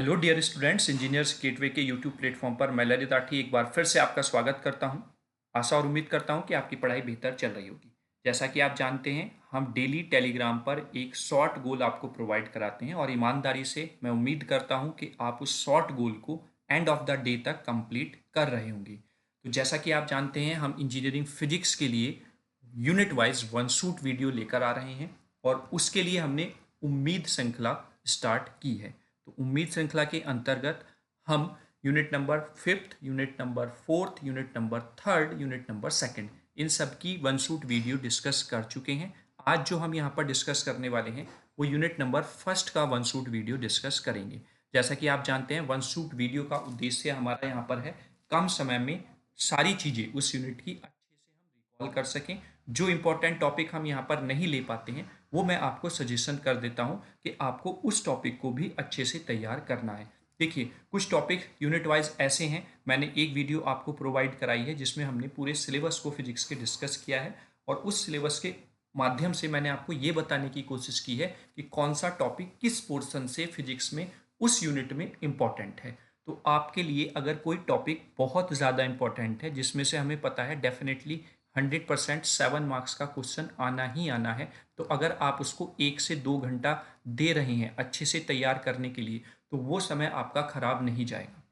Hello dear students, Engineers Gateway के YouTube platform पर मैं ललित आठी एक बार फिर से आपका स्वागत करता हूं। आशा और उम्मीद करता हूं कि आपकी पढ़ाई बेहतर चल रही होगी। जैसा कि आप जानते हैं, हम डेली टेलीग्राम पर एक शॉर्ट गोल आपको प्रोवाइड कराते हैं और ईमानदारी से मैं उम्मीद करता हूं कि आप उस शॉर्ट गोल को एंड ऑफ द डे तक कंप्लीट कर रहे होंगे। तो जैसा कि आप जानते हैं, हम इंजीनियरिंग फिजिक्स के लिए unit wise one shoot video लेकर आ रहे हैं और उसके लिए हमने उम्मीद श्रृंखला स्टार्ट की है। तो उम्मीद श्रृंखला के अंतर्गत हम unit number fifth, unit number fourth, unit number third, unit number second, इन सब की वन शूट वीडियो डिस्कस कर चुके हैं। आज जो हम यहाँ पर डिस्कस करने वाले हैं वो यूनिट नंबर फर्स्ट का वन शूट वीडियो डिस्कस करेंगे। जैसा कि आप जानते हैं, वन शूट वीडियो का उद्देश्य हमारा यहाँ पर है कम समय में सारी चीज़ें उस यूनिट की अच्छे से हम रिकॉल कर सकें। जो इंपॉर्टेंट टॉपिक हम यहाँ पर नहीं ले पाते हैं वो मैं आपको सजेशन कर देता हूँ कि आपको उस टॉपिक को भी अच्छे से तैयार करना है। देखिए, कुछ टॉपिक यूनिट वाइज ऐसे हैं, मैंने एक वीडियो आपको प्रोवाइड कराई है जिसमें हमने पूरे सिलेबस को फिजिक्स के डिस्कस किया है और उस सिलेबस के माध्यम से मैंने आपको ये बताने की कोशिश की है कि कौन सा टॉपिक किस पोर्शन से फिजिक्स में उस यूनिट में इम्पॉर्टेंट है। तो आपके लिए अगर कोई टॉपिक बहुत ज़्यादा इम्पॉर्टेंट है जिसमें से हमें पता है डेफिनेटली 100% 7 मार्क्स का क्वेश्चन आना ही आना है, तो अगर आप उसको 1 से 2 घंटा दे रहे हैं अच्छे से तैयार करने के लिए, तो वो समय आपका खराब नहीं जाएगा।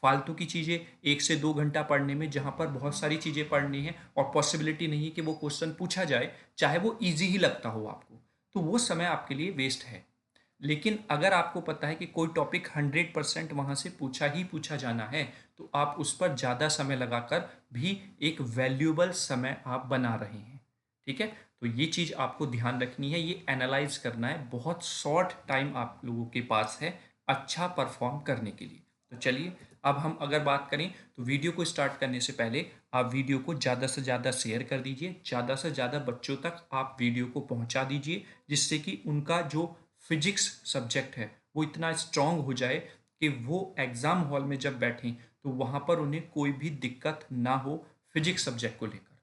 फालतू की चीज़ें 1 से 2 घंटा पढ़ने में, जहाँ पर बहुत सारी चीज़ें पढ़नी है और पॉसिबिलिटी नहीं है कि वो क्वेश्चन पूछा जाए, चाहे वो ईजी ही लगता हो आपको, तो वो समय आपके लिए वेस्ट है। लेकिन अगर आपको पता है कि कोई टॉपिक 100% वहाँ से पूछा ही पूछा जाना है, तो आप उस पर ज़्यादा समय लगाकर भी एक वैल्यूएबल समय आप बना रहे हैं। ठीक है, तो ये चीज़ आपको ध्यान रखनी है, ये एनालाइज करना है। बहुत शॉर्ट टाइम आप लोगों के पास है अच्छा परफॉर्म करने के लिए। तो चलिए, अब हम अगर बात करें तो वीडियो को स्टार्ट करने से पहले आप वीडियो को ज़्यादा से ज़्यादा शेयर कर दीजिए, ज़्यादा से ज़्यादा बच्चों तक आप वीडियो को पहुंचा दीजिए, जिससे कि उनका जो फिजिक्स सब्जेक्ट है वो इतना स्ट्रांग हो जाए कि वो एग्ज़ाम हॉल में जब बैठें तो वहाँ पर उन्हें कोई भी दिक्कत ना हो फिजिक्स सब्जेक्ट को लेकर,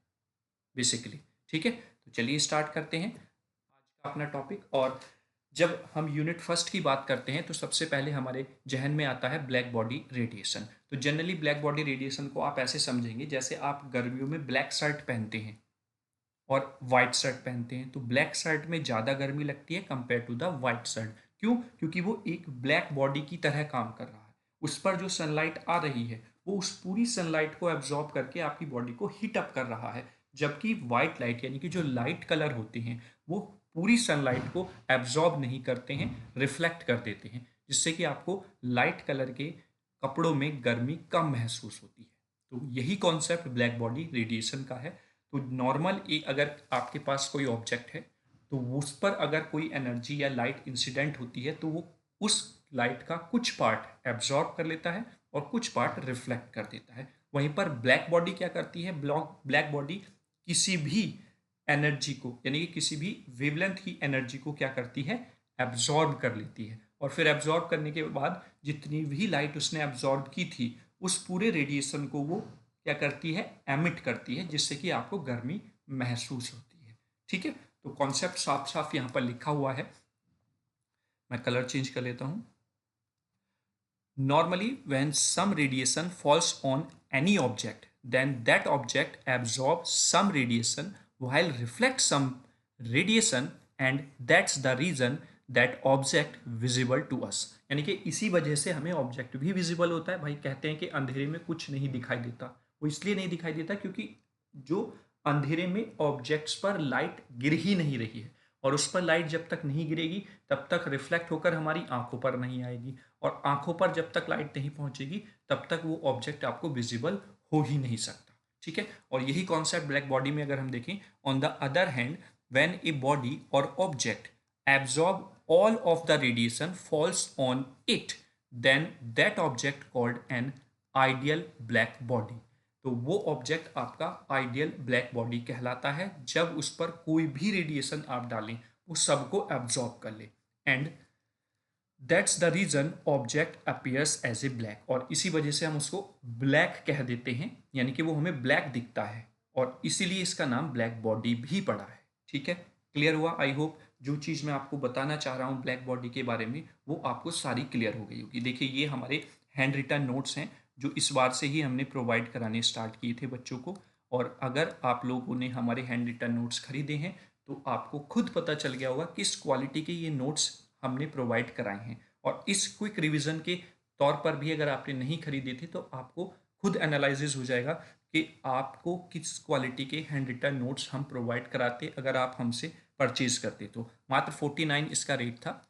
बेसिकली। ठीक है, तो चलिए स्टार्ट करते हैं आज का अपना टॉपिक। और जब हम यूनिट फर्स्ट की बात करते हैं तो सबसे पहले हमारे जहन में आता है ब्लैक बॉडी रेडिएशन। तो जनरली ब्लैक बॉडी रेडिएशन को आप ऐसे समझेंगे जैसे आप गर्मियों में ब्लैक शर्ट पहनते हैं और वाइट शर्ट पहनते हैं, तो ब्लैक शर्ट में ज़्यादा गर्मी लगती है compare to the white shirt. क्यों? क्योंकि वो एक ब्लैक बॉडी की तरह काम कर रहा है। उस पर जो सनलाइट आ रही है वो उस पूरी सनलाइट को एब्जॉर्ब करके आपकी बॉडी को हीट अप कर रहा है, जबकि वाइट लाइट यानी कि जो लाइट कलर होते हैं वो पूरी सनलाइट को एब्जॉर्ब नहीं करते हैं, रिफ्लेक्ट कर देते हैं, जिससे कि आपको लाइट कलर के कपड़ों में गर्मी कम महसूस होती है। तो यही कॉन्सेप्ट ब्लैक बॉडी रेडिएशन का है। तो नॉर्मल एक अगर आपके पास कोई ऑब्जेक्ट है तो उस पर अगर कोई एनर्जी या लाइट इंसिडेंट होती है तो वो उस लाइट का कुछ पार्ट एब्जॉर्ब कर लेता है और कुछ पार्ट रिफ्लेक्ट कर देता है। वहीं पर ब्लैक बॉडी क्या करती है? ब्लैक बॉडी किसी भी एनर्जी को यानी कि किसी भी वेवलेंथ की एनर्जी को क्या करती है? एब्जॉर्ब कर लेती है, और फिर एब्जॉर्ब करने के बाद जितनी भी लाइट उसने एब्जॉर्ब की थी उस पूरे रेडिएशन को वो क्या करती है? एमिट करती है, जिससे कि आपको गर्मी महसूस होती है। ठीक है, तो कॉन्सेप्ट साफ साफ यहाँ पर लिखा हुआ है। मैं कलर चेंज कर लेता हूँ। Normally, when some radiation falls on any object, then that object absorbs some radiation while reflects some radiation, and that's the reason that object visible to us। यानी कि इसी वजह से हमें ऑब्जेक्ट भी विजिबल होता है। भाई कहते हैं कि अंधेरे में कुछ नहीं दिखाई देता, वो इसलिए नहीं दिखाई देता क्योंकि जो अंधेरे में ऑब्जेक्ट्स पर लाइट गिर ही नहीं रही है, और उस पर लाइट जब तक नहीं गिरेगी तब तक रिफ्लेक्ट होकर हमारी आंखों पर नहीं आएगी, और आंखों पर जब तक लाइट नहीं पहुंचेगी तब तक वो ऑब्जेक्ट आपको विजिबल हो ही नहीं सकता। ठीक है, और यही कॉन्सेप्ट ब्लैक बॉडी में अगर हम देखें, on the other hand, when a body or object absorb all of the radiation falls on it, then that object called an ideal black body। तो वो ऑब्जेक्ट आपका आइडियल ब्लैक बॉडी कहलाता है जब उस पर कोई भी रेडिएशन आप डालें वो सबको एब्जॉर्ब कर ले, and that's the reason object appears as a black. और इसी वजह से हम उसको ब्लैक कह देते हैं, यानी कि वो हमें ब्लैक दिखता है, और इसीलिए इसका नाम ब्लैक बॉडी भी पड़ा है। ठीक है, क्लियर हुआ आई होप। जो चीज़ मैं आपको बताना चाह रहा हूँ ब्लैक बॉडी के बारे में, वो आपको सारी क्लियर हो गई होगी। देखिए ये हमारे हैंड रिटन नोट्स हैं, जो इस बार से ही हमने प्रोवाइड कराने स्टार्ट किए थे बच्चों को। और अगर आप लोगों ने हमारे हैंड रिटन नोट्स खरीदे हैं, तो आपको खुद पता चल गया होगा किस क्वालिटी के ये नोट्स हमने प्रोवाइड कराए हैं। और इस क्विक रिवीजन के तौर पर भी अगर आपने नहीं खरीदे थे, तो आपको खुद एनालिसिस हो जाएगा कि आपको किस क्वालिटी के हैंड रिटन नोट्स हम प्रोवाइड कराते अगर आप हमसे परचेज करते। तो मात्र 49 इसका रेट था।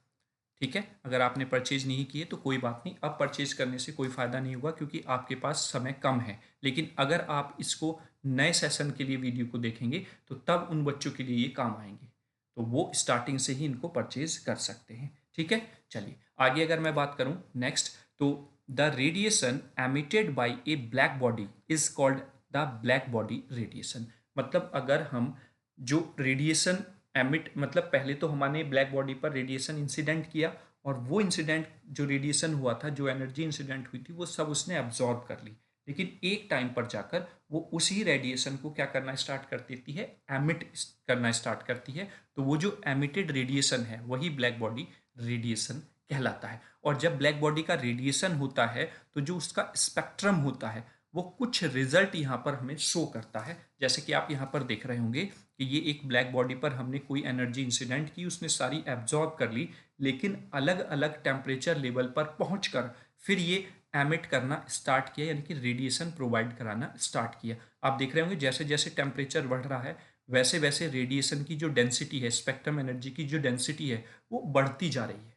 ठीक है, अगर आपने परचेज नहीं किए तो कोई बात नहीं, अब परचेज करने से कोई फ़ायदा नहीं होगा क्योंकि आपके पास समय कम है। लेकिन अगर आप इसको नए सेशन के लिए वीडियो को देखेंगे, तो तब उन बच्चों के लिए ये काम आएंगे, तो वो स्टार्टिंग से ही इनको परचेज कर सकते हैं। ठीक है, चलिए आगे अगर मैं बात करूं नेक्स्ट, तो the radiation emitted by A black body is called the black body radiation. मतलब अगर हम जो रेडिएशन एमिट, मतलब पहले तो हमने ब्लैक बॉडी पर रेडिएशन इंसिडेंट किया, और वो इंसिडेंट जो रेडिएशन हुआ था, जो एनर्जी इंसिडेंट हुई थी, वो सब उसने एब्जॉर्ब कर ली। लेकिन एक टाइम पर जाकर वो उसी रेडिएशन को क्या करना स्टार्ट कर देती है, एमिट करना स्टार्ट करती है। तो वो जो एमिटेड रेडिएशन है वही ब्लैक बॉडी रेडिएशन कहलाता है। और जब ब्लैक बॉडी का रेडिएशन होता है, तो जो उसका स्पेक्ट्रम होता है वो कुछ रिजल्ट यहाँ पर हमें शो करता है। जैसे कि आप यहाँ पर देख रहे होंगे कि ये एक ब्लैक बॉडी पर हमने कोई एनर्जी इंसिडेंट की, उसने सारी एब्जॉर्ब कर ली, लेकिन अलग अलग टेम्परेचर लेवल पर पहुंचकर फिर ये एमिट करना स्टार्ट किया, यानी कि रेडिएशन प्रोवाइड कराना स्टार्ट किया। आप देख रहे होंगे जैसे जैसे टेम्परेचर बढ़ रहा है, वैसे वैसे रेडिएशन की जो डेंसिटी है, स्पेक्ट्रम एनर्जी की जो डेंसिटी है, वो बढ़ती जा रही है।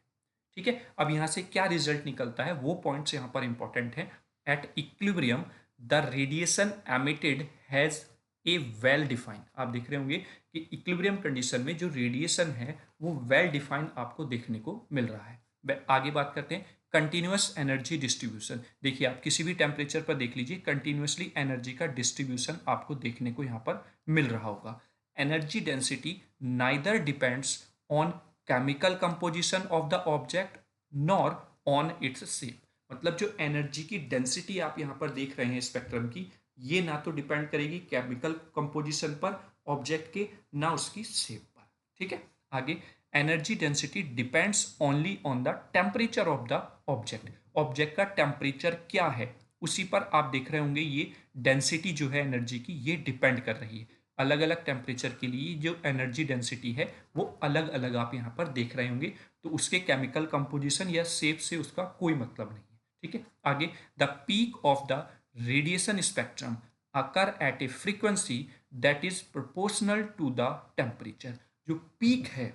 ठीक है, अब यहाँ से क्या रिजल्ट निकलता है, वो पॉइंट्स यहाँ पर इंपॉर्टेंट है। At equilibrium the radiation emitted has a well defined. आप देख रहे होंगे कि इक्विलिब्रियम कंडीशन में जो रेडिएशन है वो वेल डिफाइंड आपको देखने को मिल रहा है। आगे बात करते हैं कंटिन्यूअस एनर्जी डिस्ट्रीब्यूशन। देखिए आप किसी भी टेम्परेचर पर देख लीजिए, कंटिन्यूअसली एनर्जी का डिस्ट्रीब्यूशन आपको देखने को यहाँ पर मिल रहा होगा। Energy density neither depends on chemical composition of the object nor on its shape. मतलब जो एनर्जी की डेंसिटी आप यहाँ पर देख रहे हैं स्पेक्ट्रम की, ये ना तो डिपेंड करेगी केमिकल कंपोजिशन पर ऑब्जेक्ट के, ना उसकी शेप पर। ठीक है, आगे energy density depends only on the temperature of the object. Object का टेम्परेचर क्या है उसी पर आप देख रहे होंगे ये डेंसिटी जो है एनर्जी की, ये डिपेंड कर रही है। अलग अलग टेम्परेचर के लिए जो एनर्जी डेंसिटी है वो अलग अलग आप यहाँ पर देख रहे होंगे, तो उसके केमिकल कंपोजिशन या शेप से उसका कोई मतलब नहीं है। ठीक है, आगे the peak of the radiation spectrum occur at a frequency that is proportional to the temperature. जो पीक है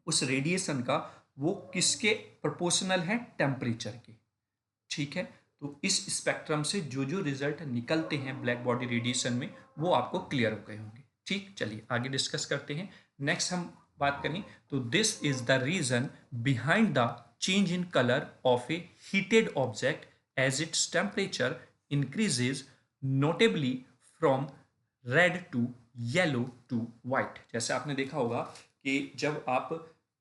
उस रेडिएशन का, वो किसके प्रोपोर्शनल है, टेम्परेचर के। ठीक है, तो इस स्पेक्ट्रम से जो जो रिजल्ट निकलते हैं ब्लैक बॉडी रेडिएशन में, वो आपको क्लियर हो गए होंगे। ठीक, चलिए आगे डिस्कस करते हैं। नेक्स्ट हम बात करें तो this is the reason behind the change in colour of a heated object as its temperature increases notably from red to yellow to white. जैसे आपने देखा होगा कि जब आप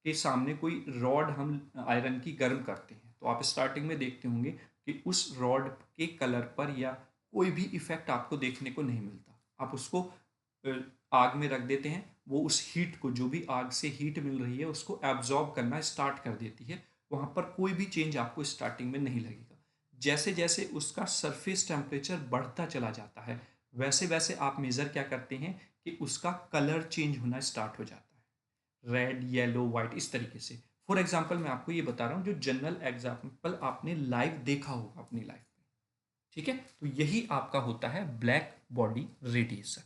के सामने कोई रॉड हम आयरन की गर्म करते हैं, तो आप स्टार्टिंग में देखते होंगे कि उस रॉड के कलर पर या कोई भी इफेक्ट आपको देखने को नहीं मिलता। आप उसको आग में रख देते हैं, वो उस हीट को, जो भी आग से हीट मिल रही है, उसको एब्जॉर्ब करना स्टार्ट कर देती है। वहाँ पर कोई भी चेंज आपको स्टार्टिंग में नहीं लगेगा। जैसे जैसे उसका सरफेस टेम्परेचर बढ़ता चला जाता है, वैसे वैसे आप मेज़र क्या करते हैं कि उसका कलर चेंज होना स्टार्ट हो जाता है, रेड, येलो, वाइट, इस तरीके से। फॉर एग्जाम्पल मैं आपको ये बता रहा हूँ जो जनरल एग्जाम्पल आपने लाइव देखा होगा अपनी लाइफ में। ठीक है, तो यही आपका होता है ब्लैक बॉडी रेडिएशन।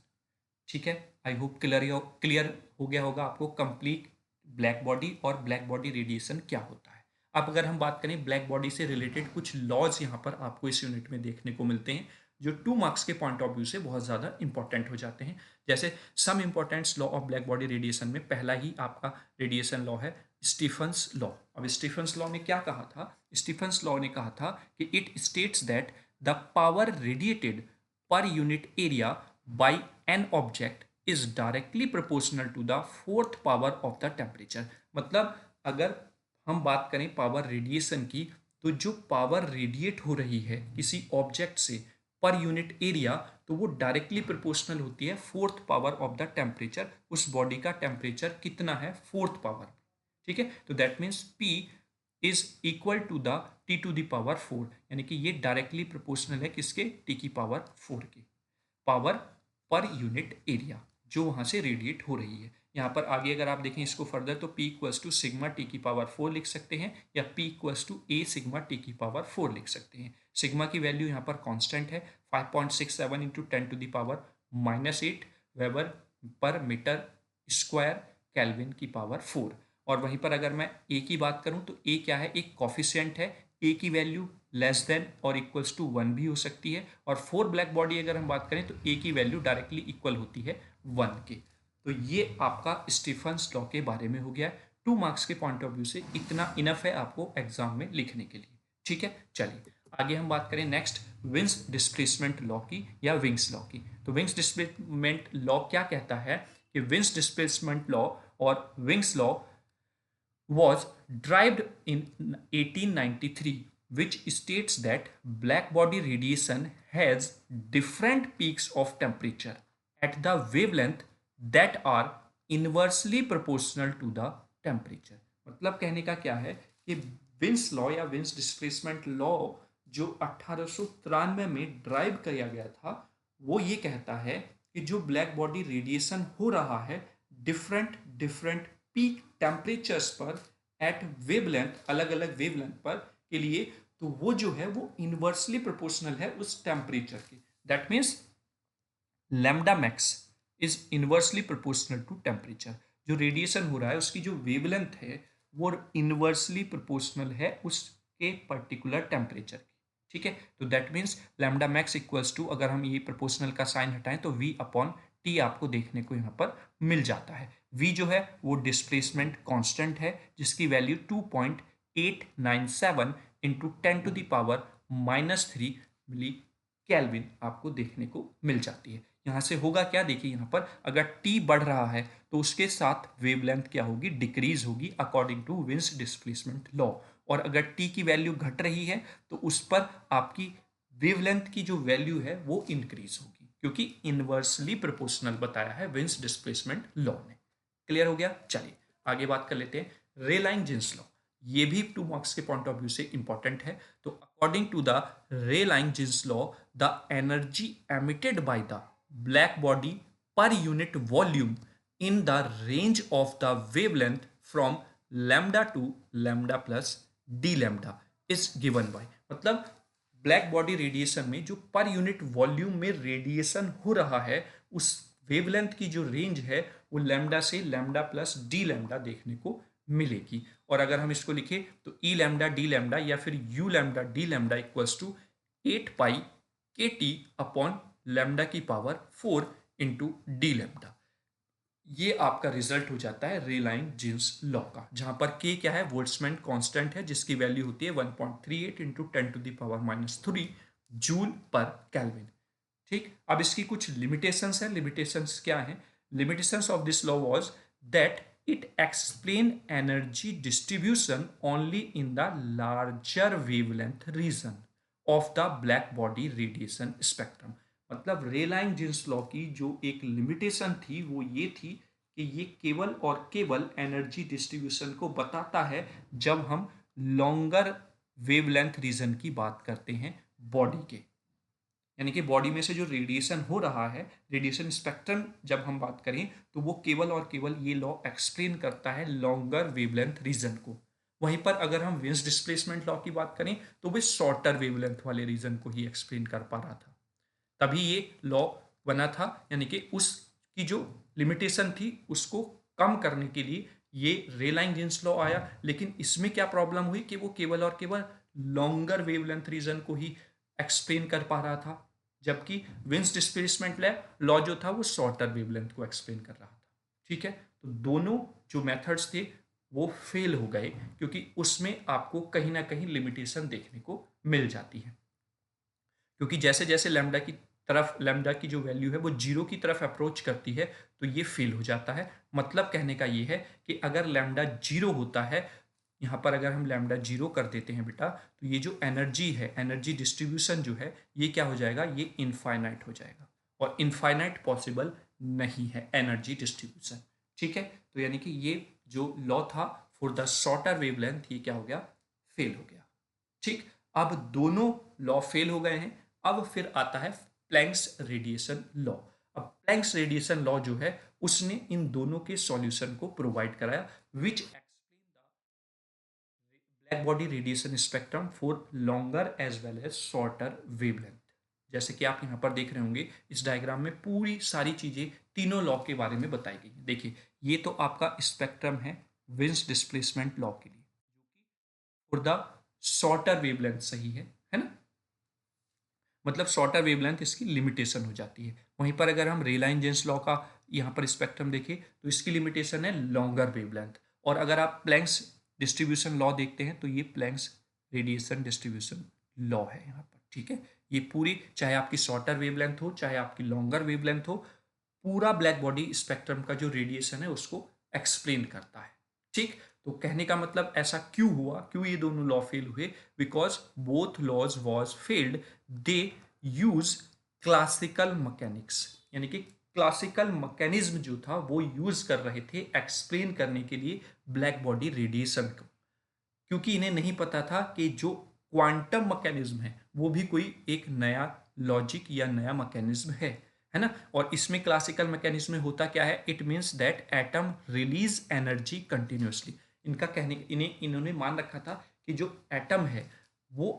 ठीक है, आई होप क्लियर हो गया होगा आपको कंप्लीट ब्लैक बॉडी और ब्लैक बॉडी रेडिएशन क्या होता है। अब अगर हम बात करें ब्लैक बॉडी से रिलेटेड कुछ लॉज यहाँ पर आपको इस यूनिट में देखने को मिलते हैं, जो 2 मार्क्स के पॉइंट ऑफ व्यू से बहुत ज़्यादा इंपॉर्टेंट हो जाते हैं। जैसे some importants law of black body radiation में पहला ही आपका रेडिएशन लॉ है स्टीफन्स लॉ। अब स्टीफन्स लॉ ने क्या कहा था, स्टीफन्स लॉ ने कहा था कि it states that the power radiated per unit area by an object is directly proportional to the fourth power of the temperature. मतलब अगर हम बात करें पावर रेडिएशन की, तो जो पावर रेडिएट हो रही है किसी ऑब्जेक्ट से पर यूनिट एरिया, तो वो डायरेक्टली प्रोपोर्शनल होती है fourth power of the temperature. उस बॉडी का टेम्परेचर कितना है फोर्थ पावर। ठीक है, तो that means P is equal to the T to the power 4, यानी कि ये डायरेक्टली प्रोपोर्शनल है किसके, T की पावर 4 के। पावर पर यूनिट एरिया जो वहां से रेडिएट हो रही है। यहाँ पर आगे अगर आप देखें इसको फर्दर, तो P equals to sigma T की पावर 4 लिख सकते हैं, या P equals to A sigma T की पावर 4 लिख सकते हैं। सिग्मा की वैल्यू यहाँ पर कांस्टेंट है, 5.67 into 10 to the power -8 weber per metre square kelvin की पावर 4। और वहीं पर अगर मैं ए की बात करूं तो ए क्या है, एक कॉफिशिएंट है। ए की वैल्यू लेस देन और इक्वल्स टू 1 भी हो सकती है। और 4 ब्लैक बॉडी अगर हम बात करें तो ए की वैल्यू डायरेक्टली इक्वल होती है 1 के। तो ये आपका स्टीफन्स लॉ के बारे में हो गया। 2 मार्क्स के पॉइंट ऑफ व्यू से इतना इनफ है आपको एग्जाम में लिखने के लिए। ठीक है, चलिए आगे हम बात करें नेक्स्ट विंस डिस्प्लेसमेंट लॉ की या विंग्स लॉ की। तो विंग्स डिस्प्लेसमेंट लॉ क्या कहता है कि विंस डिस्प्लेसमेंट लॉ और wings law was derived in 1893, which states that black body radiation has different peaks of temperature at the wavelength that are inversely proportional to the temperature। मतलब कहने का क्या है कि विंस लॉ या wins displacement law जो 1893 में drive किया गया था, वो ये कहता है कि जो ब्लैक बॉडी रेडिएशन हो रहा है डिफरेंट डिफरेंट पीक टेम्परेचर्स पर एट वेवलेंथ, अलग अलग वेवलेंथ पर के लिए, तो वो जो है वो इनवर्सली प्रोपोर्शनल है उस टेम्परेचर के। That means lambda max is inversely proportional to temperature. जो रेडिएशन हो रहा है उसकी जो वेवलेंथ है वो इनवर्सली प्रोपोर्शनल है उसके पर्टिकुलर टेम्परेचर की। ठीक है, तो that means lambda max equals to, अगर हम ये प्रोपोर्शनल का साइन हटाएं तो V अपॉन टी आपको देखने को यहाँ पर मिल जाता है। V जो है वो डिस्प्लेसमेंट कांस्टेंट है जिसकी value 2.897 into 10 to the power -3 milli kelvin आपको देखने को मिल जाती है। यहाँ से होगा क्या, देखिए यहाँ पर अगर T बढ़ रहा है तो उसके साथ वेवलेंथ क्या होगी, डिक्रीज होगी according to Wien's displacement law. और अगर T की वैल्यू घट रही है तो उस पर आपकी वेवलेंथ की जो वैल्यू है वो इंक्रीज होगी, क्योंकि इनवर्सली प्रोपोर्शनल बताया है विंस डिस्प्लेसमेंट लॉ ने। क्लियर हो गया, चलिए आगे बात कर लेते हैं रेलाइन-जीन्स लॉ। ये भी 2 मार्क्स के पॉइंट ऑफ व्यू से इंपॉर्टेंट है। तो according to the Rayleigh Jeans law, the energy emitted by the black body per unit volume in the range of the wavelength from lambda to lambda plus D lambda is given by. मतलब black body radiation में जो पर unit volume में radiation हो रहा है उस wavelength की जो रेंज है वो लैम्डा से लैम्डा प्लस डी लैम्डा देखने को मिलेगी। और अगर हम इसको लिखें तो ई लैम्डा डी लैम्डा या फिर u lambda d lambda equals to 8 pi k T upon lambda की पावर 4 इंटू डी लैम्डा। ये आपका रिजल्ट हो जाता है रेलाइन-जीन्स लॉ का, जहां पर के क्या है, बोल्ट्जमैन कांस्टेंट है जिसकी वैल्यू होती है 1.38 into 10 to the power -3 joule per kelvin. ठीक, अब इसकी कुछ लिमिटेशंस है। लिमिटेशंस क्या है, limitations of this law was that it explain energy distribution only in the larger wavelength region of the black body radiation spectrum. मतलब Rayleigh Jeans law की जो एक लिमिटेशन थी वो ये थी कि ये केवल और केवल एनर्जी डिस्ट्रीब्यूशन को बताता है जब हम लॉन्गर वेवलेंथ रीजन की बात करते हैं बॉडी के, यानी कि बॉडी में से जो रेडिएशन हो रहा है, रेडिएशन स्पेक्ट्रम जब हम बात करें तो वो केवल और केवल ये लॉ एक्सप्लेन करता है लॉन्गर वेवलेंथ रीजन को। वहीं पर अगर हम विंस डिस्प्लेसमेंट लॉ की बात करें तो वो शॉर्टर वेवलेंथ वाले रीजन को ही एक्सप्लेन कर पा रहा था, तभी ये लॉ बना था। यानी कि उसकी जो लिमिटेशन थी उसको कम करने के लिए ये रेलाइन-जीन्स लॉ आया। लेकिन इसमें क्या प्रॉब्लम हुई कि वो केवल और केवल लॉन्गर वेवलेंथ रीजन को ही एक्सप्लेन कर पा रहा था, जबकि विंस डिस्प्लेसमेंट लॉ जो था वो शॉर्टर वेवलेंथ को एक्सप्लेन कर रहा था। ठीक है, तो दोनों जो मेथड्स थे वो फेल हो गए क्योंकि उसमें आपको कहीं ना कहीं लिमिटेशन देखने को मिल जाती है, क्योंकि जैसे जैसे लैम्डा की तरफ, लैम्डा की जो वैल्यू है वो जीरो की तरफ अप्रोच करती है तो ये फेल हो जाता है। मतलब कहने का ये है कि अगर लैम्डा जीरो होता है यहाँ पर अगर हम लैम्डा 0 कर देते हैं बेटा, तो ये जो एनर्जी है, एनर्जी डिस्ट्रीब्यूशन जो है, ये क्या हो जाएगा, ये इनफाइनाइट हो जाएगा। और इनफाइनाइट पॉसिबल नहीं है एनर्जी डिस्ट्रीब्यूशन। ठीक है, तो यानी कि ये जो लॉ था फॉर द शॉर्टर वेवलेंथ, ये क्या हो गया, फेल हो गया। ठीक, अब दोनों लॉ फेल हो गए हैं। अब फिर आता है प्लैंक्स रेडिएशन लॉ। अब प्लैंक्स रेडिएशन लॉ जो है, उसने इन दोनों के सॉल्यूशन को प्रोवाइड कराया, which explain the black body radiation spectrum for longer as well as shorter wavelength. जैसे कि आप यहाँ पर देख रहे होंगे, इस डायग्राम में पूरी सारी चीजें तीनों लॉ के बारे में बताई गई हैं। देखिए, ये तो आपका स्पेक्ट्रम है विंस डिस्प्लेसमेंट लॉ के लिए, फॉर द शॉर्टर वेवलेंथ सही है ना। मतलब शॉर्टर वेवलेंथ इसकी लिमिटेशन हो जाती है। वहीं पर अगर हम रेलाइन जेंस लॉ का यहाँ पर स्पेक्ट्रम देखें, तो इसकी लिमिटेशन है लॉन्गर वेवलेंथ। और अगर आप प्लैंक्स डिस्ट्रीब्यूशन लॉ देखते हैं, तो ये प्लैंक्स रेडिएशन डिस्ट्रीब्यूशन लॉ है यहाँ पर। ठीक है, ये पूरी, चाहे आपकी शॉर्टर वेवलेंथ हो, चाहे आपकी लॉन्गर वेवलेंथ हो, पूरा ब्लैक बॉडी स्पेक्ट्रम का जो रेडिएशन है उसको एक्सप्लेन करता है। ठीक, तो कहने का मतलब ऐसा क्यों हुआ, क्यों ये दोनों लॉ फेल हुए, because both laws was failed, they use classical mechanics, यानी कि क्लासिकल मैकेनिज्म जो था वो यूज कर रहे थे एक्सप्लेन करने के लिए ब्लैक बॉडी रेडिएशन को, क्योंकि इन्हें नहीं पता था कि जो क्वांटम मैकेनिज्म है वो भी कोई एक नया लॉजिक या नया मैकेनिज्म है ना। और इसमें क्लासिकल मैकेनिज्म में होता क्या है, it means that atom release energy continuously. इनका कहने, इन्होंने मान रखा था कि जो एटम है वो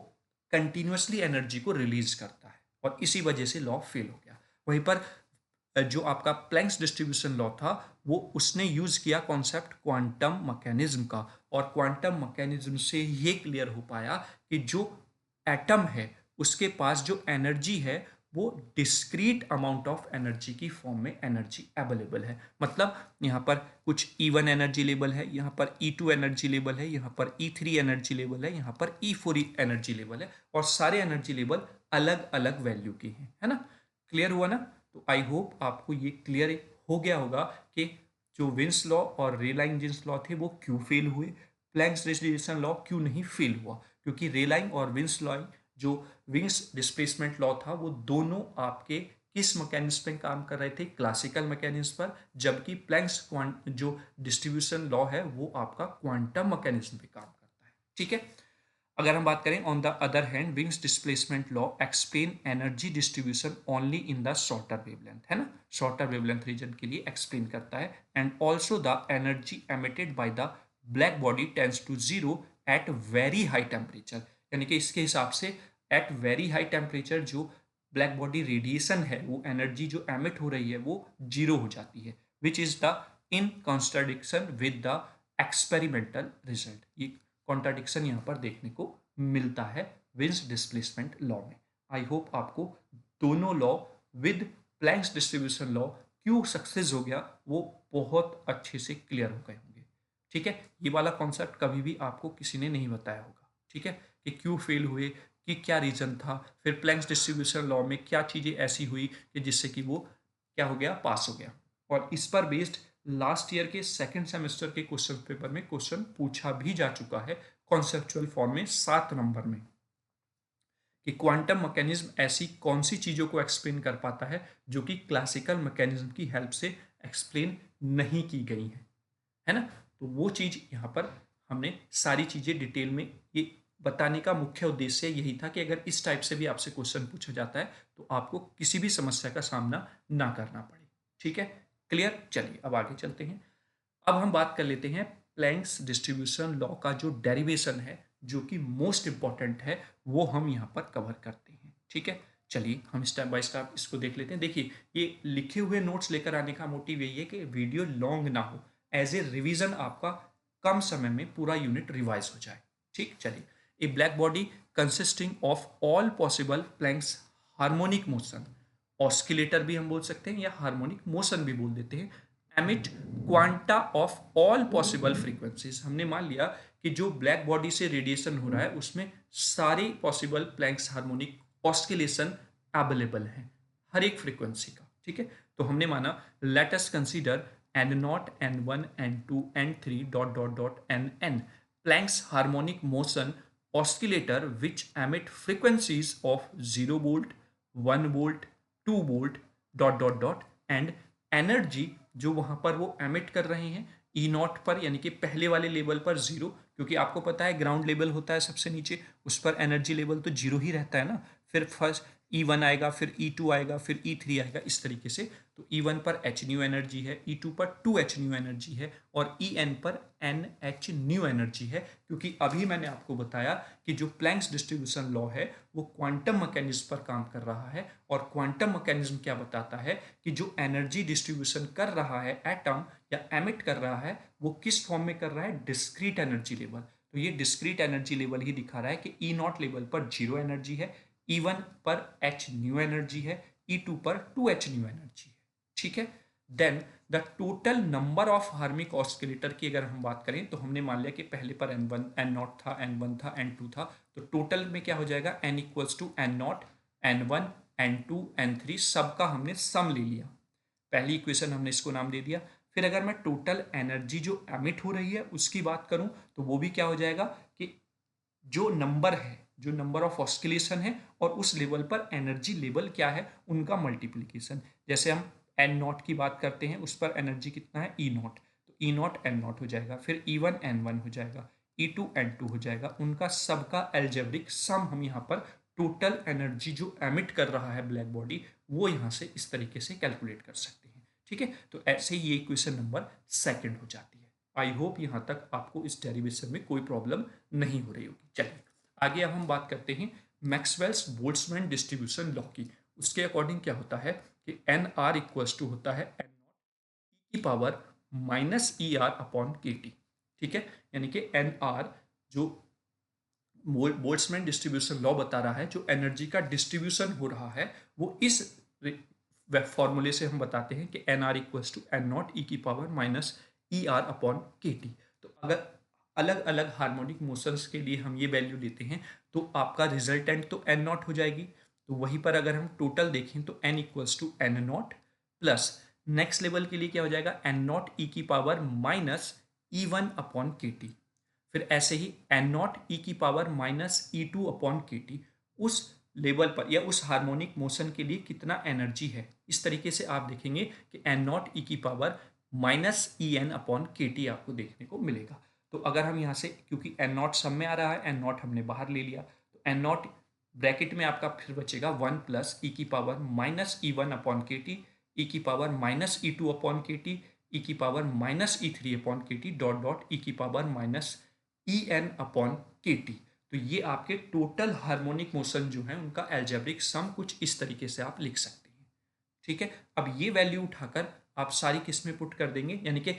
कंटिन्यूसली एनर्जी को रिलीज करता है, और इसी वजह से लॉ फेल हो गया। वहीं पर जो आपका प्लैंक्स डिस्ट्रीब्यूशन लॉ था, वो उसने यूज किया कॉन्सेप्ट क्वांटम मैकेनिज्म का, और क्वांटम मैकेनिज्म से ये क्लियर हो पाया कि जो एटम है उसके पास जो एनर्जी है वो डिस्क्रीट अमाउंट ऑफ एनर्जी की फॉर्म में एनर्जी अवेलेबल है। मतलब यहाँ पर कुछ E1 एनर्जी लेवल है, यहाँ पर E2 एनर्जी लेवल है, यहाँ पर E3 एनर्जी लेवल है, यहाँ पर E4 एनर्जी लेवल है, और सारे एनर्जी लेवल अलग अलग वैल्यू के हैं, है ना। क्लियर हुआ ना। तो आई होप आपको ये क्लियर हो गया होगा कि जो विंस लॉ और रेलाइन जींस लॉ थे वो क्यों फेल हुए, प्लैंक्स रेडिएशन लॉ क्यों नहीं फेल हुआ, क्योंकि रेलाइन और विंस लॉ, जो विंग्स डिस्प्लेसमेंट लॉ था, वो दोनों आपके किस मैकेनिज्म पे काम कर रहे थे, क्लासिकल मैकेनिज्म पर, जबकि प्लैंक्स जो डिस्ट्रीब्यूशन लॉ है वो आपका क्वांटम मैकेनिज्म पे काम करता है। ठीक है, अगर हम बात करें on the other hand, wings displacement law explain energy distribution only in the shorter wavelength, है ना, शॉर्टर वेवलेंथ रीजन के लिए एक्सप्लेन करता है। And also the energy emitted by the black body tends to zero at very high temperature, यानी कि इसके हिसाब से एट वेरी हाई टेम्परेचर जो ब्लैक बॉडी रेडिएशन है, वो एनर्जी जो एमिट हो रही है वो जीरो हो जाती है, which is the in contradiction with the experimental result. ये कॉन्ट्राडिक्शन यहाँ पर देखने को मिलता है विंस डिस्प्लेसमेंट लॉ में। आई होप आपको दोनों law with Planck's distribution law क्यों सक्सेस हो गया वो बहुत अच्छे से क्लियर हो गए होंगे। ठीक है, ये वाला कॉन्सेप्ट कभी भी आपको किसी ने नहीं बताया होगा। ठीक है, कि क्यों फेल हुए, कि क्या रीजन था, फिर प्लैंक्स डिस्ट्रीब्यूशन लॉ में क्या चीजें ऐसी हुई कि जिससे कि वो क्या हो गया, पास हो गया। और इस पर बेस्ड लास्ट ईयर के सेकंड सेमेस्टर के क्वेश्चन पेपर में क्वेश्चन पूछा भी जा चुका है कॉन्सेप्चुअल फॉर्म में 7 नंबर में, कि क्वांटम मैकेनिज्म ऐसी कौन सी चीजों को एक्सप्लेन कर पाता है जो कि क्लासिकल मैकेनिज्म की हेल्प से एक्सप्लेन नहीं की गई है ना। तो वो चीज यहाँ पर हमने सारी चीजें डिटेल में, ये बताने का मुख्य उद्देश्य यही था कि अगर इस टाइप से भी आपसे क्वेश्चन पूछा जाता है तो आपको किसी भी समस्या का सामना ना करना पड़े। ठीक है, क्लियर। चलिए अब आगे चलते हैं। अब हम बात कर लेते हैं प्लैंक्स डिस्ट्रीब्यूशन लॉ का जो डेरिवेशन है, जो कि मोस्ट इंपॉर्टेंट है, वो हम यहाँ पर कवर करते हैं। ठीक है, चलिए हम स्टेप बाय स्टेप इसको देख लेते हैं। देखिए, ये लिखे हुए नोट्स लेकर आने का मोटिव यही है कि वीडियो लॉन्ग ना हो, एज ए रिवीजन आपका कम समय में पूरा यूनिट रिवाइज हो जाए। ठीक, चलिए। A black body consisting of all possible Planck's harmonic motion, oscillator भी हम बोल सकते हैं या हार्मोनिक मोशन भी बोल देते हैं, emit quanta of all possible frequencies. हमने मान लिया कि जो ब्लैक बॉडी से रेडिएशन हो रहा है उसमें सारे possible Planck's harmonic oscillation available है, हर एक फ्रीक्वेंसी का। ठीक है, तो हमने माना late us consider N0, N1, N2, N3 dot dot dot Nn Planck's harmonic motion oscillator which emit frequencies of 0 volt, 1 volt, 2 volt dot dot dot and energy जो वहां पर वो एमिट कर रहे हैं ई नॉट पर, यानी कि पहले वाले लेवल पर जीरो, क्योंकि आपको पता है ग्राउंड लेवल होता है सबसे नीचे, उस पर एनर्जी लेवल तो जीरो ही रहता है ना। फिर फर्स्ट E1 आएगा, फिर E2 आएगा, फिर E3 आएगा, इस तरीके से। तो E1 पर एच न्यू एनर्जी है, E2 पर 2h न्यू एनर्जी है और En पर NH न्यू एनर्जी है, क्योंकि अभी मैंने आपको बताया कि जो प्लैंक्स डिस्ट्रीब्यूशन लॉ है वो क्वांटम मैकेनिज्म पर काम कर रहा है। और क्वांटम मैकेनिज्म क्या बताता है कि जो एनर्जी डिस्ट्रीब्यूशन कर रहा है एटम या एमिट कर रहा है वो किस फॉर्म में कर रहा है, डिस्क्रीट एनर्जी लेवल। तो ये डिस्क्रीट एनर्जी लेवल ही दिखा रहा है कि ई नॉट लेवल पर जीरो एनर्जी है, E1 पर H न्यू एनर्जी है, E2 पर 2H न्यू एनर्जी है। ठीक है। Then the total number of harmonic oscillator की अगर हम बात करें तो हमने मान लिया कि पहले पर N1 N0 था, N1 था, N2 था, तो टोटल में क्या हो जाएगा, N equals to N0, N1, N2, N3 सबका हमने सम ले लिया। पहली इक्वेशन हमने इसको नाम दे दिया। फिर अगर मैं टोटल एनर्जी जो एमिट हो रही है उसकी बात करूं तो वो भी क्या हो जाएगा कि जो नंबर है, जो नंबर ऑफ ऑस्किलेशन है और उस लेवल पर एनर्जी लेवल क्या है उनका मल्टीप्लीकेशन। जैसे हम एन नॉट की बात करते हैं, उस पर एनर्जी कितना है, ई नॉट, तो ई नॉट एन नॉट हो जाएगा, फिर E1 N1 हो जाएगा, E2 N2 हो जाएगा, उनका सबका एल्जेब्रिक सम हम यहाँ पर टोटल एनर्जी जो एमिट कर रहा है ब्लैक बॉडी वो यहाँ से इस तरीके से कैलकुलेट कर सकते हैं। ठीक है, तो ऐसे ही ये इक्वेशन नंबर सेकंड हो जाती है। आई होप यहाँ तक आपको इस डेरिवेशन में कोई प्रॉब्लम नहीं हो रही होगी। चलिए आगे अब हम बात करते हैं मैक्सवेल्स बोल्ट्जमैन डिस्ट्रीब्यूशन लॉ की। उसके अकॉर्डिंग क्या होता है कि एन आर इक्वल्स टू होता है एन नॉट की power minus E R upon के टी। ठीक है, यानी कि एन आर जो बोल्ट्जमैन डिस्ट्रीब्यूशन लॉ बता रहा है, जो एनर्जी का डिस्ट्रीब्यूशन हो रहा है वो इस फॉर्मूले से हम बताते हैं कि N R equals to N not E की power minus E R upon के टी। तो अगर अलग अलग हार्मोनिक मोशंस के लिए हम ये वैल्यू लेते हैं तो आपका रिजल्टेंट तो एन नॉट हो जाएगी। तो वहीं पर अगर हम टोटल देखें तो N equals to N naught plus next level के लिए क्या हो जाएगा, एन नॉट ई की power minus E one upon के टी। फिर ऐसे ही एन नॉट ई की power minus E two upon के टी। उस लेवल पर या उस हार्मोनिक मोशन के लिए कितना एनर्जी है, इस तरीके से आप देखेंगे कि एन नॉट ई की power minus E N upon के टी आपको देखने को मिलेगा। तो अगर हम यहाँ से, क्योंकि एन नॉट सब में आ रहा है, एन नॉट हमने बाहर ले लिया, तो एन नॉट ब्रैकेट में आपका फिर बचेगा वन प्लस ई की power minus E one upon के टी, ई की power minus E two upon के टी, ई की power minus E three upon के टी डॉट डॉट ई की power minus E N upon के T. तो ये आपके टोटल हार्मोनिक मोशन जो है उनका एल्जेब्रिक सम कुछ इस तरीके से आप लिख सकते हैं। ठीक है, अब ये वैल्यू उठाकर आप सारी किस्में पुट कर देंगे, यानी कि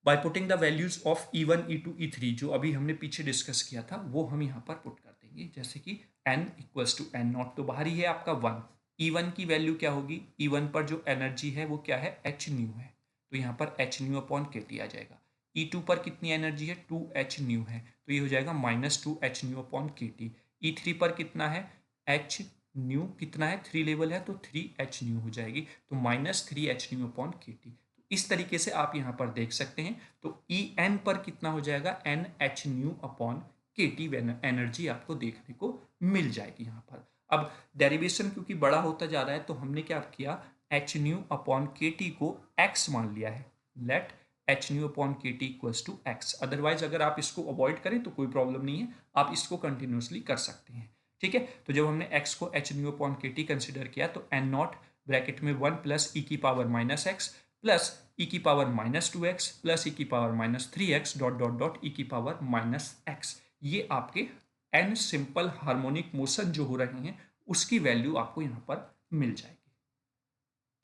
by putting the values of E1, E2, E3 जो अभी हमने पीछे डिस्कस किया था वो हम यहाँ पर पुट कर देंगे। जैसे कि n equals to N naught तो बाहर ही है आपका 1, E1 की वैल्यू क्या होगी, E1 पर जो एनर्जी है वो क्या है, h न्यू है, तो यहाँ पर h न्यू अपॉन के टी आ जाएगा। E2 पर कितनी एनर्जी है, 2h न्यू है, तो ये हो जाएगा माइनस 2h न्यू अपॉन के टी। E3 पर कितना है, h न्यू कितना है, 3 लेवल है तो 3h न्यू हो जाएगी, तो माइनस 3h न्यू अपॉन के टी। इस तरीके से आप यहाँ पर देख सकते हैं। तो ई एन पर कितना हो जाएगा, एन एच न्यू अपॉन के टी एनर्जी आपको देखने को मिल जाएगी यहाँ पर। अब डेरिवेशन क्योंकि बड़ा होता जा रहा है तो हमने क्या किया, एच न्यू अपॉन के टी को एक्स मान लिया है। लेट एच न्यू अपॉन के T equals to x. Otherwise अगर आप इसको अवॉइड करें तो कोई प्रॉब्लम नहीं है, आप इसको कंटिन्यूसली कर सकते हैं। ठीक है, तो जब हमने एक्स को एच न्यू अपॉन के टी कंसिडर किया तो एन नॉट ब्रैकेट में 1 प्लस ई की power minus x plus E की power minus 2x plus E की power minus 3x dot dot dot E की पावर माइनस एक्स। ये आपके एन सिंपल हार्मोनिक मोशन जो हो रहे हैं उसकी वैल्यू आपको यहाँ पर मिल जाएगी।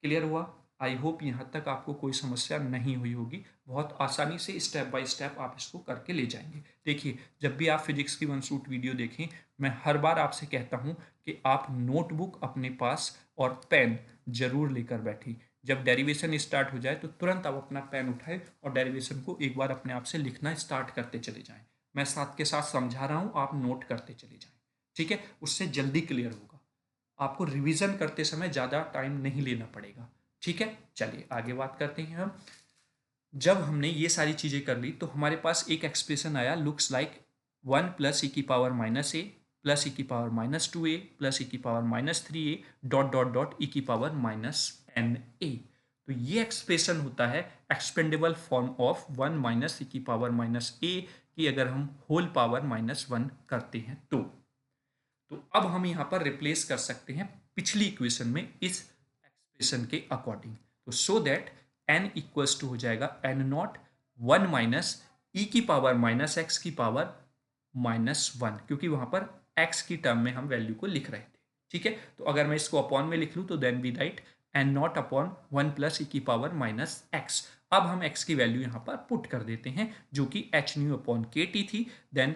क्लियर हुआ? आई होप यहाँ तक आपको कोई समस्या नहीं हुई होगी। बहुत आसानी से स्टेप बाय स्टेप आप इसको करके ले जाएंगे। देखिए, जब भी आप फिजिक्स की वन शूट वीडियो देखें, मैं हर बार आपसे कहता हूँ कि आप नोटबुक अपने पास और पेन जरूर लेकर बैठें। जब डेरिवेशन स्टार्ट हो जाए तो तुरंत आप अपना पेन उठाएं और डेरिवेशन को एक बार अपने आप से लिखना स्टार्ट करते चले जाएं। मैं साथ के साथ समझा रहा हूँ, आप नोट करते चले जाएं। ठीक है, उससे जल्दी क्लियर होगा, आपको रिवीजन करते समय ज़्यादा टाइम नहीं लेना पड़ेगा। ठीक है, चलिए आगे बात करते हैं हम। जब हमने ये सारी चीज़ें कर ली तो हमारे पास एक एक्सप्रेशन आया, लुक्स लाइक 1 प्लस ई की पावर माइनस ए प्लस ई की power minus 2a plus E की power minus 3a dot dot dot E की पावर माइनस एन ए। तो ये एक्सप्रेशन होता है expendable form of 1 minus E की पावर माइनस ए की अगर हम होल पावर माइनस 1 करते हैं तो अब हम यहाँ पर रिप्लेस कर सकते हैं पिछली इक्वेशन में इस एक्सप्रेशन के अकॉर्डिंग। तो so that n equals to हो जाएगा n नॉट 1 माइनस ई की पावर माइनस एक्स की पावर माइनस 1, क्योंकि वहां पर x की टर्म में हम वैल्यू को लिख रहे थे। ठीक है, तो अगर मैं इसको अपॉन में लिख लूँ तो then we write n not upon 1 plus E की पावर माइनस एक्स। अब हम x की वैल्यू यहाँ पर पुट कर देते हैं जो कि एच न्यू अपॉन के टी थी। Then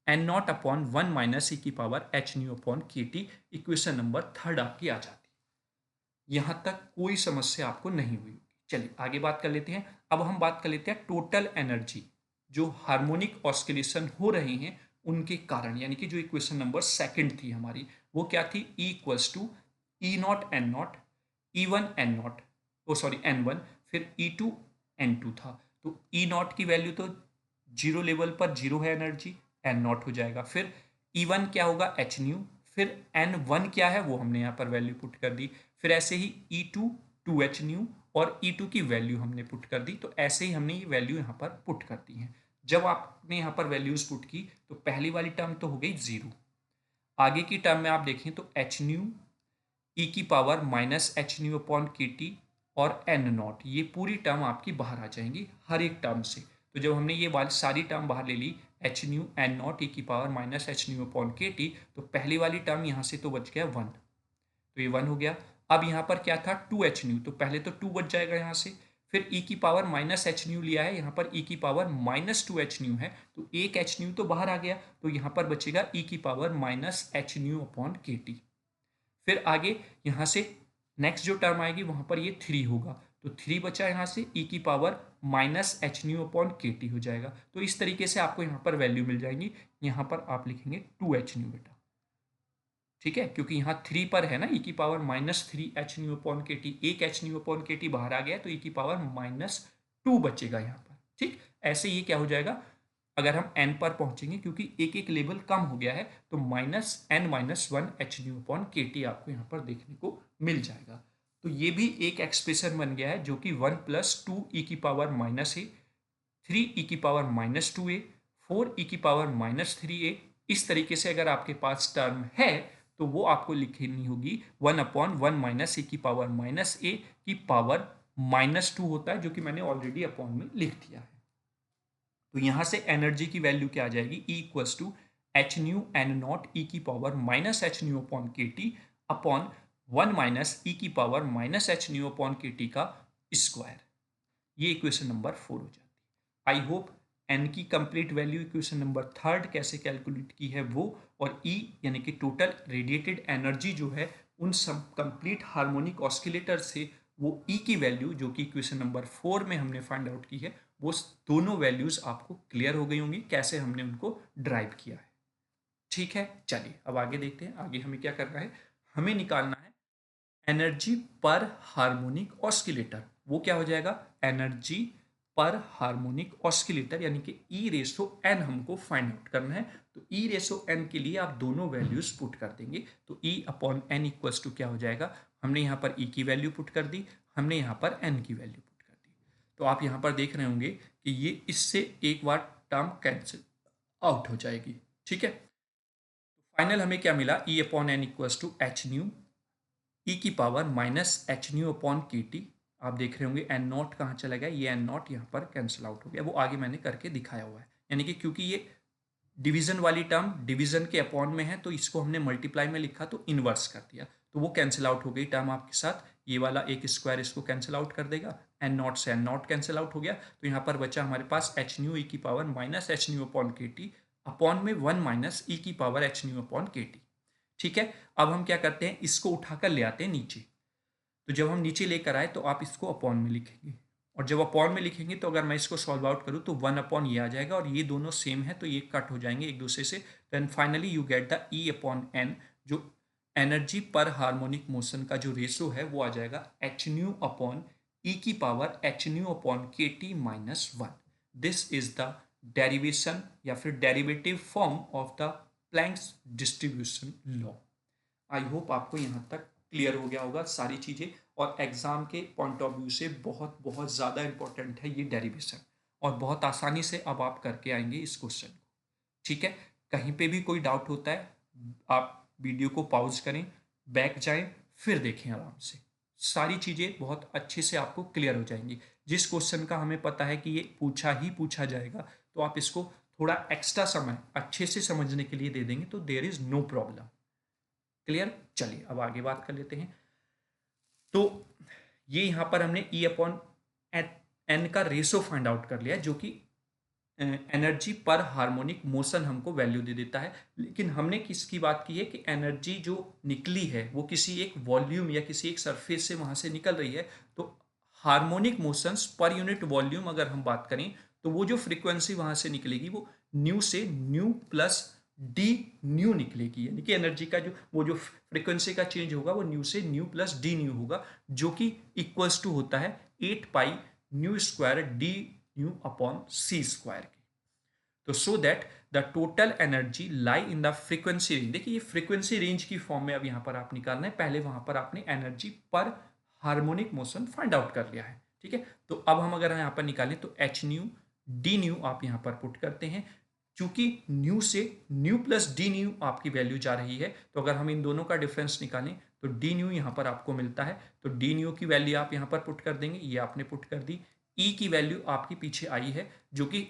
N not upon 1 minus E की पावर एच न्यू अपॉन के टी, इक्वेशन नंबर 3 आपकी आ जाती है। यहां तक कोई समस्या आपको नहीं हुई। चलिए आगे बात कर लेते हैं। अब हम बात कर लेते हैं टोटल एनर्जी जो हार्मोनिक ऑस्किलेशन हो रहे हैं उनके कारण, यानी कि जो इक्वेशन नंबर 2 थी हमारी, वो क्या थी, E equals to E naught N not E one N naught, oh sorry N one, फिर E2 N2 था। तो ई नॉट की वैल्यू तो जीरो लेवल पर जीरो है एनर्जी, एन नॉट हो जाएगा। फिर E1 क्या होगा, एच न्यू। फिर N1 क्या है वो हमने यहाँ पर वैल्यू पुट कर दी। फिर ऐसे ही E2 2H न्यू और E2 की वैल्यू हमने पुट कर दी। तो ऐसे ही हमने ये वैल्यू यहाँ पर पुट कर दी है। जब आपने यहाँ पर वैल्यूज पुट की तो पहली वाली टर्म तो हो गई जीरो। आगे की टर्म में आप देखें तो एच न्यू ई की power minus H nu upon के टी और एन नॉट, ये पूरी टर्म आपकी बाहर आ जाएंगी हर एक टर्म से। तो जब हमने ये वाली सारी टर्म बाहर ले ली, H nu N not E की power minus H nu upon के टी, तो पहली वाली टर्म यहाँ से तो बच गया 1, तो ये 1 हो गया। अब यहाँ पर क्या था, 2H न्यू, तो पहले तो 2 बच जाएगा यहाँ से। फिर ई की पावर माइनस एच न्यू लिया है, यहाँ पर ई की पावर माइनस 2H न्यू है, तो एक एच न्यू तो बाहर आ गया, तो यहाँ पर बचेगा ई की power minus H nu upon के टी। फिर आगे यहाँ से नेक्स्ट जो टर्म आएगी वहां पर ये 3 होगा, तो 3 बचा यहाँ से, ई की power minus H nu upon के टी हो जाएगा। तो इस तरीके से आपको यहाँ पर वैल्यू मिल जाएंगी। यहाँ पर आप लिखेंगे 2H न्यू बेटा, ठीक है, क्योंकि यहाँ 3 पर है ना, ई की power minus 3H new upon के टी, एक एच न्यू अपॉन के टी बाहर आ गया, तो ई की पावर माइनस 2 बचेगा यहाँ पर। ठीक, ऐसे ये क्या हो जाएगा, अगर हम n पर पहुंचेंगे क्योंकि एक एक लेवल कम हो गया है, तो minus N minus 1 h nu upon के टी आपको यहाँ पर देखने को मिल जाएगा। तो ये भी एक एक्सप्रेशन बन गया है जो कि 1 प्लस 2 ई की पावर माइनस ए, 3 ई की पावर माइनस 2a, 4 ई की पावर माइनस 3a। इस तरीके से अगर आपके पास टर्म है तो वो आपको लिखनी होगी 1 अपॉन 1 माइनस ए की पावर माइनस ए की पावर माइनस 2 होता है, जो कि मैंने ऑलरेडी अपॉन में लिख दिया है। तो यहां से एनर्जी की वैल्यू क्या आ जाएगी, E equals to H nu N not E की power minus H nu upon के टी अपॉन 1 माइनस ई की power minus H nu upon के टी का स्क्वायर। ये इक्वेशन नंबर 4 हो जाती है। आई होप एन की कंप्लीट वैल्यू इक्वेशन नंबर 3 कैसे कैलकुलेट की है वो, और ई यानी कि टोटल रेडिएटेड एनर्जी जो है उन सब कंप्लीट हार्मोनिक ऑस्किलेटर से वो ई की वैल्यू जो कि इक्वेशन नंबर 4 में हमने फाइंड आउट की है, वो दोनों वैल्यूज आपको क्लियर हो गई होंगी कैसे हमने उनको ड्राइव किया है। ठीक है, चलिए अब आगे देखते हैं। आगे हमें क्या करना है, हमें निकालना है एनर्जी पर हार्मोनिक ऑस्किलेटर। वो क्या हो जाएगा, एनर्जी पर हार्मोनिक ऑस्किलेटर, यानी कि ई रेशो एन हमको फाइंड आउट करना है। तो ई रेशो एन के लिए आप दोनों वैल्यूज पुट कर देंगे, तो E upon N equals to क्या हो जाएगा, हमने यहाँ पर ई की वैल्यू पुट कर दी, हमने यहाँ पर एन की वैल्यू पुट कर दी। तो आप यहाँ पर देख रहे होंगे कि ये इससे एक बार टर्म कैंसिल आउट हो जाएगी। ठीक है, फाइनल हमें क्या मिला, E upon N equals to H nu E की power minus H nu upon के टी। आप देख रहे होंगे एन नॉट कहाँ चला गया, ये एन नॉट यहाँ पर कैंसिल आउट हो गया, वो आगे मैंने करके दिखाया हुआ है। यानी कि क्योंकि ये डिवीजन वाली टर्म डिवीजन के अपॉन में है, तो इसको हमने मल्टीप्लाई में लिखा तो इनवर्स कर दिया, तो वो कैंसिल आउट हो गई टर्म आपके साथ। ये वाला एक स्क्वायर इसको कैंसिल आउट कर देगा, एन नॉट से एन नॉट कैंसिल आउट हो गया, तो यहाँ पर बचा हमारे पास एच न्यू ई की power minus H nu upon के टी अपॉन में 1 माइनस ई की पावर एच न्यू अपॉन के टी। ठीक है, अब हम क्या करते हैं, इसको उठाकर ले आते हैं नीचे। तो जब हम नीचे लेकर आए तो आप इसको अपॉन में लिखेंगे, और जब अपॉन में लिखेंगे तो अगर मैं इसको सॉल्व आउट करूँ तो 1 अपॉन ये आ जाएगा, और ये दोनों सेम है तो ये कट हो जाएंगे एक दूसरे से। Then finally you get the E upon N, जो एनर्जी पर हार्मोनिक मोशन का जो रेशो है वो आ जाएगा एच न्यू अपॉन ई की पावर एच न्यू अपॉन के T minus one. This is the derivation या फिर derivative form of the Planck's distribution law. I hope आपको यहाँ तक क्लियर हो गया होगा सारी चीज़ें, और एग्जाम के पॉइंट ऑफ व्यू से बहुत बहुत ज़्यादा इंपॉर्टेंट है ये डेरिवेशन, और बहुत आसानी से अब आप करके आएंगे इस क्वेश्चन को। ठीक है, कहीं पे भी कोई डाउट होता है आप वीडियो को पॉज करें, बैक जाएं, फिर देखें आराम से, सारी चीज़ें बहुत अच्छे से आपको क्लियर हो जाएंगी। जिस क्वेश्चन का हमें पता है कि ये पूछा ही पूछा जाएगा, तो आप इसको थोड़ा एक्स्ट्रा समय अच्छे से समझने के लिए दे देंगे, तो there is no problem. Clear? चलिए अब आगे बात कर लेते हैं। तो ये यहाँ पर हमने ई अपॉन एन का रेशो फाइंड आउट कर लिया, जो कि एनर्जी पर हार्मोनिक मोशन हमको वैल्यू दे देता है। लेकिन हमने किसकी बात की है कि एनर्जी जो निकली है वो किसी एक वॉल्यूम या किसी एक सरफेस से वहां से निकल रही है। तो हार्मोनिक मोशंस पर यूनिट वॉल्यूम अगर हम बात करें, तो वो जो फ्रीक्वेंसी वहां से निकलेगी वो न्यू से न्यू प्लस डी न्यू निकलेगी, यानी कि एनर्जी का जो वो जो फ्रीक्वेंसी का चेंज होगा वो न्यू से न्यू प्लस डी न्यू होगा, जो कि इक्वल्स टू होता है 8 pi nu square D nu upon सी स्क्वायर के। तो so that the total energy lie in the frequency range. देखिए ये फ्रीक्वेंसी रेंज की फॉर्म में अब यहां पर आप निकालना है, पहले वहां पर आपने एनर्जी पर हार्मोनिक मोशन फाइंड आउट कर लिया है। ठीक है, तो अब हम अगर यहां पर निकालें तो एच न्यू डी न्यू आप यहां पर पुट करते हैं। चूंकि न्यू से न्यू प्लस डी न्यू आपकी वैल्यू जा रही है, तो अगर हम इन दोनों का डिफरेंस निकालें तो डी न्यू यहां पर आपको मिलता है, तो डी न्यू की वैल्यू आप यहां पर पुट कर देंगे, ये आपने पुट कर दी। ई की वैल्यू आपकी पीछे आई है, जो कि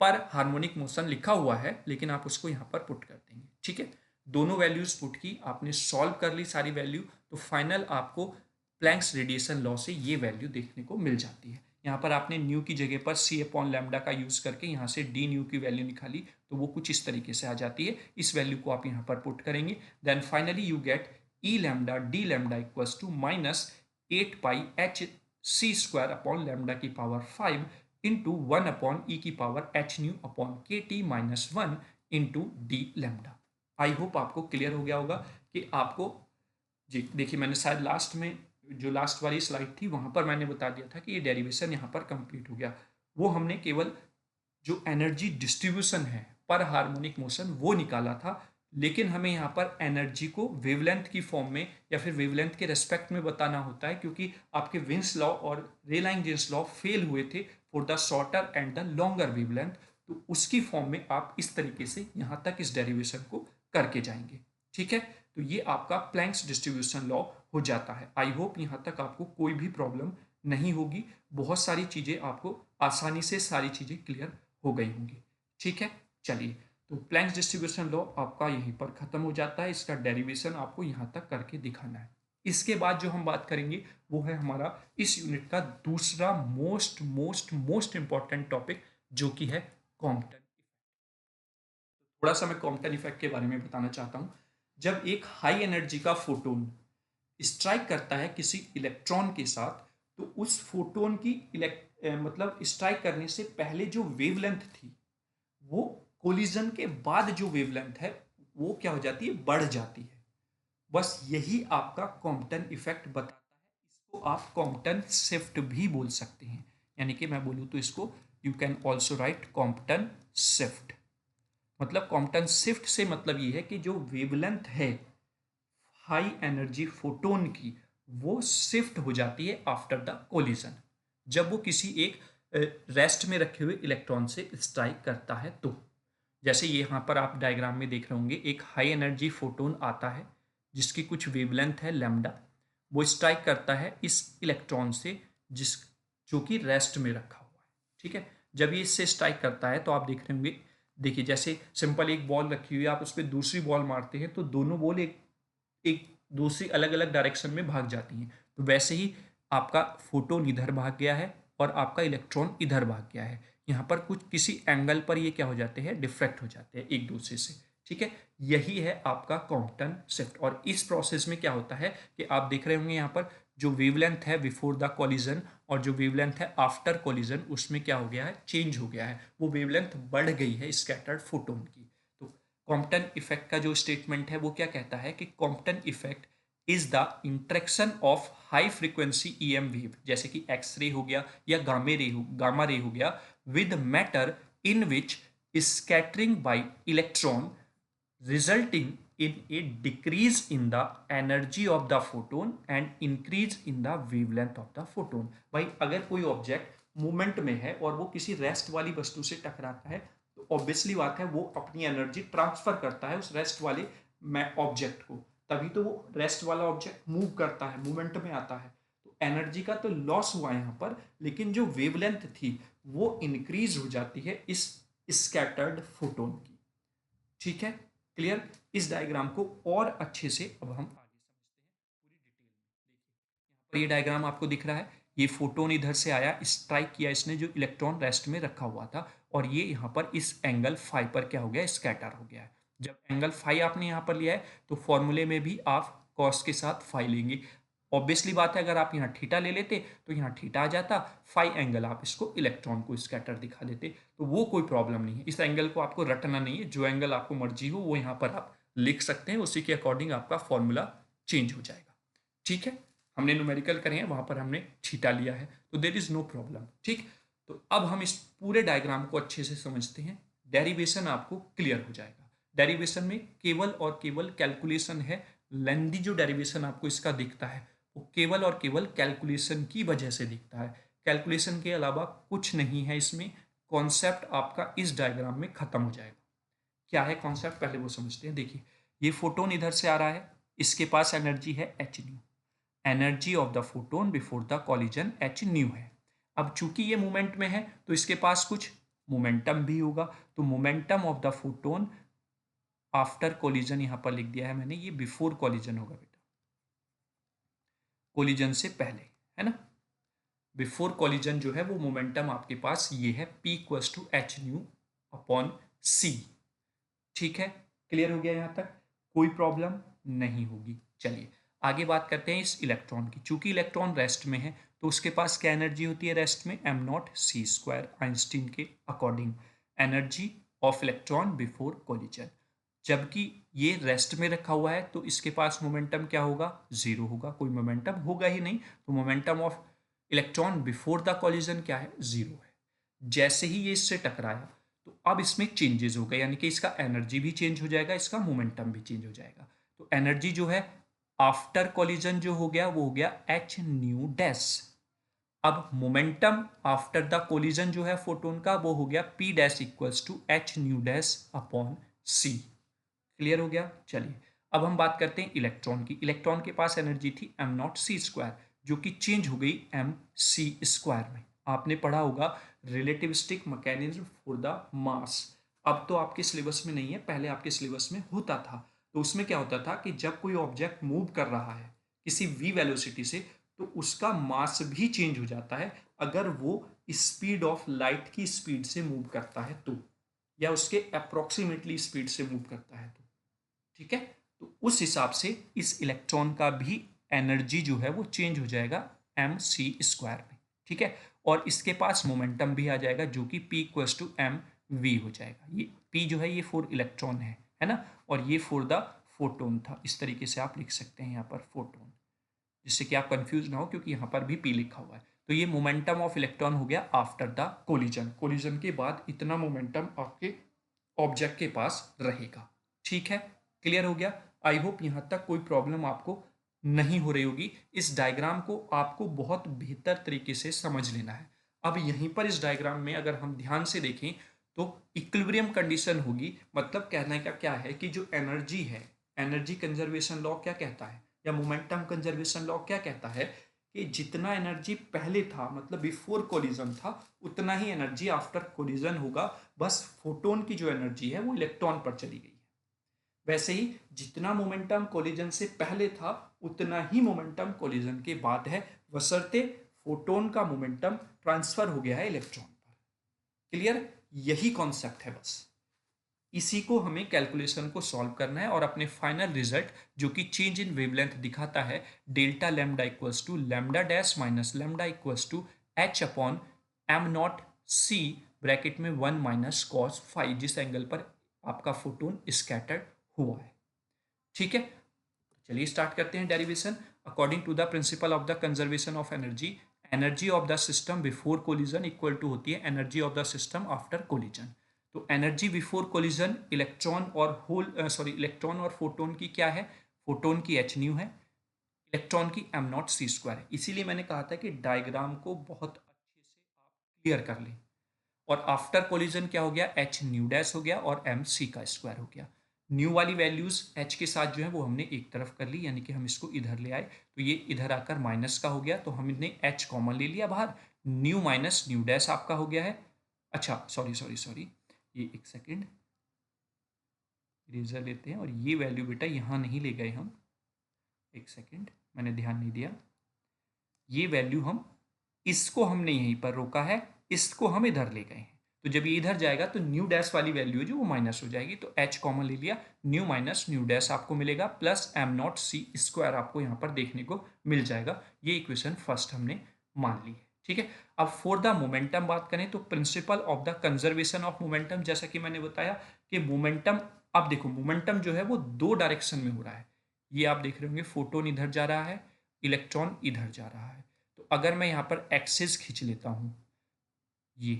पर हार्मोनिक मोशन लिखा हुआ है, लेकिन आप उसको यहां पर पुट कर देंगे। ठीक है, दोनों वैल्यूज पुट की, आपने सॉल्व कर ली सारी वैल्यू, तो फाइनल आपको प्लैंक्स रेडिएशन लॉ से ये वैल्यू देखने को मिल जाती है। यहाँ पर आपने न्यू की जगह पर सी अपॉन लैम्डा का यूज करके यहाँ से डी न्यू की वैल्यू निकाली, तो वो कुछ इस तरीके से आ जाती है। इस वैल्यू को आप यहाँ पर पुट करेंगे, then finally you get E lambda d lambda equals to minus 8 pi h c square upon lambda की पावर 5 इंटू 1 अपॉन ई की पावर एच न्यू अपॉन के T minus 1 into d lambda. I hope आपको clear हो गया होगा कि आपको, जी देखिए मैंने शायद लास्ट में जो लास्ट वाली स्लाइड थी वहां पर मैंने बता दिया था कि ये डेरिवेशन यहाँ पर कंप्लीट हो गया। वो हमने केवल जो एनर्जी डिस्ट्रीब्यूशन है पर हार्मोनिक मोशन वो निकाला था, लेकिन हमें यहाँ पर एनर्जी को वेवलेंथ की फॉर्म में या फिर वेवलेंथ के रेस्पेक्ट में बताना होता है, क्योंकि आपके विंस लॉ और रेलाइन जेंस लॉ फेल हुए थे for the shorter and the longer wavelength. तो उसकी फॉर्म में आप इस तरीके से यहाँ तक इस डेरिवेशन को करके जाएंगे। ठीक है, तो ये आपका प्लैंक्स डिस्ट्रीब्यूशन लॉ हो जाता है। आई होप यहाँ तक आपको कोई भी प्रॉब्लम नहीं होगी, बहुत सारी चीज़ें आपको आसानी से सारी चीज़ें क्लियर हो गई होंगी। ठीक है, चलिए तो प्लैंक्स डिस्ट्रीब्यूशन लॉ आपका यहीं पर खत्म हो जाता है, इसका डेरिवेशन आपको यहाँ तक करके दिखाना है। इसके बाद जो हम बात करेंगे वो है हमारा इस यूनिट का दूसरा most most most important topic, जो कि है कॉम्पटन। थोड़ा सा मैं कॉम्पटन इफेक्ट के बारे में बताना चाहता हूँ। जब एक हाई एनर्जी का फोटोन स्ट्राइक करता है किसी इलेक्ट्रॉन के साथ, तो उस फोटोन की मतलब स्ट्राइक करने से पहले जो वेवलेंथ थी, वो कोलिजन के बाद जो वेवलेंथ है वो क्या हो जाती है, बढ़ जाती है। बस यही आपका कॉम्पटन इफेक्ट बताता है। इसको आप कॉम्पटन शिफ्ट भी बोल सकते हैं, यानी कि मैं बोलूँ तो इसको you can also right Compton shift. मतलब कॉम्पटन शिफ्ट से मतलब ये है कि जो वेवलेंथ है हाई एनर्जी फोटोन की, वो शिफ्ट हो जाती है आफ्टर द कोलिजन, जब वो किसी एक रेस्ट में रखे हुए इलेक्ट्रॉन से स्ट्राइक करता है। तो जैसे ये यहाँ पर आप डायग्राम में देख रहे होंगे, एक हाई एनर्जी फोटोन आता है जिसकी कुछ वेवलेंथ है लैम्डा, वो स्ट्राइक करता है इस इलेक्ट्रॉन से जिस जो कि रेस्ट में रखा हुआ है। ठीक है, जब ये इससे स्ट्राइक करता है तो आप देख रहे होंगे, देखिए जैसे सिंपल एक बॉल रखी हुई है, आप उस पर दूसरी बॉल मारते हैं तो दोनों बॉल एक एक दूसरी अलग अलग डायरेक्शन में भाग जाती हैं। तो वैसे ही आपका फोटोन इधर भाग गया है और आपका इलेक्ट्रॉन इधर भाग गया है। यहाँ पर कुछ किसी एंगल पर ये क्या हो जाते हैं, डिफ्रैक्ट हो जाते हैं एक दूसरे से। ठीक है, यही है आपका कॉम्पटन शिफ्ट। और इस प्रोसेस में क्या होता है कि आप देख रहे होंगे यहाँ पर जो वेवलेंथ है बिफोर द कॉलिजन और जो वेवलेंथ है आफ्टर कॉलिजन, उसमें क्या हो गया है, चेंज हो गया है, वो वेवलेंथ बढ़ गई है स्कैटर्ड फोटोन की। तो कॉम्पटन इफेक्ट का जो स्टेटमेंट है वो क्या कहता है कि Compton effect is the interaction of high frequency EM wave, जैसे कि एक्सरे हो गया या गामा रे हो गया, with matter in which scattering bye electron resulting in a decrease in the energy of the photon and increase in the wavelength of the photon। भाई अगर कोई ऑब्जेक्ट मूवमेंट में है और वो किसी रेस्ट वाली वस्तु से टकराता है तो ऑब्वियसली बात है वो अपनी एनर्जी ट्रांसफर करता है उस रेस्ट वाले ऑब्जेक्ट को, तभी तो वो रेस्ट वाला ऑब्जेक्ट मूव करता है, मूवमेंट में आता है। तो एनर्जी का तो लॉस हुआ यहाँ पर, लेकिन जो वेवलेंथ थी वो इंक्रीज हो जाती है इस स्कैटर्ड फोटोन की। ठीक है, क्लियर। इस डायग्राम को और अच्छे से अब हम आगे समझते हैं पूरी डिटेल में। देखिए यहाँ पर ये डायग्राम आपको दिख रहा है, ये फोटोन इधर से आया, स्ट्राइक किया इसने जो इलेक्ट्रॉन रेस्ट में रखा हुआ था, और ये यहाँ पर इस एंगल फाइव पर क्या हो गया, स्कैटर हो गया है। जब एंगल फाइव आपने यहाँ पर लिया है तो फॉर्मूले में भी आप कॉस के साथ फाइव लेंगे। ऑब्वियसली बात है, अगर आप यहाँ थीटा ले लेते तो यहाँ थीटा आ जाता, फाइव एंगल आप इसको इलेक्ट्रॉन को स्कैटर दिखा देते, तो वो कोई प्रॉब्लम नहीं है। इस एंगल को आपको रटना नहीं है, जो एंगल आपको मर्जी हो वो यहाँ पर आप लिख सकते हैं, उसी के अकॉर्डिंग आपका फॉर्मूला चेंज हो जाएगा। ठीक है, हमने न्यूमेरिकल करे हैं, वहां पर हमने थीटा लिया है, तो देर इज नो प्रॉब्लम। ठीक, तो अब हम इस पूरे डायग्राम को अच्छे से समझते हैं, डेरिवेशन आपको क्लियर हो जाएगा। डेरिवेशन में केवल और केवल कैलकुलेशन है, लेंदी जो डेरिवेशन आपको इसका दिखता है वो केवल और केवल कैलकुलेशन की वजह से दिखता है, कैलकुलेशन के अलावा कुछ नहीं है इसमें। कॉन्सेप्ट आपका इस डायग्राम में खत्म हो जाएगा। क्या है कॉन्सेप्ट, पहले वो समझते हैं। देखिए ये फोटोन इधर से आ रहा है, इसके पास एनर्जी है H nu, energy of the photon before the collision H nu है। अब चूंकि ये मोमेंट में है तो इसके पास कुछ मोमेंटम भी होगा, तो momentum of the photon after collision यहां पर लिख दिया है मैंने, ये बिफोर कॉलिजन होगा बेटा, कॉलिजन से पहले, है ना। बिफोर कॉलिजन जो है वो मोमेंटम आपके पास ये है, P equals to H nu upon C. ठीक है, क्लियर हो गया यहाँ तक, कोई प्रॉब्लम नहीं होगी। चलिए आगे बात करते हैं इस इलेक्ट्रॉन की। चूंकि इलेक्ट्रॉन रेस्ट में है तो उसके पास क्या एनर्जी होती है रेस्ट में, M not C square, Einstein के according energy of electron before collision. जबकि ये रेस्ट में रखा हुआ है तो इसके पास मोमेंटम क्या होगा, जीरो होगा, कोई मोमेंटम होगा ही नहीं, तो momentum of electron before the collision क्या है, जीरो है। जैसे ही ये इससे टकराया तो अब इसमें चेंजेस हो गए, यानी कि इसका एनर्जी भी चेंज हो जाएगा, इसका मोमेंटम भी चेंज हो जाएगा। तो एनर्जी जो है आफ्टर कॉलिजन जो हो गया वो हो गया एच न्यू डैश। अब मोमेंटम आफ्टर द कोलिजन जो है फोटोन का वो हो गया p dash equals to H nu dash upon c. Clear हो गया। चलिए अब हम बात करते हैं इलेक्ट्रॉन की। इलेक्ट्रॉन के पास एनर्जी थी एम नॉट सी स्क्वायर, जो कि चेंज हो गई एम सी स्क्वायर में। आपने पढ़ा होगा relativistic mechanism for the mass. अब तो आपके सिलेबस में नहीं है, पहले आपके सिलेबस में होता था। तो उसमें क्या होता था कि जब कोई ऑब्जेक्ट मूव कर रहा है किसी वी वेलोसिटी से तो उसका मास भी चेंज हो जाता है, अगर वो स्पीड ऑफ लाइट की स्पीड से मूव करता है तो, या उसके अप्रोक्सीमेटली स्पीड से मूव करता है तो। ठीक है, तो उस हिसाब से इस इलेक्ट्रॉन का भी एनर्जी जो है वो चेंज हो जाएगा एम सी स्क्वायर में। ठीक है, और इसके पास मोमेंटम भी आ जाएगा जो कि P equals to m v हो जाएगा। ये P जो है ये फॉर इलेक्ट्रॉन है ना, और ये फॉर द फोटोन था। इस तरीके से आप लिख सकते हैं यहाँ पर फोटोन, जिससे कि आप कंफ्यूज ना हो, क्योंकि यहाँ पर भी P लिखा हुआ है। तो ये मोमेंटम ऑफ इलेक्ट्रॉन हो गया आफ्टर द कोलिजन, कोलिजन के बाद इतना मोमेंटम आपके ऑब्जेक्ट के पास रहेगा। ठीक है, क्लियर हो गया। आई होप यहाँ तक कोई प्रॉब्लम आपको नहीं हो रही होगी। इस डायग्राम को आपको बहुत बेहतर तरीके से समझ लेना है। अब यहीं पर इस डायग्राम में अगर हम ध्यान से देखें तो इक्विलिब्रियम कंडीशन होगी, मतलब कहने का क्या है कि जो एनर्जी है, एनर्जी कंजर्वेशन लॉ क्या कहता है, या मोमेंटम कंजर्वेशन लॉ क्या कहता है कि जितना एनर्जी पहले था मतलब बिफोर कोलिजन था उतना ही एनर्जी आफ्टर कोलिजन होगा, बस फोटोन की जो एनर्जी है वो इलेक्ट्रॉन पर चली गई है। वैसे ही जितना मोमेंटम कोलिजन से पहले था उतना ही मोमेंटम कोलिजन के बाद है, बशर्ते फोटोन का मोमेंटम ट्रांसफर हो गया है इलेक्ट्रॉन पर। क्लियर, यही कॉन्सेप्ट है बस। इसी को हमें कैलकुलेशन को सॉल्व करना है और अपने फाइनल रिजल्ट जो कि चेंज इन वेवलेंथ दिखाता है, delta lambda equals to lambda dash minus lambda equals to H upon am not C bracket में 1 माइनस कॉस फाइव, जिस एंगल पर आपका फोटोन स्कैटर्ड हुआ है। ठीक है, चलिए स्टार्ट करते हैं derivation. According to the principle of the conservation of energy, energy of the system before collision equal to होती है energy of the system after collision. तो एनर्जी बिफोर कोलिजन इलेक्ट्रॉन और इलेक्ट्रॉन और फोटोन की क्या है? फोटोन की h nu है, इलेक्ट्रॉन की एम नॉट सी स्क्वायर है। इसीलिए मैंने कहा था कि डायग्राम को बहुत अच्छे से आप क्लियर कर लें। और आफ्टर कोलिजन क्या हो गया? एच न्यू डैश हो गया और एम सी का स्क्वायर हो गया। न्यू वाली वैल्यूज एच के साथ जो है वो हमने एक तरफ कर ली, यानी कि हम इसको इधर ले आए, तो ये इधर आकर माइनस का हो गया, तो हमने एच कॉमन ले लिया बाहर। न्यू माइनस न्यू डैश आपका हो गया है। अच्छा सॉरी, ये एक सेकेंड इरेजर लेते हैं, और ये वैल्यू बेटा यहाँ नहीं ले गए हम, एक सेकेंड मैंने ध्यान नहीं दिया। ये वैल्यू हम, इसको हमने यहीं पर रोका है, इसको हम इधर ले गए हैं, तो जब ये इधर जाएगा तो न्यू डैश वाली वैल्यू जो वो माइनस हो जाएगी, तो एच कॉमन ले लिया, न्यू माइनस न्यू डैश आपको मिलेगा, plus am not C square आपको यहाँ पर देखने को मिल जाएगा। ये इक्वेशन फर्स्ट हमने मान ली है, ठीक है। अब फॉर द मोमेंटम बात करें तो principal of the conservation of momentum, जैसा कि मैंने बताया कि मोमेंटम, अब देखो मोमेंटम जो है वो दो डायरेक्शन में हो रहा है। ये आप देख रहे होंगे, फोटोन इधर जा रहा है, इलेक्ट्रॉन इधर जा रहा है। तो अगर मैं यहाँ पर एक्सिस खींच लेता हूँ ये,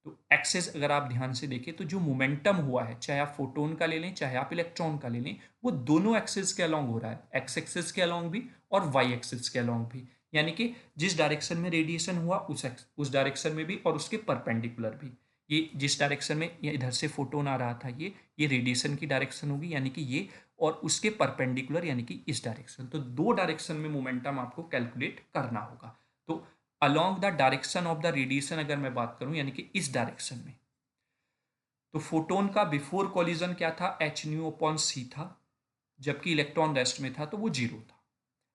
तो एक्सिस अगर आप ध्यान से देखें तो जो मोमेंटम हुआ है, चाहे आप फोटोन का ले लें चाहे आप इलेक्ट्रॉन का ले लें, वो दोनों एक्सिस के अलोंग हो रहा है, एक्स एक्सिस के अलोंग भी और वाई एक्सिस के अलोंग भी। यानी कि जिस डायरेक्शन में रेडिएशन हुआ उस डायरेक्शन में भी, और उसके परपेंडिकुलर भी। ये जिस डायरेक्शन में ये इधर से फोटोन आ रहा था, ये रेडिएशन की डायरेक्शन होगी, यानी कि ये, और उसके परपेंडिकुलर यानी कि इस डायरेक्शन। तो दो डायरेक्शन में मोमेंटम आपको कैलकुलेट करना होगा। तो along the direction of the radiation अगर मैं बात करूं, यानी कि इस डायरेक्शन में, तो फोटोन का बिफोर कॉलिजन क्या था? एच न्यू अपॉन सी था, जबकि इलेक्ट्रॉन रेस्ट में था तो वो जीरो था।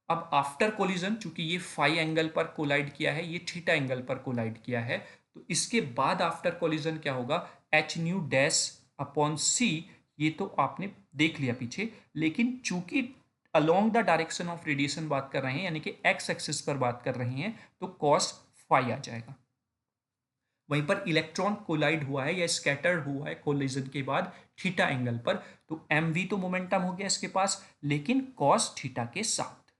अब आफ्टर कोलिजन, चूंकि ये फाई एंगल पर कोलाइड किया है, ये थीटा एंगल पर कोलाइड किया है, तो इसके बाद आफ्टर कोलिजन क्या होगा? एच न्यू डैश अपॉन सी। ये तो आपने देख लिया पीछे, लेकिन चूंकि along the direction of radiation बात कर रहे हैं, यानी कि एक्स एक्सिस पर बात कर रहे हैं, तो कॉस फाई आ जाएगा। वहीं पर इलेक्ट्रॉन कोलाइड हुआ है या स्कैटर्ड हुआ है कोलिजन के बाद थीटा एंगल पर, तो एम वी तो मोमेंटम हो गया इसके पास, लेकिन कॉस थीटा के साथ।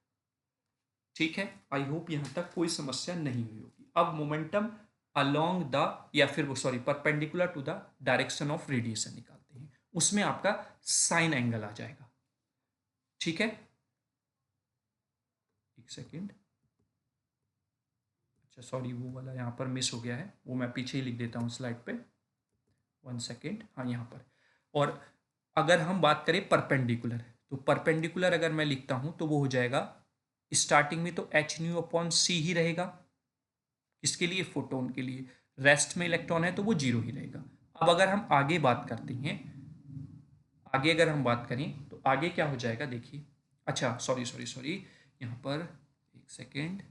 ठीक है, आई होप यहां तक कोई समस्या नहीं हुई होगी। अब मोमेंटम अलोंग द, या फिर वो sorry perpendicular to the direction of radiation निकालते हैं, उसमें आपका साइन एंगल आ जाएगा। ठीक है, एक सेकेंड, अच्छा सॉरी वो वाला यहाँ पर मिस हो गया है, वो मैं पीछे ही लिख देता हूँ स्लाइड पे, 1 सेकेंड। हाँ यहाँ पर, और अगर हम बात करें परपेंडिकुलर, तो परपेंडिकुलर अगर मैं लिखता हूँ तो वो हो जाएगा स्टार्टिंग में तो एच न्यू अपॉन सी ही रहेगा, किसके लिए? फोटोन के लिए। रेस्ट में इलेक्ट्रॉन है तो वो जीरो ही रहेगा। अब अगर हम आगे बात करते हैं, आगे अगर हम बात करें तो आगे क्या हो जाएगा देखिए, अच्छा सॉरी यहाँ पर, एक सेकेंड,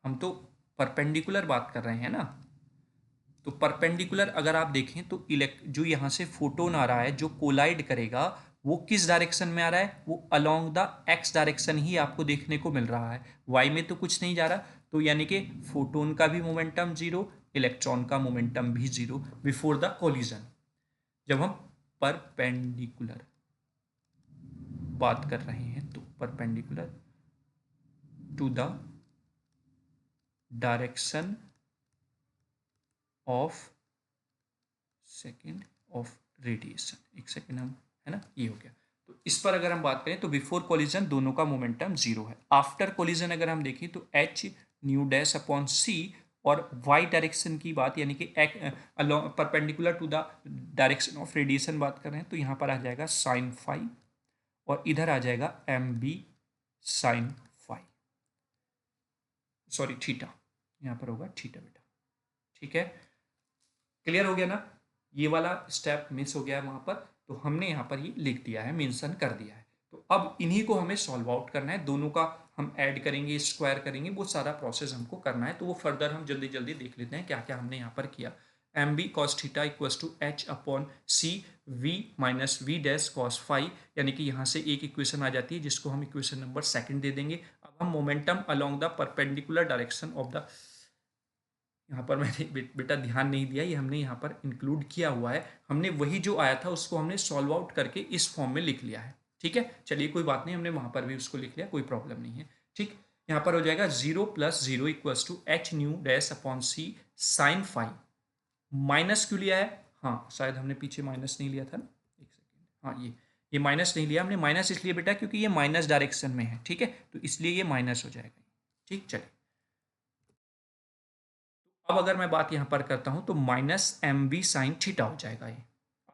हम तो परपेंडिकुलर बात कर रहे हैं ना, तो परपेंडिकुलर अगर आप देखें तो जो यहाँ से फोटोन आ रहा है जो कोलाइड करेगा, वो किस डायरेक्शन में आ रहा है? वो अलोंग द एक्स डायरेक्शन ही आपको देखने को मिल रहा है, वाई में तो कुछ नहीं जा रहा। तो यानी कि फोटोन का भी मोमेंटम जीरो, इलेक्ट्रॉन का मोमेंटम भी जीरो बिफोर द कोलिजन, जब हम परपेंडिकुलर बात कर रहे हैं, तो perpendicular to the direction of second of radiation, एक सेकेंड हम, है ना, ये हो गया। तो इस पर अगर हम बात करें तो बिफोर कोलिजन दोनों का मोमेंटम जीरो है। आफ्टर कोलिजन अगर हम देखें तो h nu dash upon c, और वाई डायरेक्शन की बात, यानी कि perpendicular to the direction of radiation बात कर रहे हैं, तो यहाँ पर आ जाएगा साइन फाई, और इधर आ जाएगा m b sine phi, sorry theta, यहाँ पर होगा थीटा बेटा। ठीक है, क्लियर हो गया ना? ये वाला स्टेप मिस हो गया वहां पर, तो हमने यहाँ पर ये लिख दिया है, मेंशन कर दिया है। तो अब इन्हीं को हमें सॉल्व आउट करना है, दोनों का हम ऐड करेंगे, स्क्वायर करेंगे, वो सारा प्रोसेस हमको करना है। तो वो फर्दर हम जल्दी जल्दी देख लेते हैं क्या क्या हमने यहाँ पर किया। M b cos theta equals to H upon c v minus v dash cos phi, यानी कि यहाँ से एक इक्वेशन आ जाती है जिसको हम इक्वेशन नंबर सेकंड दे देंगे। अब हम momentum along the perpendicular direction of the, यहाँ पर मैंने बेटा ध्यान नहीं दिया, ये हमने यहाँ पर इंक्लूड किया हुआ है, हमने वही जो आया था उसको हमने सॉल्व आउट करके इस फॉर्म में लिख लिया है। ठीक है, चलिए कोई बात नहीं, हमने वहां पर भी उसको लिख लिया, कोई प्रॉब्लम नहीं है। ठीक, यहाँ पर हो जाएगा 0 + 0 equals to H nu dash upon c sine phi. Minus क्यों लिया है? हाँ शायद हमने पीछे माइनस नहीं लिया था ना, एक सेकेंड, हाँ ये माइनस नहीं लिया हमने। माइनस इसलिए बेटा क्योंकि ये माइनस डायरेक्शन में है, ठीक है, तो इसलिए ये माइनस हो जाएगा। ठीक, चलिए अब अगर मैं बात यहाँ पर करता हूँ तो minus m v sine theta हो जाएगा ये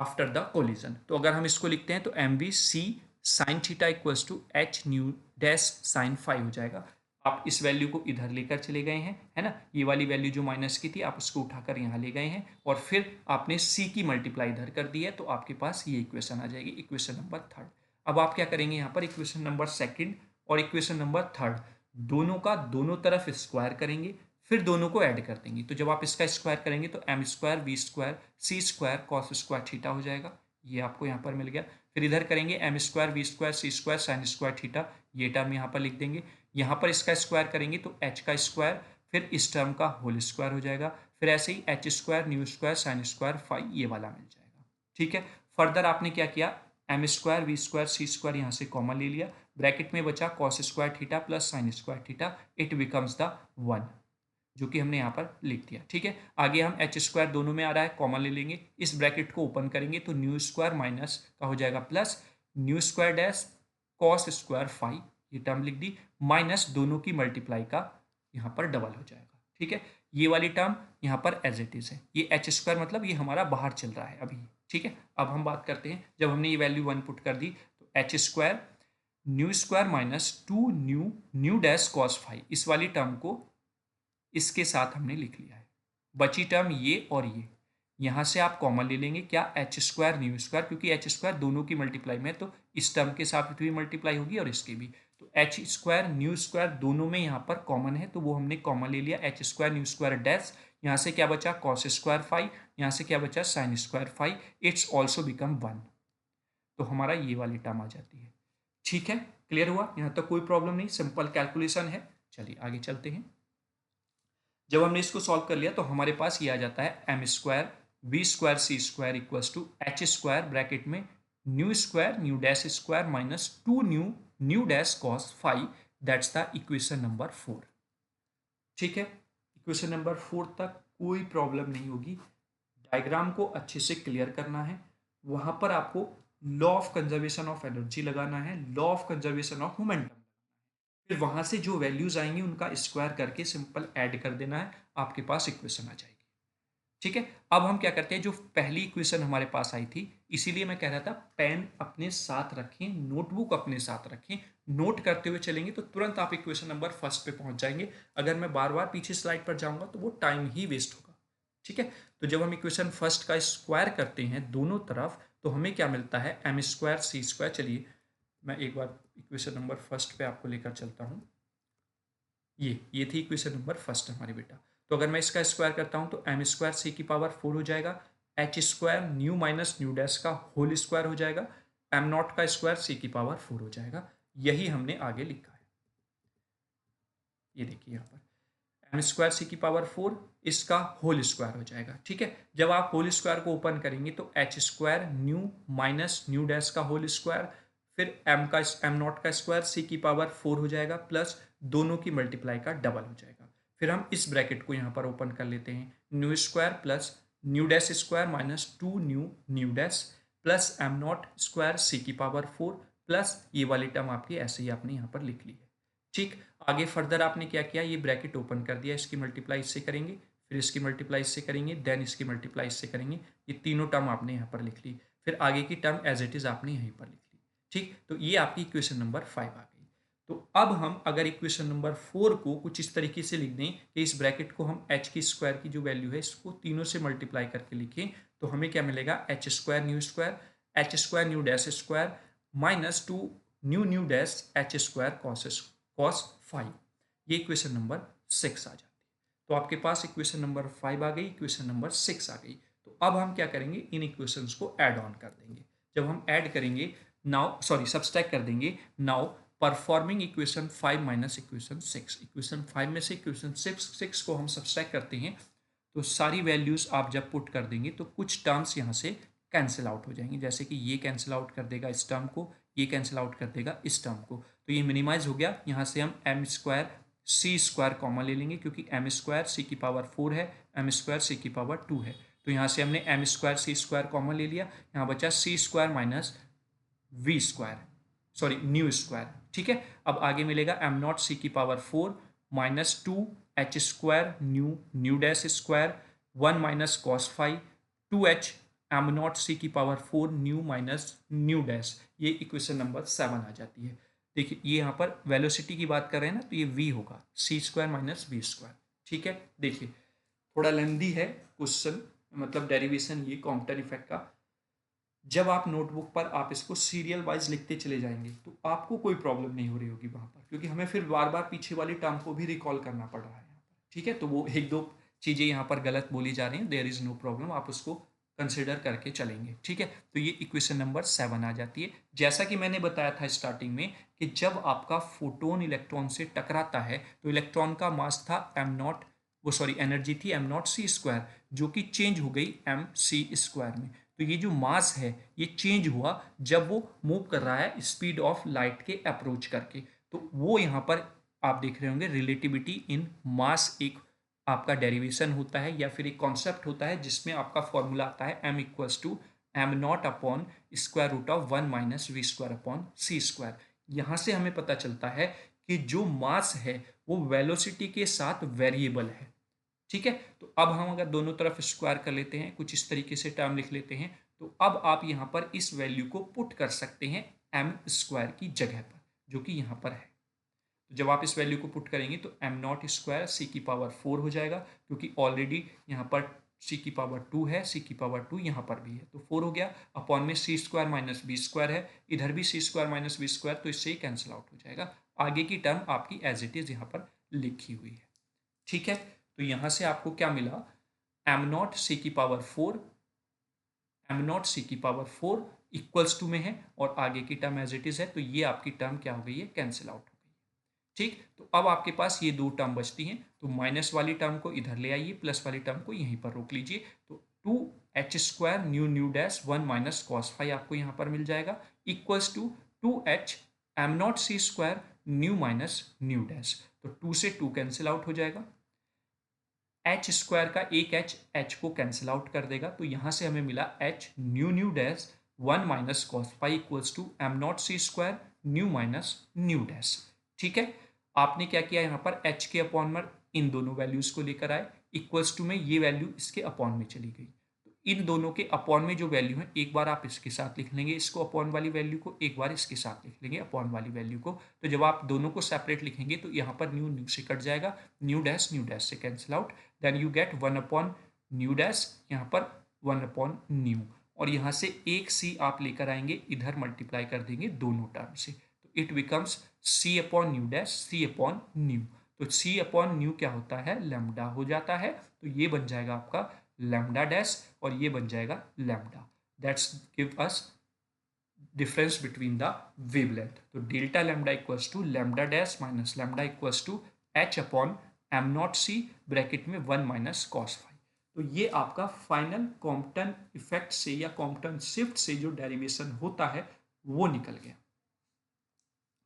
आफ्टर द कोलिजन। तो अगर हम इसको लिखते हैं तो m v c sine theta equals to H nu dash sine five हो जाएगा। आप इस वैल्यू को इधर लेकर चले गए हैं, है ना, ये वाली वैल्यू जो माइनस की थी आप उसको उठाकर यहाँ ले गए हैं और फिर आपने सी की मल्टीप्लाई इधर कर दी है, तो आपके पास ये इक्वेशन आ जाएगी, इक्वेशन नंबर थर्ड। अब आप क्या करेंगे यहाँ पर इक्वेशन नंबर सेकंड और इक्वेशन नंबर थर्ड दोनों का दोनों तरफ स्क्वायर करेंगे, फिर दोनों को ऐड कर देंगे। तो जब आप इसका स्क्वायर करेंगे तो m square we square C square cos square theta हो जाएगा, ये आपको यहाँ पर मिल गया। फिर इधर करेंगे m square we square C square sine square theta, ये टर्म यहाँ पर लिख देंगे। यहाँ पर इसका स्क्वायर करेंगे तो एच का स्क्वायर, फिर इस टर्म का होल स्क्वायर हो जाएगा। फिर ऐसे ही H square nu square sine square five ये वाला मिल जाएगा। ठीक है, फर्दर आपने क्या किया, m square we square C square यहाँ से कॉमन ले लिया, ब्रैकेट में बचा cos square theta plus sine square theta, it becomes the 1, जो कि हमने यहाँ पर लिख दिया। ठीक है, आगे हम एच स्क्वायर दोनों में आ रहा है कॉमन ले लेंगे, इस ब्रैकेट को ओपन करेंगे तो न्यू स्क्वायर माइनस का हो जाएगा plus new square dash cos square five, ये टर्म लिख दी, माइनस दोनों की मल्टीप्लाई का यहाँ पर डबल हो जाएगा। ठीक है, ये वाली टर्म यहाँ पर एज इट इज है, ये एच स्क्वायर मतलब ये हमारा बाहर चल रहा है अभी। ठीक है, अब हम बात करते हैं, जब हमने ये वैल्यू 1 पुट कर दी तो H square nu square minus 2 nu dash cos five, इस वाली टर्म को इसके साथ हमने लिख लिया है। बची टर्म ये और ये, यहाँ से आप कॉमन ले लेंगे क्या, एच स्क्वायर न्यू स्क्वायर, क्योंकि एच स्क्वायर दोनों की मल्टीप्लाई में है तो इस टर्म के साथ भी मल्टीप्लाई होगी और इसकी भी। तो एच स्क्वायर न्यू स्क्वायर दोनों में यहाँ पर कॉमन है तो वो हमने कॉमन ले लिया, H square nu square dash, यहाँ से क्या बचा कॉस स्क्वायर फाइव, यहाँ से क्या बचा sign square five, it's also become 1, तो हमारा ये वाली टर्म आ जाती है। ठीक है, क्लियर हुआ, यहाँ तक कोई प्रॉब्लम नहीं, सिंपल कैलकुलेशन है। चलिए आगे चलते हैं। जब हमने इसको सॉल्व कर लिया तो हमारे पास ये आ जाता है M square we square C square equals to H square bracket में nu square nu dash square minus 2 nu dash cos five, that's the equation number 4। ठीक है, इक्वेशन नंबर 4 तक कोई प्रॉब्लम नहीं होगी, डायग्राम को अच्छे से क्लियर करना है, वहां पर आपको law of conservation of energy लगाना है, law of conservation of momentum, फिर वहां से जो वैल्यूज आएंगी उनका स्क्वायर करके सिंपल ऐड कर देना है, आपके पास इक्वेशन आ जाएगी। ठीक है, अब हम क्या करते हैं, जो पहली इक्वेशन हमारे पास आई थी, इसीलिए मैं कह रहा था पेन अपने साथ रखें, नोटबुक अपने साथ रखें, नोट करते हुए चलेंगे तो तुरंत आप इक्वेशन नंबर फर्स्ट पे पहुंच जाएंगे। अगर मैं बार बार पीछे स्लाइड पर जाऊंगा तो वो टाइम ही वेस्ट होगा। ठीक है, तो जब हम इक्वेशन फर्स्ट का स्क्वायर करते हैं दोनों तरफ तो हमें क्या मिलता है, एम स्क्वायर सी स्क्वायर। चलिए मैं एक बार इक्वेशन नंबर फर्स्ट पे आपको लेकर चलता हूँ, ये थी इक्वेशन नंबर फर्स्ट हमारे बेटा। तो अगर मैं इसका स्क्वायर करता हूँ तो एम स्क्वायर सी की पावर 4 हो जाएगा, H square nu minus nu dash का होल स्क्वायर हो जाएगा, एम नॉट का स्क्वायर सी की पावर 4 हो जाएगा, यही हमने आगे लिखा है। ये देखिए यहाँ पर एम स्क्वायर सी की पावर 4 इसका होल स्क्वायर हो जाएगा। ठीक है, जब आप होल स्क्वायर को ओपन करेंगे तो H square nu minus nu dash का होल स्क्वायर, फिर एम नॉट का स्क्वायर सी की पावर 4 हो जाएगा प्लस दोनों की मल्टीप्लाई का डबल हो जाएगा। फिर हम इस ब्रैकेट को यहाँ पर ओपन कर लेते हैं, nu square plus nu dash square minus 2 nu dash plus M not square C की पावर 4 प्लस ये वाली टर्म आपकी ऐसे ही आपने यहाँ पर लिख ली है। ठीक, आगे फर्दर आपने क्या किया, ये ब्रैकेट ओपन कर दिया, इसकी मल्टीप्लाई इससे करेंगे, फिर इसकी मल्टीप्लाई इससे करेंगे, देन इसकी मल्टीप्लाई इससे करेंगे, ये तीनों टर्म आपने यहाँ पर लिख ली, फिर आगे की टर्म एज इट इज आपने यहीं पर लिख ली। ठीक, तो ये आपकी इक्वेशन नंबर 5 आ गई। तो अब हम अगर इक्वेशन नंबर 4 को कुछ इस तरीके से लिख दें कि इस ब्रैकेट को हम एच की स्क्वायर की जो वैल्यू है इसको तीनों से मल्टीप्लाई करके लिखें तो हमें क्या मिलेगा, H square nu dash square minus 2 nu dash H square cos 5, ये इक्वेशन नंबर 6 आ जाती है। तो आपके पास इक्वेशन नंबर 5 आ गई, इक्वेशन नंबर 6 आ गई। तो अब हम क्या करेंगे, इन इक्वेशंस को ऐड ऑन कर देंगे। जब हम ऐड करेंगे नाउ सब्सट्रैक्ट कर देंगे, now performing equation 5 minus equation 6, equation 5 में से इक्वेशन 6 को हम सब्सट्रैक्ट करते हैं तो सारी वैल्यूज आप जब पुट कर देंगे तो कुछ टर्म्स यहाँ से कैंसिल आउट हो जाएंगी, जैसे कि ये कैंसिल आउट कर देगा इस टर्म को, ये कैंसिल आउट कर देगा इस टर्म को, तो ये मिनिमाइज हो गया। यहाँ से हम एम स्क्वायर सी स्क्वायर कॉमन ले लेंगे क्योंकि एम स्क्वायर सी की पावर 4 है, एम स्क्वायर सी की पावर 2 है, तो यहाँ से हमने एम स्क्वायर सी स्क्वायर कॉमन ले लिया। यहाँ बचा C square minus we square, sorry nu square. ठीक है, अब आगे मिलेगा एम नॉट सी की power 4 minus 2 H square nu nu dash square 1 minus cos five 2 H am not C की power 4 nu minus nu dash. ये equation number 7 आ जाती है। देखिए ये यहाँ पर वेलोसिटी की बात कर रहे हैं ना, तो ये v होगा सी स्क्वायर माइनस वी स्क्वायर। ठीक है, देखिए थोड़ा लेंदी है क्वेश्चन, मतलब डेरिवेशन ये कॉम्पटन इफेक्ट का। जब आप नोटबुक पर आप इसको सीरियल वाइज लिखते चले जाएंगे तो आपको कोई प्रॉब्लम नहीं हो रही होगी वहाँ पर, क्योंकि हमें फिर बार बार पीछे वाली टर्म को भी रिकॉल करना पड़ रहा है यहाँ पर। ठीक है, तो वो एक दो चीज़ें यहाँ पर गलत बोली जा रही हैं, देयर इज़ नो प्रॉब्लम, आप उसको कंसिडर करके चलेंगे। ठीक है, तो ये इक्वेशन नंबर 7 आ जाती है। जैसा कि मैंने बताया था स्टार्टिंग में कि जब आपका फोटोन इलेक्ट्रॉन से टकराता है तो इलेक्ट्रॉन का मास था एम नॉट, वो सॉरी एनर्जी थी एम नॉट सी स्क्वायर, जो कि चेंज हो गई एम सी स्क्वायर में। तो ये जो मास है ये चेंज हुआ जब वो मूव कर रहा है स्पीड ऑफ लाइट के अप्रोच करके। तो वो यहाँ पर आप देख रहे होंगे रिलेटिविटी इन मास एक आपका डेरिवेशन होता है या फिर एक कॉन्सेप्ट होता है जिसमें आपका फॉर्मूला आता है m equals to m nought upon square root of 1 minus we square upon C square. यहाँ से हमें पता चलता है कि जो मास है वो वेलोसिटी के साथ वेरिएबल है। ठीक है, तो अब हम अगर दोनों तरफ स्क्वायर कर लेते हैं, कुछ इस तरीके से टर्म लिख लेते हैं, तो अब आप यहाँ पर इस वैल्यू को पुट कर सकते हैं एम स्क्वायर की जगह पर, जो कि यहाँ पर है। तो जब आप इस वैल्यू को पुट करेंगे तो एम नॉट स्क्वायर सी की पावर 4 हो जाएगा, क्योंकि ऑलरेडी यहाँ पर सी की पावर 2 है, सी की पावर 2 यहाँ पर भी है, तो 4 हो गया। अपॉन में सी स्क्वायर माइनस बी स्क्वायर है, इधर भी सी स्क्वायर माइनस बी स्क्वायर, तो इससे ही कैंसिल आउट हो जाएगा। आगे की टर्म आपकी एज इट इज यहाँ पर लिखी हुई है। ठीक है, तो यहाँ से आपको क्या मिला, एम नॉट सी की पावर 4, एम नॉट सी की पावर 4 इक्वल्स टू में है और आगे की टर्म एज इट इज है, तो ये आपकी टर्म क्या हो गई है, कैंसिल आउट हो गई है। ठीक, तो अब आपके पास ये दो टर्म बचती हैं, तो माइनस वाली टर्म को इधर ले आइए, प्लस वाली टर्म को यहीं पर रोक लीजिए। तो 2 H square nu nu dash 1 minus cos phi आपको यहाँ पर मिल जाएगा, equals to 2 H am not C square nu minus nu dash. तो 2 से 2 कैंसिल आउट हो जाएगा, एच स्क्वायर का एक एच को कैंसिल आउट कर देगा, तो यहां से हमें मिला h nu nu dash 1 minus cos phi equals to m not C square nu minus nu dash. ठीक है, आपने क्या किया यहाँ पर एच के अपॉन में इन दोनों वैल्यूज को लेकर आए, इक्वल्स टू में ये वैल्यू इसके अपॉन में चली गई। इन दोनों के अपॉन में जो वैल्यू है एक बार आप इसके साथ लिख लेंगे इसको अपॉन वाली वैल्यू को, एक बार इसके साथ लिख लेंगे अपॉन वाली वैल्यू को। तो जब आप दोनों को सेपरेट लिखेंगे तो यहाँ पर न्यू न्यू से कट जाएगा, न्यू डैश से cancel out, then you get 1 upon nu dash, यहाँ पर 1 अपॉन न्यू, और यहाँ से एक सी आप लेकर आएंगे इधर मल्टीप्लाई कर देंगे दोनों टर्म से, तो it becomes c upon nu dash c upon nu. तो सी अपॉन न्यू क्या होता है, लैम्डा हो जाता है, तो ये बन जाएगा आपका लैम्डा डैश और ये बन जाएगा lambda. That's give us difference between the wavelength. तो delta lambda equals to lambda dash minus lambda equals to H upon am not C bracket में 1 माइनस कॉस फाइव। तो ये आपका फाइनल कॉम्पटन इफेक्ट से या कॉम्पटन शिफ्ट से जो derivation होता है वो निकल गया।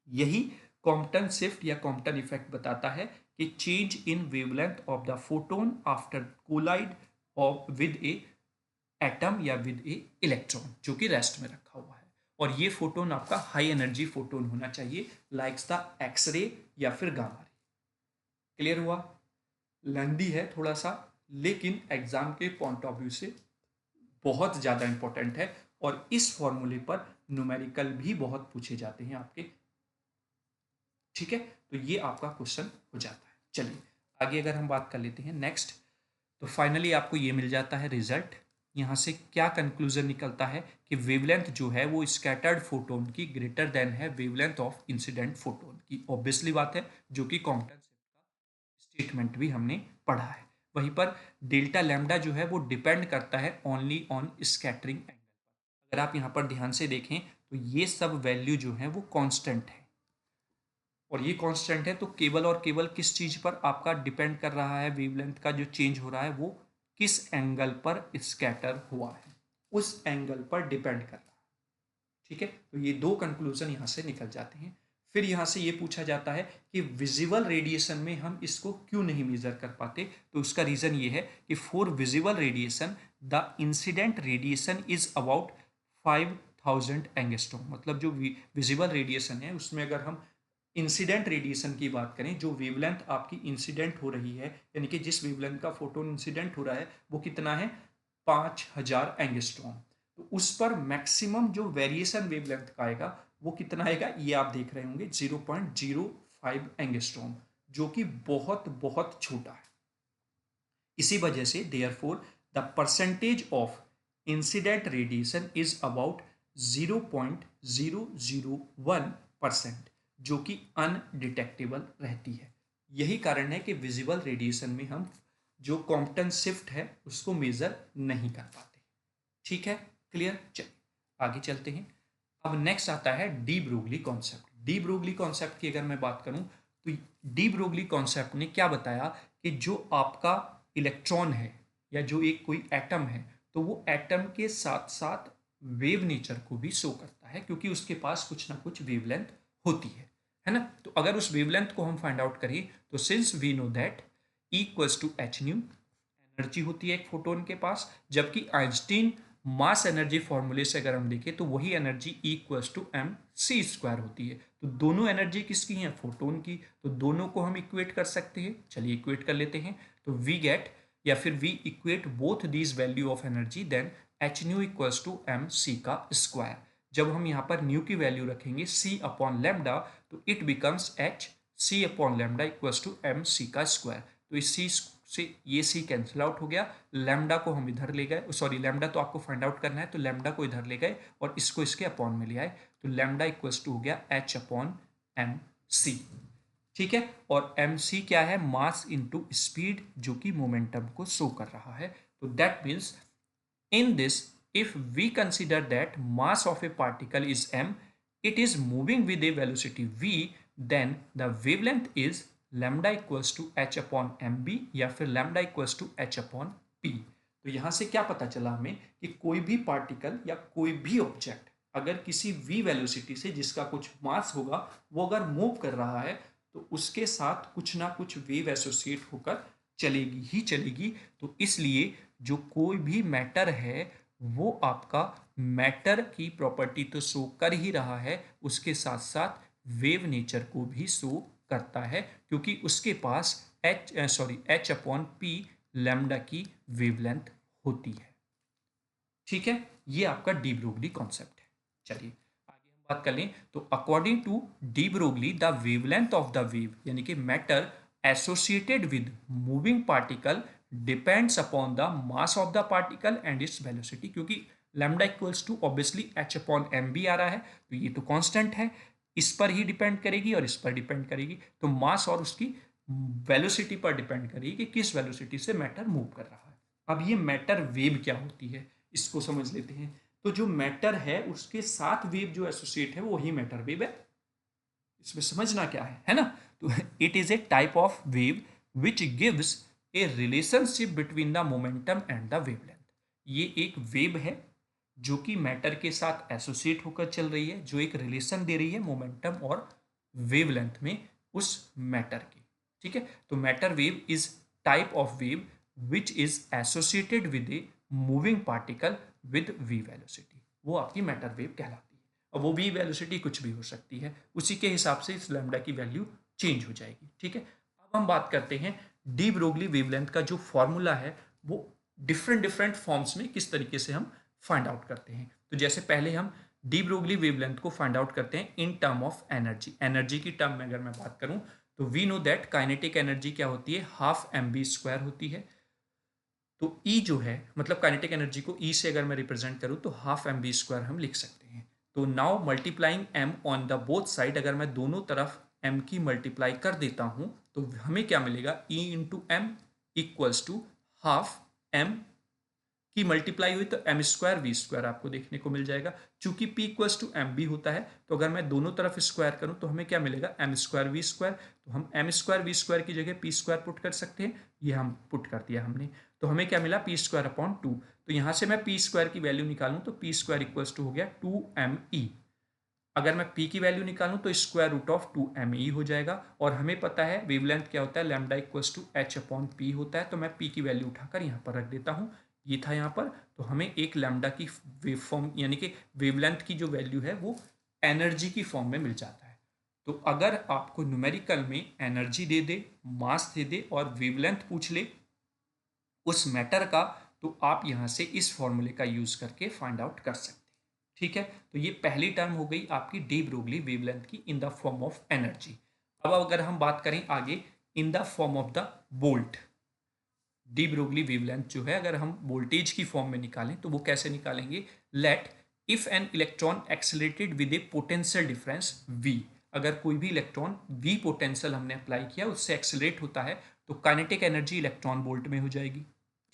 यही कॉम्पटन शिफ्ट या कॉम्पटन इफेक्ट बताता है कि change in wavelength of the photon after collide of with a atom या विद ए इलेक्ट्रॉन जो कि रेस्ट में रखा हुआ है। और ये फोटोन आपका हाई एनर्जी फोटोन होना चाहिए, लाइक्स द एक्सरे या फिर गामा रे। क्लियर हुआ? लेंदी है थोड़ा सा, लेकिन एग्जाम के पॉइंट ऑफ व्यू से बहुत ज़्यादा इंपॉर्टेंट है, और इस फॉर्मूले पर न्यूमेरिकल भी बहुत पूछे जाते हैं आपके। ठीक है, तो ये आपका क्वेश्चन हो जाता है। चलिए आगे अगर हम बात कर लेते हैं नेक्स्ट, तो फाइनली आपको ये मिल जाता है रिजल्ट। यहाँ से क्या कंक्लूजन निकलता है कि वेवलेंथ जो है वो स्कैटर्ड फोटोन की ग्रेटर देन है वेवलेंथ ऑफ इंसिडेंट फोटोन की। ऑब्वियसली बात है, जो कि कॉम्पटन का स्टेटमेंट भी हमने पढ़ा है। वहीं पर डेल्टा लैम्डा जो है वो डिपेंड करता है ओनली ऑन स्कैटरिंग एंगल पर। अगर आप यहाँ पर ध्यान से देखें तो ये सब वैल्यू जो है वो कांस्टेंट है, और ये कांस्टेंट है तो केवल और केवल किस चीज पर आपका डिपेंड कर रहा है, वेवलेंथ का जो चेंज हो रहा है वो किस एंगल पर स्कैटर हुआ है, उस एंगल पर डिपेंड कर रहा है। ठीक है, तो ये दो कंक्लूजन यहाँ से निकल जाते हैं। फिर यहाँ से ये पूछा जाता है कि विजिबल रेडिएशन में हम इसको क्यों नहीं मेजर कर पाते, तो उसका रीजन ये है कि for visible radiation the incident radiation is about 5000 angstrom. मतलब जो विजिबल रेडिएशन है उसमें अगर हम इंसिडेंट रेडिएशन की बात करें, जो वेवलेंथ आपकी इंसिडेंट हो रही है, यानी कि जिस वेवलेंथ का फोटोन इंसिडेंट हो रहा है वो कितना है, 5000 एंगस्ट्रॉम। तो उस पर मैक्सिमम जो वेरिएशन वेवलेंथ का आएगा वो कितना आएगा, ये आप देख रहे होंगे 0.05 एंगस्ट्रॉम, जो कि बहुत बहुत छोटा है। इसी वजह से therefore the percentage of incident radiation is about 0.001%, जो कि अनडिटेक्टेबल रहती है। यही कारण है कि विजिबल रेडिएशन में हम जो कॉम्पटन शिफ्ट है उसको मेजर नहीं कर पाते। ठीक है, क्लियर। चलिए आगे चलते हैं। अब नेक्स्ट आता है de Broglie concept. De Broglie concept की अगर मैं बात करूं तो डी ब्रोगली कॉन्सेप्ट ने क्या बताया कि जो आपका इलेक्ट्रॉन है या जो एक कोई एटम है, तो वो एटम के साथ साथ वेव नेचर को भी शो करता है, क्योंकि उसके पास कुछ ना कुछ वेवलेंथ होती है ना। तो अगर उस वेवलेंथ को हम फाइंड आउट करें तो since we know that E equals to H nu energy होती है एक फोटोन के पास, जबकि आइंस्टीन मास एनर्जी फॉर्मूले से अगर हम देखें तो वही energy E equals to m c square होती है। तो दोनों एनर्जी किसकी हैं, फोटोन की, तो दोनों को हम इक्वेट कर सकते हैं। चलिए इक्वेट कर लेते हैं। तो वी गेट या फिर we equate both these value of energy, then h nu equals to m c का स्क्वायर। जब हम यहाँ पर न्यू की वैल्यू रखेंगे सी अपॉन लेमडा, तो it becomes h c upon lambda equals to m c का स्क्वायर। तो इस सी से ये सी कैंसिल आउट हो गया, लैम्डा को हम इधर ले गए, सॉरी लैम्डा तो आपको फाइंड आउट करना है, तो लैम्डा को इधर ले गए और इसको इसके अपॉन में ले आए, तो लैम्डा इक्वल्स टू हो गया एच अपॉन एम सी। ठीक है, और एम सी क्या है, मास इनटू स्पीड, जो कि मोमेंटम को शो कर रहा है। तो that means in this, if we consider that mass of a particle is m, it is moving with a velocity v, then the wavelength is lambda equals to h upon mb या फिर lambda equals to h upon p। तो यहाँ से क्या पता चला हमें कि कोई भी पार्टिकल या कोई भी ऑब्जेक्ट अगर किसी v वेलोसिटी से, जिसका कुछ मास होगा, वो अगर मूव कर रहा है तो उसके साथ कुछ ना कुछ वेव एसोसिएट होकर चलेगी ही चलेगी। तो इसलिए जो कोई भी मैटर है वो आपका मैटर की प्रॉपर्टी तो शो कर ही रहा है, उसके साथ साथ वेव नेचर को भी शो करता है, क्योंकि उसके पास एच अपॉन पी लैम्डा की वेवलेंथ होती है। ठीक है, ये आपका डी ब्रोगली कॉन्सेप्ट है। चलिए आगे हम बात कर लें। तो according to de Broglie the wavelength of the wave, यानी कि matter associated with moving particle depends upon the mass of the particle and its velocity, क्योंकि lambda equals to obviously H upon M B आ रहा है, तो ये तो constant है, इस पर ही डिपेंड करेगी और इस पर डिपेंड करेगी। तो मास और उसकी वेलोसिटी पर डिपेंड करेगी कि किस वेलोसिटी से मैटर मूव कर रहा है। अब ये मैटर वेव क्या होती है इसको समझ लेते हैं। तो जो मैटर है उसके साथ वेव जो एसोसिएट है वो वही मैटर वेव है। इसमें समझना क्या है ना। तो it is a type of wave which gives A relationship between the momentum and the wavelength. ये एक वेव है जो कि मैटर के साथ एसोसिएट होकर चल रही है, जो एक रिलेशन दे रही है मोमेंटम और वेवलेंथ में उस मैटर की। ठीक है, तो matter wave is type of wave which is associated with a moving particle with v velocity, वो आपकी मैटर वेव कहलाती है। और वो वी वेलोसिटी कुछ भी हो सकती है, उसी के हिसाब से इस लैम्डा की वैल्यू चेंज हो जाएगी। ठीक है, अब हम बात करते हैं डी ब्रोगली वेवलेंथ का जो फॉर्मूला है वो डिफरेंट डिफरेंट फॉर्म्स में किस तरीके से हम फाइंड आउट करते हैं। तो जैसे पहले हम डी ब्रोगली वेवलेंथ को फाइंड आउट करते हैं in term of energy. Energy की टर्म में अगर मैं बात करूं तो we know that kinetic energy क्या होती है, हाफ एम बी स्क्वायर होती है। तो E जो है, मतलब काइनेटिक एनर्जी को E से अगर मैं रिप्रेजेंट करूं तो हाफ एम बी स्क्वायर हम लिख सकते हैं। तो now multiplying m on the both side, अगर मैं दोनों तरफ m की मल्टीप्लाई कर देता हूं तो हमें क्या मिलेगा, E into m equals to half m की मल्टीप्लाई हुई तो एम स्क्वायर वी स्क्वायर आपको देखने को मिल जाएगा। चूंकि p equals to m v होता है तो अगर मैं दोनों तरफ स्क्वायर करूं तो हमें क्या मिलेगा, एम स्क्वायर वी स्क्वायर। तो हम एम स्क्वायर वी स्क्वायर की जगह पी स्क्वायर पुट कर सकते हैं, ये हम पुट कर दिया हमने। तो हमें क्या मिला, पी स्क्वायर अपॉन टू। तो यहां से मैं पी स्क्वायर की वैल्यू निकालूं तो पी स्क्वायर इक्वल्स टू हो गया टू एम ई। अगर मैं p की वैल्यू निकालूं तो square root of two m E हो जाएगा। और हमें पता है वेवलेंथ क्या होता है, lambda equals to H upon p होता है। तो मैं p की वैल्यू उठाकर यहाँ पर रख देता हूँ, ये था यहाँ पर। तो हमें एक लैम्डा की वेव फॉर्म यानी कि वेवलेंथ की जो वैल्यू है वो एनर्जी की फॉर्म में मिल जाता है। तो अगर आपको न्यूमेरिकल में एनर्जी दे दे, मास दे दे और वेवलेंथ पूछ ले उस मैटर का, तो आप यहाँ से इस फॉर्मूले का यूज करके फाइंड आउट कर सकते हैं। ठीक है, तो ये पहली टर्म हो गई आपकी डी ब्रोगली वेवलेंथ की in the form of energy. अब अगर हम बात करें आगे in the form of the bolt, D Broglie wavelength जो है अगर हम वोल्टेज की फॉर्म में निकालें तो वो कैसे निकालेंगे, let if an electron accelerated with a potential difference v, अगर कोई भी इलेक्ट्रॉन v पोटेंशियल हमने अप्लाई किया उससे एक्सेलरेट होता है तो काइनेटिक एनर्जी इलेक्ट्रॉन वोल्ट में हो जाएगी।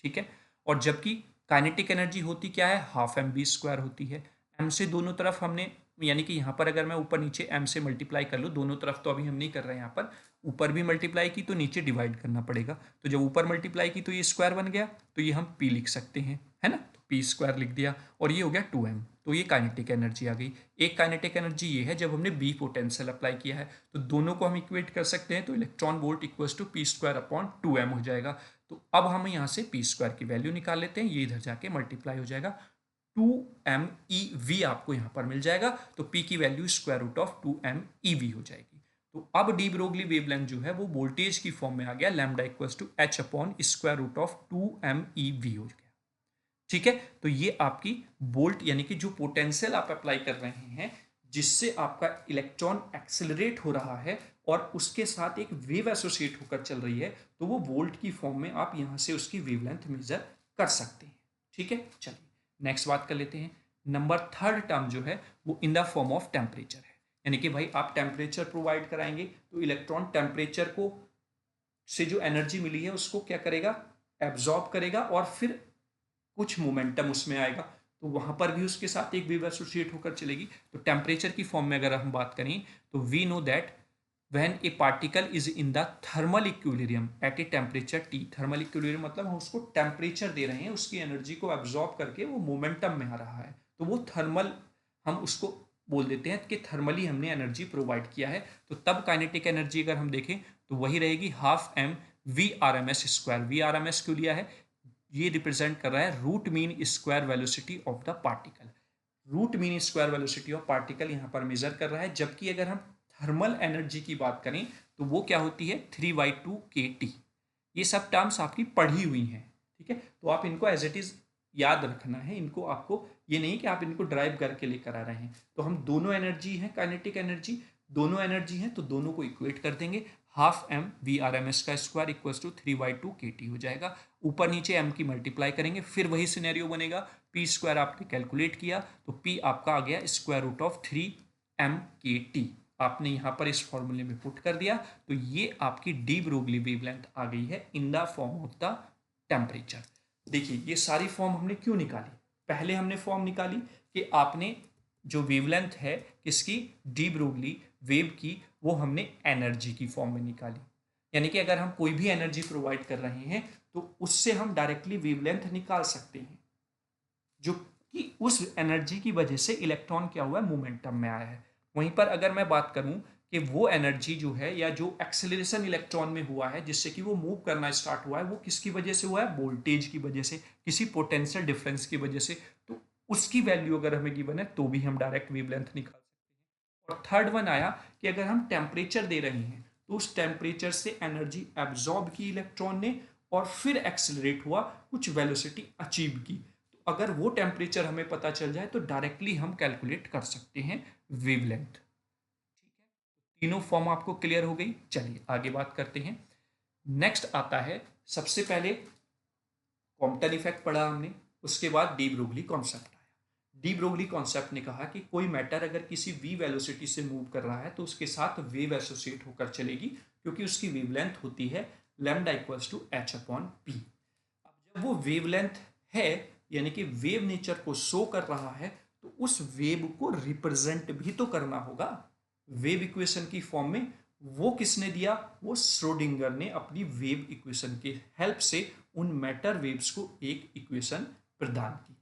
ठीक है, और जबकि काइनेटिक एनर्जी होती क्या है, हाफ एम बी स्क्वायर होती है। एम से दोनों तरफ हमने, यानी कि यहाँ पर अगर मैं ऊपर नीचे एम से मल्टीप्लाई कर लूँ, दोनों तरफ तो अभी हम नहीं कर रहे हैं, यहाँ पर ऊपर भी मल्टीप्लाई की तो नीचे डिवाइड करना पड़ेगा। तो जब ऊपर मल्टीप्लाई की तो ये स्क्वायर बन गया, तो ये हम p लिख सकते हैं, है ना। तो p स्क्वायर लिख दिया और ये हो गया 2m। तो ये काइनेटिक एनर्जी आ गई। एक काइनेटिक एनर्जी ये है जब हमने b पोटेंशियल अप्लाई किया है, तो दोनों को हम इक्वेट कर सकते हैं। तो electron volt equals to p square upon 2m हो जाएगा। तो अब हम यहाँ से पी स्क्वायर की वैल्यू निकाल लेते हैं, ये इधर जाके मल्टीप्लाई हो जाएगा, 2MEV आपको यहाँ पर मिल जाएगा। तो P की value square root of 2MEV हो जाएगी। तो अब डी ब्रोगली वेवलेंथ जो है वो वोल्टेज की फॉर्म में आ गया, lambda equals to H upon square root of 2MEV हो गया। ठीक है, तो ये आपकी वोल्ट यानी कि जो पोटेंशियल आप अप्लाई कर रहे हैं जिससे आपका इलेक्ट्रॉन एक्सेलरेट हो रहा है और उसके साथ एक वेव एसोसिएट होकर चल रही है, तो वो वोल्ट की फॉर्म में आप यहां से उसकी वेवलेंथ मेजर कर सकते हैं। ठीक है, चलिए नेक्स्ट बात कर लेते हैं। नंबर थर्ड टर्म जो है वो in the form of temperature है, यानी कि भाई आप टेम्परेचर प्रोवाइड कराएंगे तो इलेक्ट्रॉन टेम्परेचर को से जो एनर्जी मिली है उसको क्या करेगा, एब्जॉर्ब करेगा और फिर कुछ मोमेंटम उसमें आएगा, तो वहां पर भी उसके साथ एक वेव एसोसिएट होकर चलेगी। तो टेम्परेचर की फॉर्म में अगर हम बात करें तो we know that when a particle is in the thermal equilibrium at a temperature t, thermal equilibrium मतलब हम उसको टेम्परेचर दे रहे हैं, उसकी एनर्जी को एब्जॉर्ब करके वो मोमेंटम में आ रहा है, तो वो थर्मल, हम उसको बोल देते हैं कि थर्मली हमने एनर्जी प्रोवाइड किया है। तो तब काइनेटिक एनर्जी अगर हम देखें तो वही रहेगी half m v r m s square. V r m s क्यों लिया है, ये रिप्रेजेंट कर रहा है root mean square velocity of the particle. Root mean square velocity of particle यहाँ पर मेजर कर रहा है। जबकि अगर हम थर्मल एनर्जी की बात करें तो वो क्या होती है 3/2 kT। ये सब टर्म्स आपकी पढ़ी हुई हैं, ठीक है, तो आप इनको एज इट इज याद रखना है इनको, आपको ये नहीं कि आप इनको ड्राइव करके लेकर आ रहे हैं। तो हम दोनों एनर्जी हैं, काइनेटिक एनर्जी दोनों एनर्जी हैं, तो दोनों को इक्वेट कर देंगे। Half m v r m s का स्क्वायर इक्वल्स टू 3/2 kT हो जाएगा। ऊपर नीचे एम की मल्टीप्लाई करेंगे, फिर वही सिनेरियो बनेगा, पी स्क्वायर आपने कैलकुलेट किया तो पी आपका आ गया स्क्वायर रूट ऑफ 3m/kT, आपने यहाँ पर इस फॉर्मूले में पुट कर दिया। तो ये आपकी डी ब्रोगली वेवलेंथ आ गई है in the form of the temperature. देखिए ये सारी फॉर्म हमने क्यों निकाली, पहले हमने फॉर्म निकाली कि आपने जो वेवलेंथ है किसकी, डी ब्रोगली वेव की, वो हमने एनर्जी की फॉर्म में निकाली। यानी कि अगर हम कोई भी एनर्जी प्रोवाइड कर रहे हैं तो उससे हम डायरेक्टली वेवलेंथ निकाल सकते हैं, जो कि उस एनर्जी की वजह से इलेक्ट्रॉन क्या हुआ है, मोमेंटम में आया है। वहीं पर अगर मैं बात करूं कि वो एनर्जी जो है या जो एक्सेलरेशन इलेक्ट्रॉन में हुआ है जिससे कि वो मूव करना स्टार्ट हुआ है, वो किसकी वजह से हुआ है, वोल्टेज की वजह से, किसी पोटेंशियल डिफरेंस की वजह से। तो उसकी वैल्यू अगर हमें गिवन है तो भी हम डायरेक्ट वेवलेंथ निकाल सकते हैं। और थर्ड वन आया कि अगर हम टेम्परेचर दे रहे हैं तो उस टेम्परेचर से एनर्जी एब्जॉर्ब की इलेक्ट्रॉन ने और फिर एक्सेलरेट हुआ, कुछ वेलोसिटी अचीव की। तो अगर वो टेम्परेचर हमें पता चल जाए तो डायरेक्टली हम कैलकुलेट कर सकते हैं वेवलेंथ। ठीक है, तीनों फॉर्म आपको क्लियर हो गई। चलिए आगे बात करते हैं। नेक्स्ट आता है, सबसे पहले कॉम्पटन इफेक्ट पढ़ा हमने, उसके बाद डी ब्रोगली कॉन्सेप्ट आया। डी ब्रोगली कॉन्सेप्ट ने कहा कि कोई मैटर अगर किसी वी वेलोसिटी से मूव कर रहा है तो उसके साथ वेव एसोसिएट होकर चलेगी, क्योंकि उसकी वेवलेंथ होती है lambda equals to H upon p. अब जब वो वेवलेंथ है यानी कि वेव नेचर को शो कर रहा है, तो उस वेव को रिप्रेजेंट भी तो करना होगा वेव इक्वेशन की फॉर्म में। वो किसने दिया? वो श्रोडिंगर ने अपनी वेव इक्वेशन के हेल्प से उन मैटर वेव्स को एक इक्वेशन प्रदान की।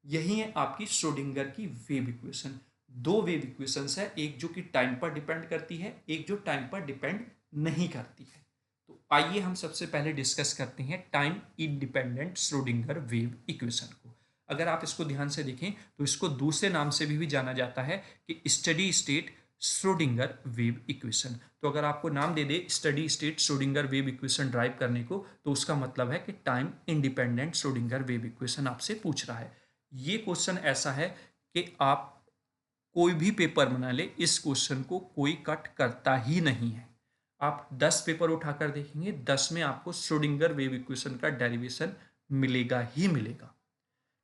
यही है आपकी श्रोडिंगर की वेव इक्वेशन। दो वेव इक्वेशंस है, एक जो कि टाइम पर डिपेंड करती है, एक जो टाइम पर डिपेंड नहीं करती है। तो आइए हम सबसे पहले डिस्कस करते हैं time independent Schrodinger wave equation को। अगर आप इसको ध्यान से देखें तो इसको दूसरे नाम से भी जाना जाता है कि steady state Schrodinger wave equation. तो अगर आपको नाम दे दे steady state Schrodinger wave equation derive करने को, तो उसका मतलब है कि time independent Schrodinger wave equation आपसे पूछ रहा है। ये क्वेश्चन ऐसा है कि आप कोई भी पेपर बना ले, इस क्वेश्चन को कोई कट करता ही नहीं है। आप 10 पेपर उठाकर देखेंगे, 10 में आपको श्रोडिंगर वेव इक्वेशन का डेरिवेशन मिलेगा ही मिलेगा।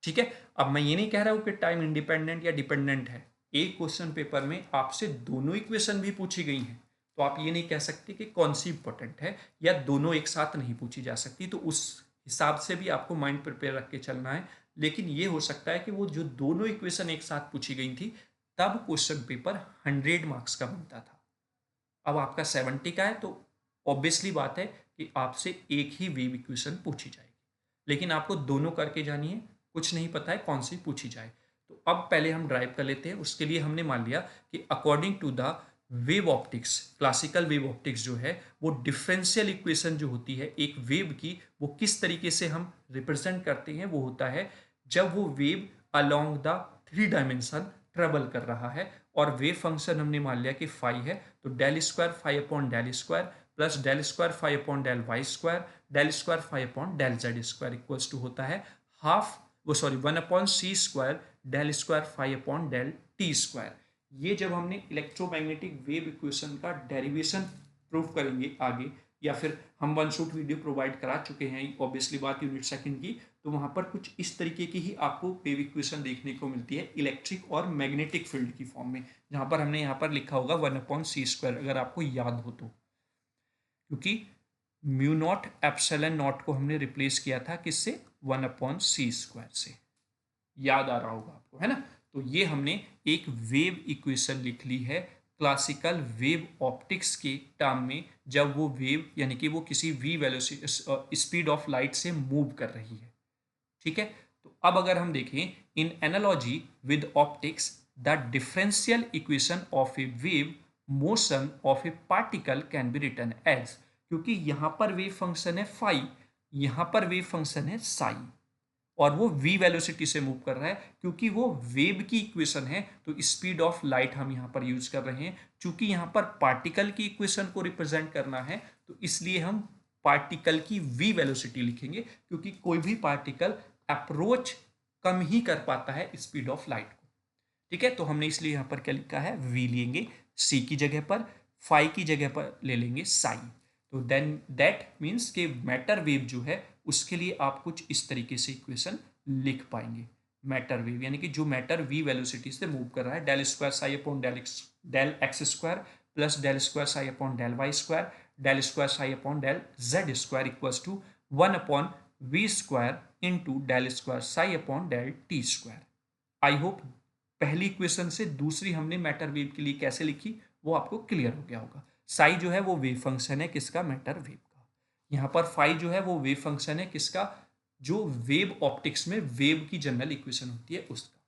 ठीक है, अब मैं ये नहीं कह रहा हूं कि टाइम इंडिपेंडेंट या डिपेंडेंट है। एक क्वेश्चन पेपर में आपसे दोनों इक्वेशन भी पूछी गई हैं, तो आप ये नहीं कह सकते कि कौन सी इंपॉर्टेंट है, या दोनों एक साथ नहीं पूछी जा सकती। तो उस हिसाब से भी आपको माइंड प्रिपेयर रख के चलना है। लेकिन ये हो सकता है कि वो जो दोनों इक्वेशन एक साथ पूछी गई थी, तब क्वेश्चन पेपर 100 मार्क्स का बनता था। अब आपका 70 का है, तो ऑब्वियसली बात है कि आपसे एक ही वेव इक्वेशन पूछी जाएगी, लेकिन आपको दोनों करके जानी है, कुछ नहीं पता है कौन सी पूछी जाए। तो अब पहले हम ड्राइव कर लेते हैं। उसके लिए हमने मान लिया कि according to the wave optics, classical wave optics जो है, वो डिफरेंशियल इक्वेशन जो होती है एक वेव की, वो किस तरीके से हम रिप्रेजेंट करते हैं, वो होता है जब वो wave along the 3 dimension travel कर रहा है, और वेव फंक्शन हमने मान लिया कि फाई है, तो del square phi upon del square plus del square phi upon del Y square del square phi upon del Z square equals to होता है हाफ, वो सॉरी 1 अपॉन सी square del square phi upon del T square. ये जब हमने electromagnetic wave equation का derivation prove करेंगे आगे, या फिर हम वन शॉट वीडियो प्रोवाइड करा चुके हैं ऑब्वियसली बात यूनिट सेकंड की, तो वहां पर कुछ इस तरीके की ही आपको वेव इक्वेशन देखने को मिलती है इलेक्ट्रिक और मैग्नेटिक फील्ड की फॉर्म में, जहां पर हमने यहाँ पर लिखा होगा 1 अपॉन सी स्क्वायर, अगर आपको याद हो तो, क्योंकि म्यू नॉट एप्सिलॉन नॉट को हमने रिप्लेस किया था किससे? 1 अपॉन सी स्क्वायर से। याद आ रहा होगा आपको, है ना? तो ये हमने एक वेव इक्वेशन लिख ली है क्लासिकल वेव ऑप्टिक्स के टर्म में, जब वो वेव यानी कि वो किसी v velocity speed of light से मूव कर रही है। ठीक है, तो अब अगर हम देखें in analogy with optics, the differential equation of a wave motion of a particle can be written as, क्योंकि यहां पर वेव फंक्शन है फाई, यहां पर वेव फंक्शन है साई, और वो v वेलोसिटी से मूव कर रहा है, क्योंकि वो वेव की इक्वेशन है, तो स्पीड ऑफ लाइट हम यहां पर यूज कर रहे हैं। चूंकि यहां पर पार्टिकल की इक्वेशन को रिप्रेजेंट करना है, तो इसलिए हम पार्टिकल की v वेलोसिटी लिखेंगे, क्योंकि कोई भी पार्टिकल अप्रोच कम ही कर पाता है स्पीड ऑफ लाइट को। ठीक है, तो हमने इसलिए यहां पर क्या लिखा है, v लेंगे c की जगह पर, फाई की जगह पर ले लेंगे साई। तो देन दैट मीन्स के मैटर वेव जो है उसके लिए आप कुछ इस तरीके से इक्वेशन लिख पाएंगे। मैटर वेव यानी कि जो मैटर v वेलोसिटी से मूव कर रहा है, del square psi upon del x square plus del square psi upon del Y square del square psi upon del Z square equals to 1 upon we square into del square psi upon del T square. I hope पहली equation से दूसरी हमने matter wave के लिए कैसे लिखी वो आपको क्लियर हो गया होगा। साई जो है वो वेव फंक्शन है किसका? मैटर वेव का। यहाँ पर फाई जो है वो वेव फंक्शन है किसका? जो वेव ऑप्टिक्स में वेव की जनरल इक्वेशन होती है उसका।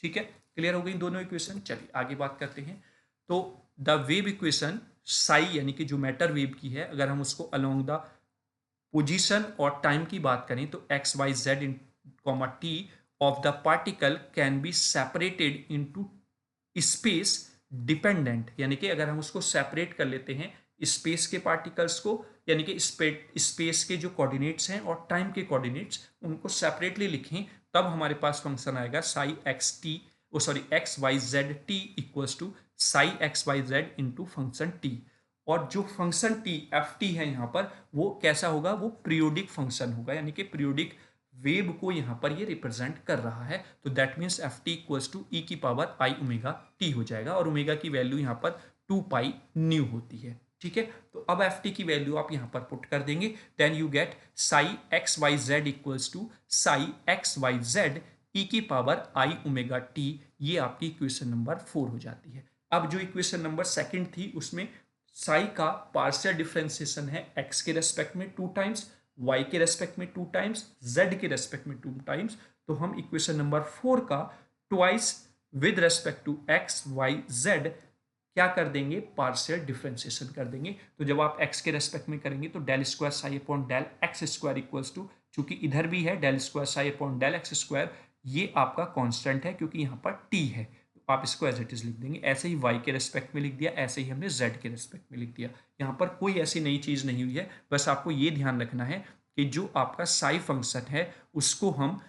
ठीक है, क्लियर हो गई दोनों इक्वेशन। चलिए आगे बात करते हैं। तो द वेव इक्वेशन साई यानी कि जो मैटर वेव की है, अगर हम उसको अलोंग द पोजीशन और टाइम की बात करें तो x Y z in comma t of the particle can be separated into space dependent, यानी कि अगर हम उसको सेपरेट कर लेते हैं स्पेस के पार्टिकल्स को, यानी कि स्पेस के जो कोऑर्डिनेट्स हैं और टाइम के कोऑर्डिनेट्स, उनको सेपरेटली लिखें, तब हमारे पास फंक्शन आएगा psi x t, oh sorry x Y z t equals to psi x Y z into function t. और जो फंक्शन टी एफ टी है यहाँ पर, वो कैसा होगा? वो पीरियोडिक फंक्शन होगा, यानी कि पीरियोडिक वेव को यहाँ पर ये रिप्रेजेंट कर रहा है। तो that means F T equals to E की पावर आई ओमेगा टी हो जाएगा, और ओमेगा की वैल्यू यहाँ पर 2 पाई न्यू होती है। ठीक है, तो अब एफ टी की वैल्यू आप यहां पर पुट कर देंगे, then you get psi x Y Z equals to psi x Y Z E की पावर आई ओमेगा टी। ये आपकी इक्वेशन नंबर 4 हो जाती है। अब जो इक्वेशन नंबर सेकंड थी उसमें साई का पार्शियल डिफरेंशिएशन है एक्स के रेस्पेक्ट में 2 टाइम्स, वाई के रेस्पेक्ट में 2 टाइम्स, जेड के रेस्पेक्ट में 2 टाइम्स। तो हम इक्वेशन नंबर 4 का twice with respect to x Y z क्या कर देंगे, पार्शियल डिफरेंशिएशन कर देंगे। तो जब आप x के रेस्पेक्ट में करेंगे तो del square psi upon del x square equals to, चूंकि इधर भी है del square psi upon del x square, ये आपका कांस्टेंट है क्योंकि यहाँ पर t है, तो आप इसको एज इट इज लिख देंगे। ऐसे ही y के रेस्पेक्ट में लिख दिया, ऐसे ही हमने z के रेस्पेक्ट में लिख दिया। यहाँ पर कोई ऐसी नई चीज नहीं हुई है, बस आपको ये ध्यान रखना है कि जो आपका साई फंक्शन है उसको हम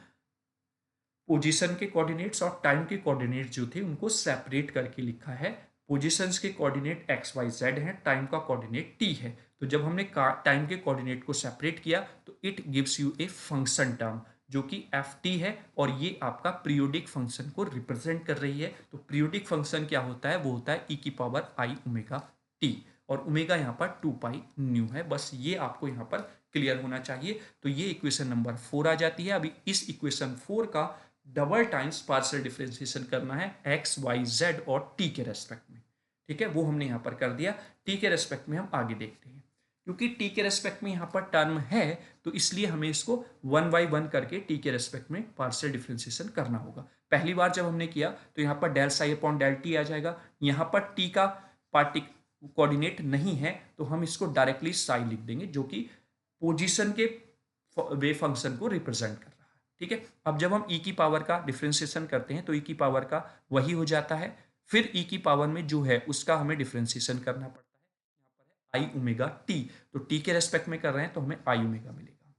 पोजीशन के कोऑर्डिनेट्स और टाइम के कोऑर्डिनेट्स जो थे उनको सेपरेट करके लिखा है। पोजीशंस के कोऑर्डिनेट एक्स वाई जेड हैं, टाइम का कोऑर्डिनेट टी है। तो जब हमने टाइम के कोऑर्डिनेट को सेपरेट किया तो it gives U a function term जो कि एफ टी है, और ये आपका पीरियोडिक फंक्शन को रिप्रेजेंट कर रही है। तो पीरियोडिक फंक्शन क्या होता है, वो होता है ई की पावर आई ओमेगा टी, और ओमेगा यहाँ पर 2 पाई न्यू है। बस ये आपको यहाँ पर क्लियर होना चाहिए। तो ये इक्वेशन नंबर 4 आ जाती है। अभी इस इक्वेशन 4 का डबल टाइम्स पार्शियल डिफरेंशिएशन करना है एक्स वाई जेड और टी के रेस्पेक्ट में। ठीक है, वो हमने यहां पर कर दिया। टी के रेस्पेक्ट में हम आगे देखते हैं, क्योंकि टी के रेस्पेक्ट में यहां पर टर्म है तो इसलिए हमें इसको 1/1 करके टी के रेस्पेक्ट में पार्शियल डिफरेंशिएशन करना होगा। पहली बार जब हमने किया तो यहाँ पर del psi upon del T आ जाएगा। यहाँ पर टी का पार्टिक कोऑर्डिनेट नहीं है तो हम इसको डायरेक्टली साई लिख देंगे, जो कि पोजीशन के वे फंक्शन को रिप्रेजेंट कर, ठीक है। अब जब हम e की पावर का डिफरेंशिएशन करते हैं तो e की पावर का वही हो जाता है, फिर e की पावर में जो है उसका हमें डिफरेंशिएशन करना पड़ता है। यहाँ पर है आई ओमेगा टी, तो t के रेस्पेक्ट में कर रहे हैं तो हमें आई ओमेगा मिलेगा।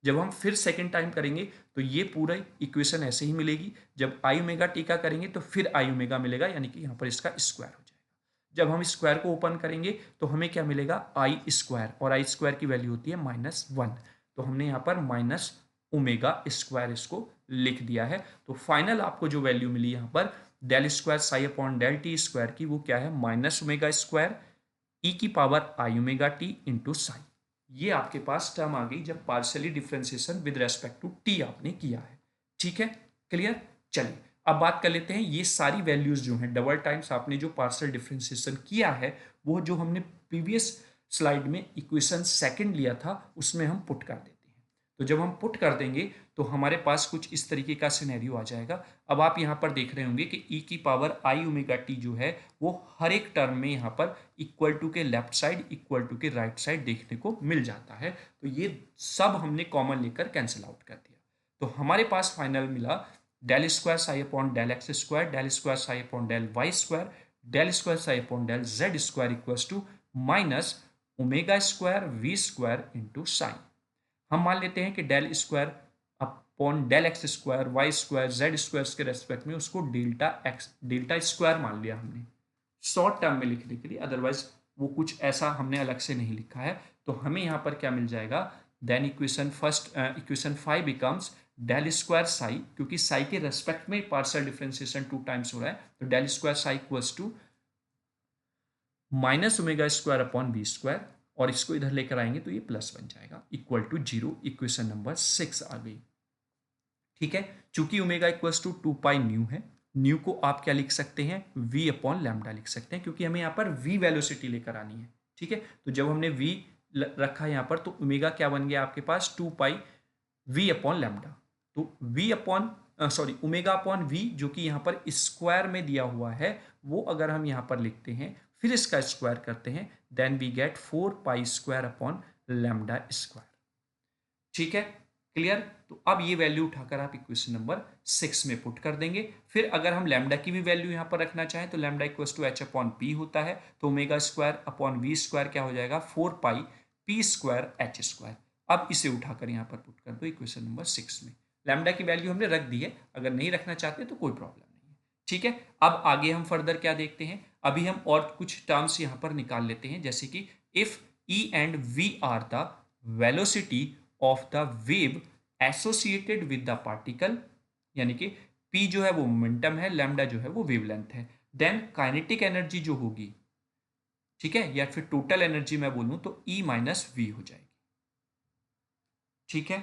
जब हम फिर सेकेंड टाइम करेंगे तो ये पूरा इक्वेशन ऐसे ही मिलेगी। जब आई ओमेगा टी का करेंगे तो फिर आई ओमेगा मिलेगा, यानी कि यहाँ पर इसका स्क्वायर हो जाएगा। जब हम स्क्वायर को ओपन करेंगे तो हमें क्या मिलेगा, आई स्क्वायर, और आई स्क्वायर की वैल्यू होती है -1, तो हमने यहाँ पर माइनस ओमेगा स्क्वायर इसको लिख दिया है। तो फाइनल आपको जो वैल्यू मिली यहाँ पर del square psi upon del T square की, वो क्या है, माइनस ओमेगा स्क्वायर ई की power i omega t into psi. ये आपके पास टर्म आ गई जब partially differentiation with respect to t आपने किया है। ठीक है, क्लियर। चलिए अब बात कर लेते हैं, ये सारी वैल्यूज जो हैं डबल टाइम्स आपने जो पार्शियल डिफरेंशिएशन किया है वो जो हमने प्रीवियस स्लाइड में इक्वेशन सेकंड लिया था उसमें हम पुट कर देते हैं। तो जब हम पुट कर देंगे तो हमारे पास कुछ इस तरीके का सिनेरियो आ जाएगा। अब आप यहाँ पर देख रहे होंगे कि ई की पावर आई ओमेगा टी जो है वो हर एक टर्म में यहाँ पर इक्वल टू के लेफ्ट साइड इक्वल टू के राइट साइड देखने को मिल जाता है। तो ये सब हमने कॉमन लेकर कैंसिल आउट कर दिया। तो हमारे पास फाइनल मिला del square psi upon del x square, del square psi upon del Y square, del square psi upon del Z square equals to minus omega square we square into psi. हम मान लेते हैं कि del square upon del x square y square z square के respect में उसको delta square मान लिया हमने शॉर्ट टर्म में लिखने के लिए, अदरवाइज वो कुछ ऐसा हमने अलग से नहीं लिखा है। तो हमें यहाँ पर क्या मिल जाएगा, then equation 5 becomes del square psi, क्योंकि साई के रेस्पेक्ट में पार्शियल डिफरेंशिएशन 2 टाइम्स हो रहा है, तो del square psi equals to minus omega square upon v square, और इसको इधर लेकर आएंगे तो ये प्लस बन जाएगा इक्वल टू 0। इक्वेशन नंबर 6 आ गई। ठीक है, चूंकि omega equals to 2 pi nu है, न्यू को आप क्या लिख सकते हैं, v अपॉन लैम्डा लिख सकते हैं, क्योंकि हमें यहाँ पर v वेलोसिटी लेकर आनी है। ठीक है, तो जब हमने v रखा यहाँ पर तो ओमेगा क्या बन गया आपके पास 2 पाई v अपॉन लैम्डा। तो v upon omega upon v जो कि यहाँ पर स्क्वायर में दिया हुआ है, वो अगर हम यहाँ पर लिखते हैं फिर इसका स्क्वायर करते हैं, then we get 4 pi square upon lambda square. ठीक है, क्लियर। तो अब ये वैल्यू उठाकर आप इक्वेशन नंबर 6 में पुट कर देंगे। फिर अगर हम लैम्डा की भी वैल्यू यहाँ पर रखना चाहें तो lambda equals to H upon p होता है, तो omega square upon we square क्या हो जाएगा, 4 pi p square h square. अब इसे उठाकर यहाँ पर पुट कर दो इक्वेशन नंबर 6 में। लैम्डा की वैल्यू हमने रख दी है, अगर नहीं रखना चाहते तो कोई प्रॉब्लम नहीं है। ठीक है, अब आगे हम फर्दर क्या देखते हैं, अभी हम और कुछ टर्म्स यहाँ पर निकाल लेते हैं, जैसे कि if E and v are the velocity of the wave associated with the particle, यानी कि p जो है वो मोमेंटम है, लैम्डा जो है वो वेवलेंथ है, देन काइनेटिक एनर्जी जो होगी, ठीक है, या फिर टोटल एनर्जी मैं बोलूं तो E माइनस वी हो जाएगी। ठीक है,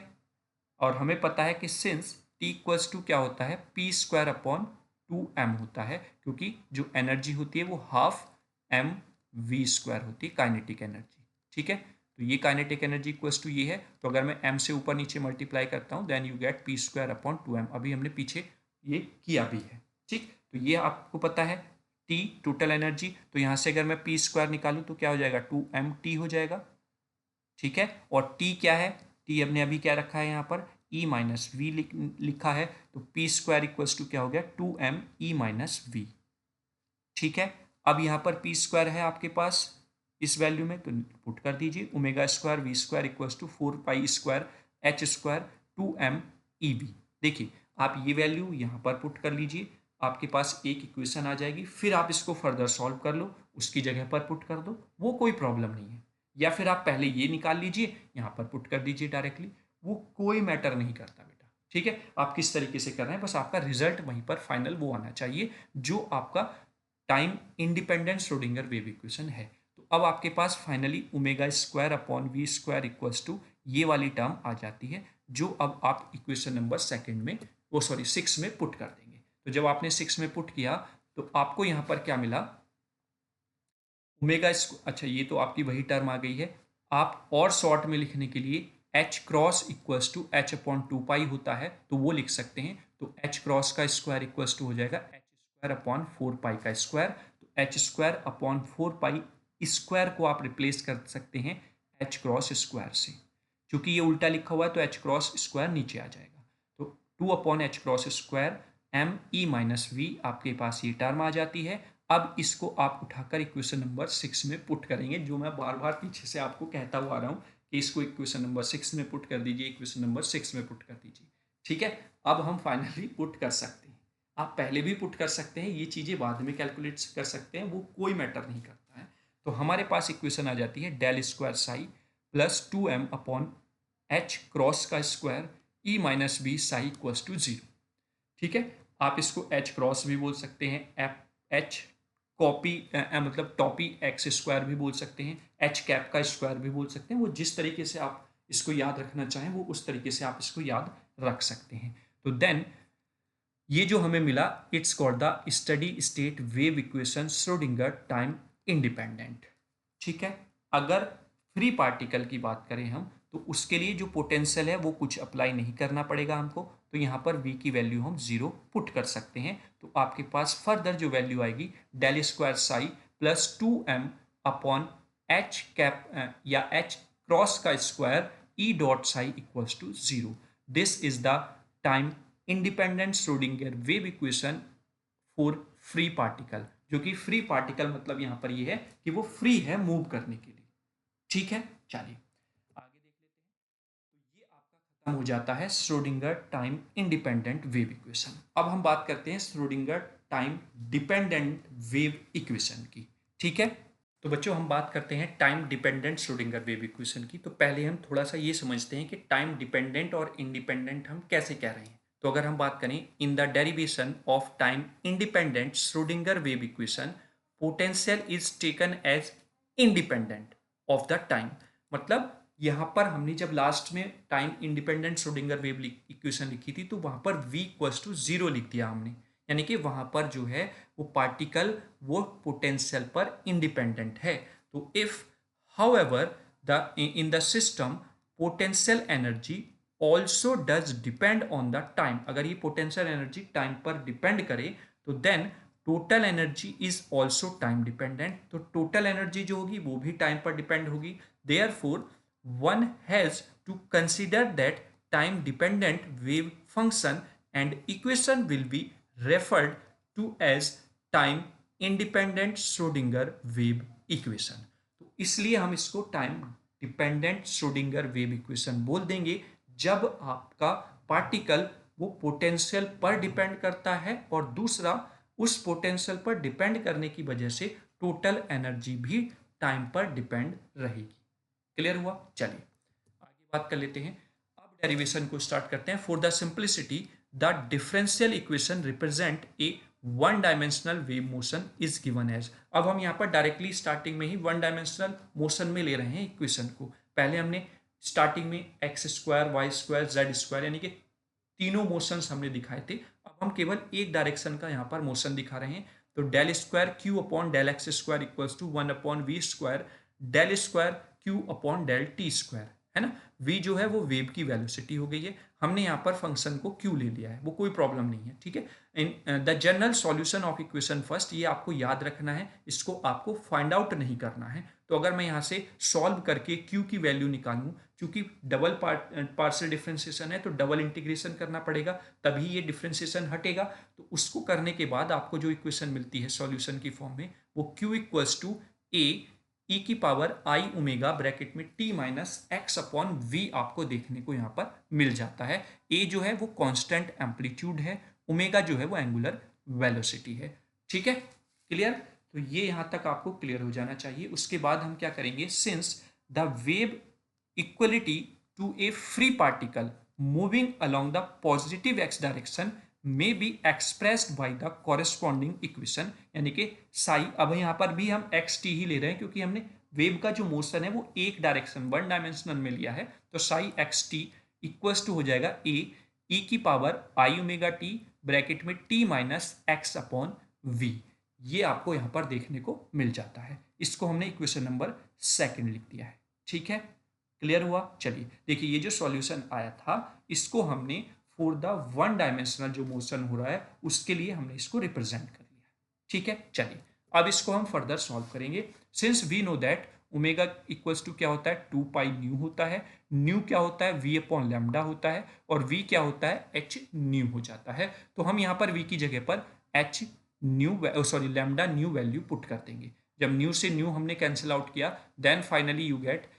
और हमें पता है कि सिंस T इक्वल्स टू क्या होता है, पी स्क्वायर अपॉन 2m होता है, क्योंकि जो एनर्जी होती है वो हाफ एम वी स्क्वायर होती है, काइनेटिक एनर्जी। ठीक है, तो ये काइनेटिक एनर्जी इक्वल्स टू ये है, तो अगर मैं m से ऊपर नीचे मल्टीप्लाई करता हूँ then you get p square upon 2m। अभी हमने पीछे ये किया भी है। ठीक, तो ये आपको पता है T टोटल एनर्जी, तो यहाँ से अगर मैं पी स्क्वायर निकालूँ तो क्या हो जाएगा, 2mt हो जाएगा। ठीक है, और T क्या है, T हमने अभी क्या रखा है यहाँ पर, E माइनस वी लिखा है, तो पी स्क्वायर इक्वल्स टू क्या हो गया, 2m E माइनस वी। ठीक है, अब यहाँ पर पी स्क्वायर है आपके पास इस वैल्यू में, तो पुट कर दीजिए, omega square we square equals to 4 pi square h square 2m E v. देखिए, आप ये वैल्यू यहाँ पर पुट कर लीजिए, आपके पास एक इक्वेशन आ जाएगी, फिर आप इसको फर्दर सॉल्व कर लो, उसकी जगह पर पुट कर दो, वो कोई प्रॉब्लम नहीं है। या फिर आप पहले ये निकाल लीजिए, यहाँ पर पुट कर दीजिए डायरेक्टली, वो कोई मैटर नहीं करता बेटा। ठीक है, आप किस तरीके से कर रहे हैं, बस आपका रिजल्ट वहीं पर फाइनल वो आना चाहिए जो आपका time independent Schrodinger wave equation है। तो अब आपके पास finally omega square upon we square equals to ये वाली टर्म आ जाती है, जो अब आप इक्वेशन नंबर सेकंड में, वो सॉरी 6 में पुट कर देंगे। तो जब आपने 6 में पुट किया तो आपको यहाँ पर क्या मिला, ओमेगा, अच्छा ये तो आपकी वही टर्म आ गई है। आप और शॉर्ट में लिखने के लिए h cross equals to H upon 2 pi होता है, तो वो लिख सकते हैं। तो एच क्रॉस का स्क्वायर इक्वल्स टू हो जाएगा एच स्क्वायर अपॉन 4 पाई का स्क्वायर। तो H square upon 4 pi square को आप रिप्लेस कर सकते हैं एच क्रॉस स्क्वायर से, क्योंकि ये उल्टा लिखा हुआ है तो एच क्रॉस स्क्वायर नीचे आ जाएगा। तो 2/h cross square M E-V आपके पास ये टर्म आ जाती है। अब इसको आप उठाकर इक्वेशन नंबर 6 में पुट करेंगे, जो मैं बार बार पीछे से आपको कहता हुआ आ रहा हूँ कि इसको इक्वेशन नंबर 6 में पुट कर दीजिए, इक्वेशन नंबर 6 में पुट कर दीजिए। ठीक है, अब हम फाइनली पुट कर सकते हैं। आप पहले भी पुट कर सकते हैं, ये चीज़ें बाद में कैलकुलेट कर सकते हैं, वो कोई मैटर नहीं करता है। तो हमारे पास इक्वेशन आ जाती है del square psi plus 2m upon H cross का square E minus B psi equals to 0। ठीक है, आप इसको एच क्रॉस भी बोल सकते हैं, एच कॉपी मतलब टॉपी एक्स स्क्वायर भी बोल सकते हैं, एच कैप का स्क्वायर भी बोल सकते हैं। वो जिस तरीके से आप इसको याद रखना चाहें वो उस तरीके से आप इसको याद रख सकते हैं। तो देन ये जो हमें मिला, it's called the steady state wave equation Schrodinger time independent. ठीक है, अगर फ्री पार्टिकल की बात करें हम, तो उसके लिए जो पोटेंशियल है वो कुछ अप्लाई नहीं करना पड़ेगा हमको, तो यहाँ पर v की वैल्यू हम 0 पुट कर सकते हैं। तो आपके पास फर्दर जो वैल्यू आएगी del square psi plus 2m upon h cap या एच क्रॉस का square E dot psi equals to 0। This is the time independent Schrodinger wave equation for free particle, जो कि फ्री पार्टिकल मतलब यहाँ पर ये है कि वो फ्री है मूव करने के लिए। ठीक है, चलिए आगे देख लेते हैं। तो ये आपका खत्म हो जाता है Schrodinger time independent wave equation. अब हम बात करते हैं Schrodinger time dependent wave equation की। ठीक है, तो बच्चों हम बात करते हैं time dependent Schrodinger wave equation की। तो पहले हम थोड़ा सा ये समझते हैं कि टाइम डिपेंडेंट और इंडिपेंडेंट हम कैसे कह रहे हैं। तो अगर हम बात करें in the derivation of time independent Schrodinger wave equation, potential is taken as independent of the time. मतलब यहाँ पर हमने जब लास्ट में time independent Schrodinger wave equation लिखी थी तो वहाँ पर v इक्वल्स टू 0 लिख दिया हमने, यानी कि वहाँ पर जो है वो पार्टिकल वो पोटेंशियल पर इंडिपेंडेंट है। तो if however the in the system potential energy also does depend on the time, अगर ये पोटेंशियल एनर्जी टाइम पर डिपेंड करे तो then total energy is also time dependent. तो टोटल एनर्जी जो होगी वो भी टाइम पर डिपेंड होगी। Therefore one has to consider that time dependent wave function and equation will be referred to as time independent Schrodinger wave equation। तो इसलिए हम इसको time dependent Schrodinger wave equation बोल देंगे जब आपका पार्टिकल वो पोटेंशियल पर डिपेंड करता है और दूसरा उस पोटेंशियल पर डिपेंड करने की वजह से टोटल एनर्जी भी टाइम पर डिपेंड रहेगी। क्लियर हुआ, चलिए आगे बात कर लेते हैं। अब डेरिवेशन को स्टार्ट करते हैं। For the simplicity the differential equation represent a one dimensional wave motion is given as. अब हम यहाँ पर डायरेक्टली स्टार्टिंग में ही वन डायमेंशनल मोशन में ले रहे हैं इक्वेशन को। पहले हमने स्टार्टिंग में x square, y square, z square यानी कि तीनों मोशंस हमने दिखाए थे। अब हम केवल एक डायरेक्शन का यहाँ पर मोशन दिखा रहे हैं। तो del square q upon del x square equals to 1/v² del square q upon del T square, है ना। v जो है वो वेव की वेलोसिटी हो गई है। हमने यहाँ पर फंक्शन को q ले लिया है, वो कोई प्रॉब्लम नहीं है, ठीक है। In the general solution of equation first, ये आपको याद रखना है, इसको आपको फाइंड आउट नहीं करना है। तो अगर मैं यहाँ से सॉल्व करके q की वैल्यू निकालूं, क्योंकि डबल पार्शियल डिफ्रेंसिएशन है तो डबल इंटीग्रेशन करना पड़ेगा, तभी ये डिफ्रेंसिएशन हटेगा। तो उसको करने के बाद आपको जो इक्वेशन मिलती है सॉल्यूशन की फॉर्म में, वो q equals to a e की पावर आई ओमेगा ब्रैकेट में t minus x upon v आपको देखने को यहाँ पर मिल जाता है। a जो है वो कांस्टेंट एम्पलीट्यूड है, ओमेगा जो है वो एंगुलर वेलोसिटी है, ठीक है। क्लियर? तो ये यहाँ तक आपको क्लियर हो जाना चाहिए। उसके बाद हम क्या करेंगे, since the wave equality to a free particle moving along the positive x direction may be expressed by the corresponding equation, यानी कि साई, अब यहाँ पर भी हम एक्स टी ही ले रहे हैं क्योंकि हमने वेव का जो मोशन है वो एक डायरेक्शन वन डायमेंशनल में लिया है। तो psi x t equals to हो जाएगा ए ई की power i omega t bracket में t minus x upon v. ये आपको यहाँ पर देखने को मिल जाता है। इसको हमने इक्वेशन नंबर सेकंड लिख दिया है, ठीक है। क्लियर हुआ? चलिए देखिए, ये जो सॉल्यूशन आया था इसको हमने फॉर द वन डायमेंशनल जो मोशन हो रहा है उसके लिए हमने इसको रिप्रेजेंट कर लिया, ठीक है। चलिए अब इसको हम फर्दर सॉल्व करेंगे। Since we know that omega equals to क्या होता है, 2 पाई न्यू होता है। न्यू क्या होता है, वी अपॉन लैम्डा होता है, और वी क्या होता है, एच न्यू हो जाता है। तो हम यहाँ पर वी की जगह पर h nu sorry lambda nu value put कर देंगे। जब न्यू से न्यू हमने कैंसिल आउट किया, then finally you get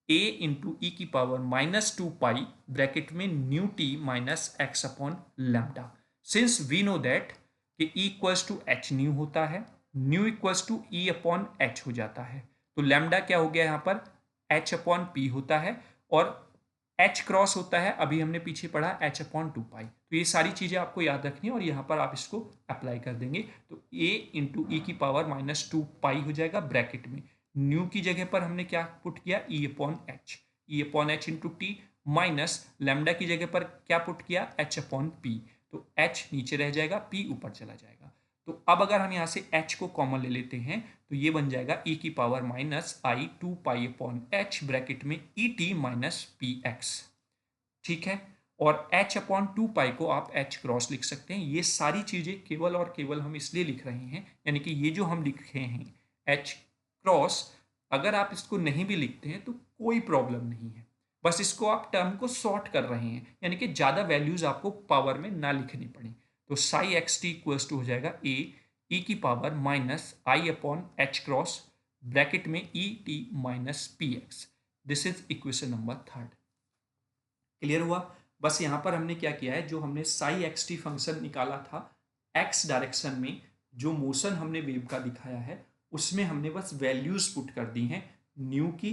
a into e की पावर माइनस 2 पाई ब्रैकेट में nu t minus x upon lambda. Since we know that कि E equals to H nu होता है, nu equals to E upon h हो जाता है। तो lambda क्या हो गया यहाँ पर, एच अपॉन पी होता है, और एच क्रॉस होता है, अभी हमने पीछे पढ़ा एच अपॉन 2 पाई। तो ये सारी चीज़ें आपको याद रखनी है और यहाँ पर आप इसको अप्लाई कर देंगे। तो a इंटू ई की पावर माइनस 2 पाई हो जाएगा ब्रैकेट में, न्यू की जगह पर हमने क्या पुट किया, ई upon H into T, minus lambda की जगह पर क्या पुट किया, एच अपॉन पी। तो एच नीचे रह जाएगा, पी ऊपर चला जाएगा। तो अब अगर हम यहाँ से एच को कॉमन ले लेते हैं तो ये बन जाएगा ई की पावर माइनस आई 2 पाई अपॉन एच ब्रैकेट में e t minus p x, ठीक है। और h अपॉन 2 पाई को आप h क्रॉस लिख सकते हैं। ये सारी चीज़ें केवल और केवल हम इसलिए लिख रहे हैं, यानी कि ये जो हम लिखे हैं h क्रॉस, अगर आप इसको नहीं भी लिखते हैं तो कोई प्रॉब्लम नहीं है, बस इसको आप टर्म को शॉर्ट कर रहे हैं, यानी कि ज़्यादा वैल्यूज़ आपको पावर में ना लिखनी पड़ी। तो psi x t equals to हो जाएगा ए ई की power minus i upon H cross bracket में e t minus p x. This is equation number third. Clear हुआ? बस यहाँ पर हमने क्या किया है, जो हमने साई एक्स टी फंक्शन निकाला था एक्स डायरेक्शन में, जो मोशन हमने वेव का दिखाया है उसमें हमने बस वैल्यूज पुट कर दी हैं, न्यू की,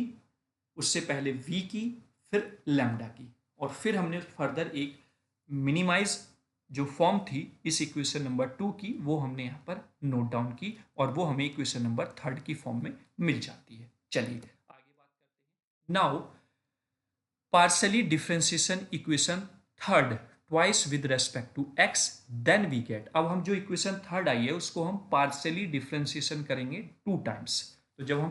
उससे पहले वी की, फिर लैम्डा की, और फिर हमने फर्दर एक मिनिमाइज जो फॉर्म थी इस इक्वेशन नंबर 2 की वो हमने यहाँ पर नोट डाउन की, और वो हमें इक्वेशन नंबर 3 की फॉर्म में मिल जाती है। चलिए आगे बात करते हैं। Now partially differentiation equation third twice with respect to x, then we get, अब हम जो इक्वेशन थर्ड आई है उसको हम पार्शियली डिफ्रेंशिएशन करेंगे 2 टाइम्स। तो जब हम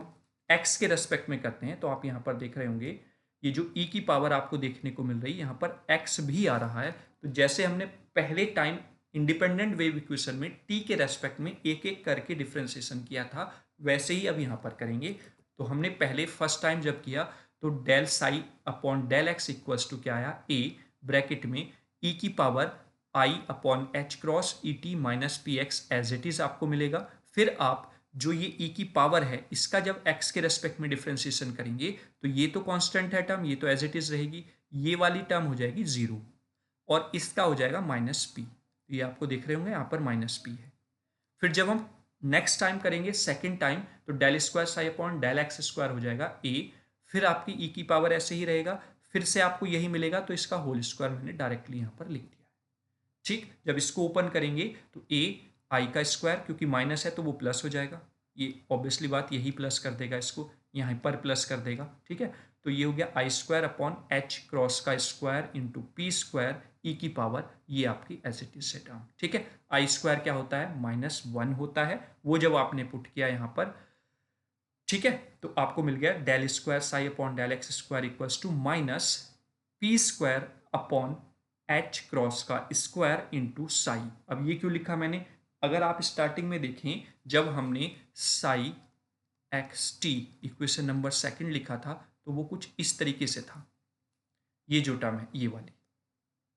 x के रेस्पेक्ट में करते हैं तो आप यहाँ पर देख रहे होंगे ये जो e की पावर आपको देखने को मिल रही है, यहाँ पर x भी आ रहा है। तो जैसे हमने पहले टाइम इंडिपेंडेंट वेव इक्वेशन में t के रेस्पेक्ट में एक एक करके डिफ्रेंशिएशन किया था, वैसे ही अब यहाँ पर करेंगे। तो हमने पहले फर्स्ट टाइम जब किया तो del psi upon del x equals to क्या आया, ए ब्रैकेट में ई की power i upon H cross E t minus p x as it is आपको मिलेगा। फिर आप जो ये ई की पावर है इसका जब एक्स के रेस्पेक्ट में डिफ्रेंशिएशन करेंगे तो ये तो कांस्टेंट है टर्म, ये तो एज इट इज रहेगी, ये वाली टर्म हो जाएगी 0 और इसका हो जाएगा माइनस पी। ये आपको देख रहे होंगे यहाँ पर माइनस पी है। फिर जब हम नेक्स्ट टाइम करेंगे सेकेंड टाइम तो del square psi upon del x square हो जाएगा ए, फिर आपकी ई की पावर ऐसे ही रहेगा, फिर से आपको यही मिलेगा, तो इसका होल स्क्वायर मैंने डायरेक्टली यहाँ पर लिख दिया। ठीक, जब इसको ओपन करेंगे तो ए आई का स्क्वायर, क्योंकि माइनस है तो वो प्लस हो जाएगा, ये ऑब्वियसली बात, यही प्लस कर देगा इसको, यहाँ पर प्लस कर देगा, ठीक है। तो ये हो गया आई स्क्वायर अपॉन एच क्रॉस का square into P square e की पावर, ये आपकी एज इट इज से टर्म, ठीक है। आई स्क्वायर क्या होता है, -1 होता है, वो जब आपने पुट किया यहाँ पर, ठीक है, तो आपको मिल गया del square psi upon del x square equals to minus p square upon H cross का स्क्वायर इंटू साई। अब ये क्यों लिखा मैंने, अगर आप स्टार्टिंग में देखें जब हमने Sai x T equation number second लिखा था तो वो कुछ इस तरीके से था, ये जो टर्म है ये वाली,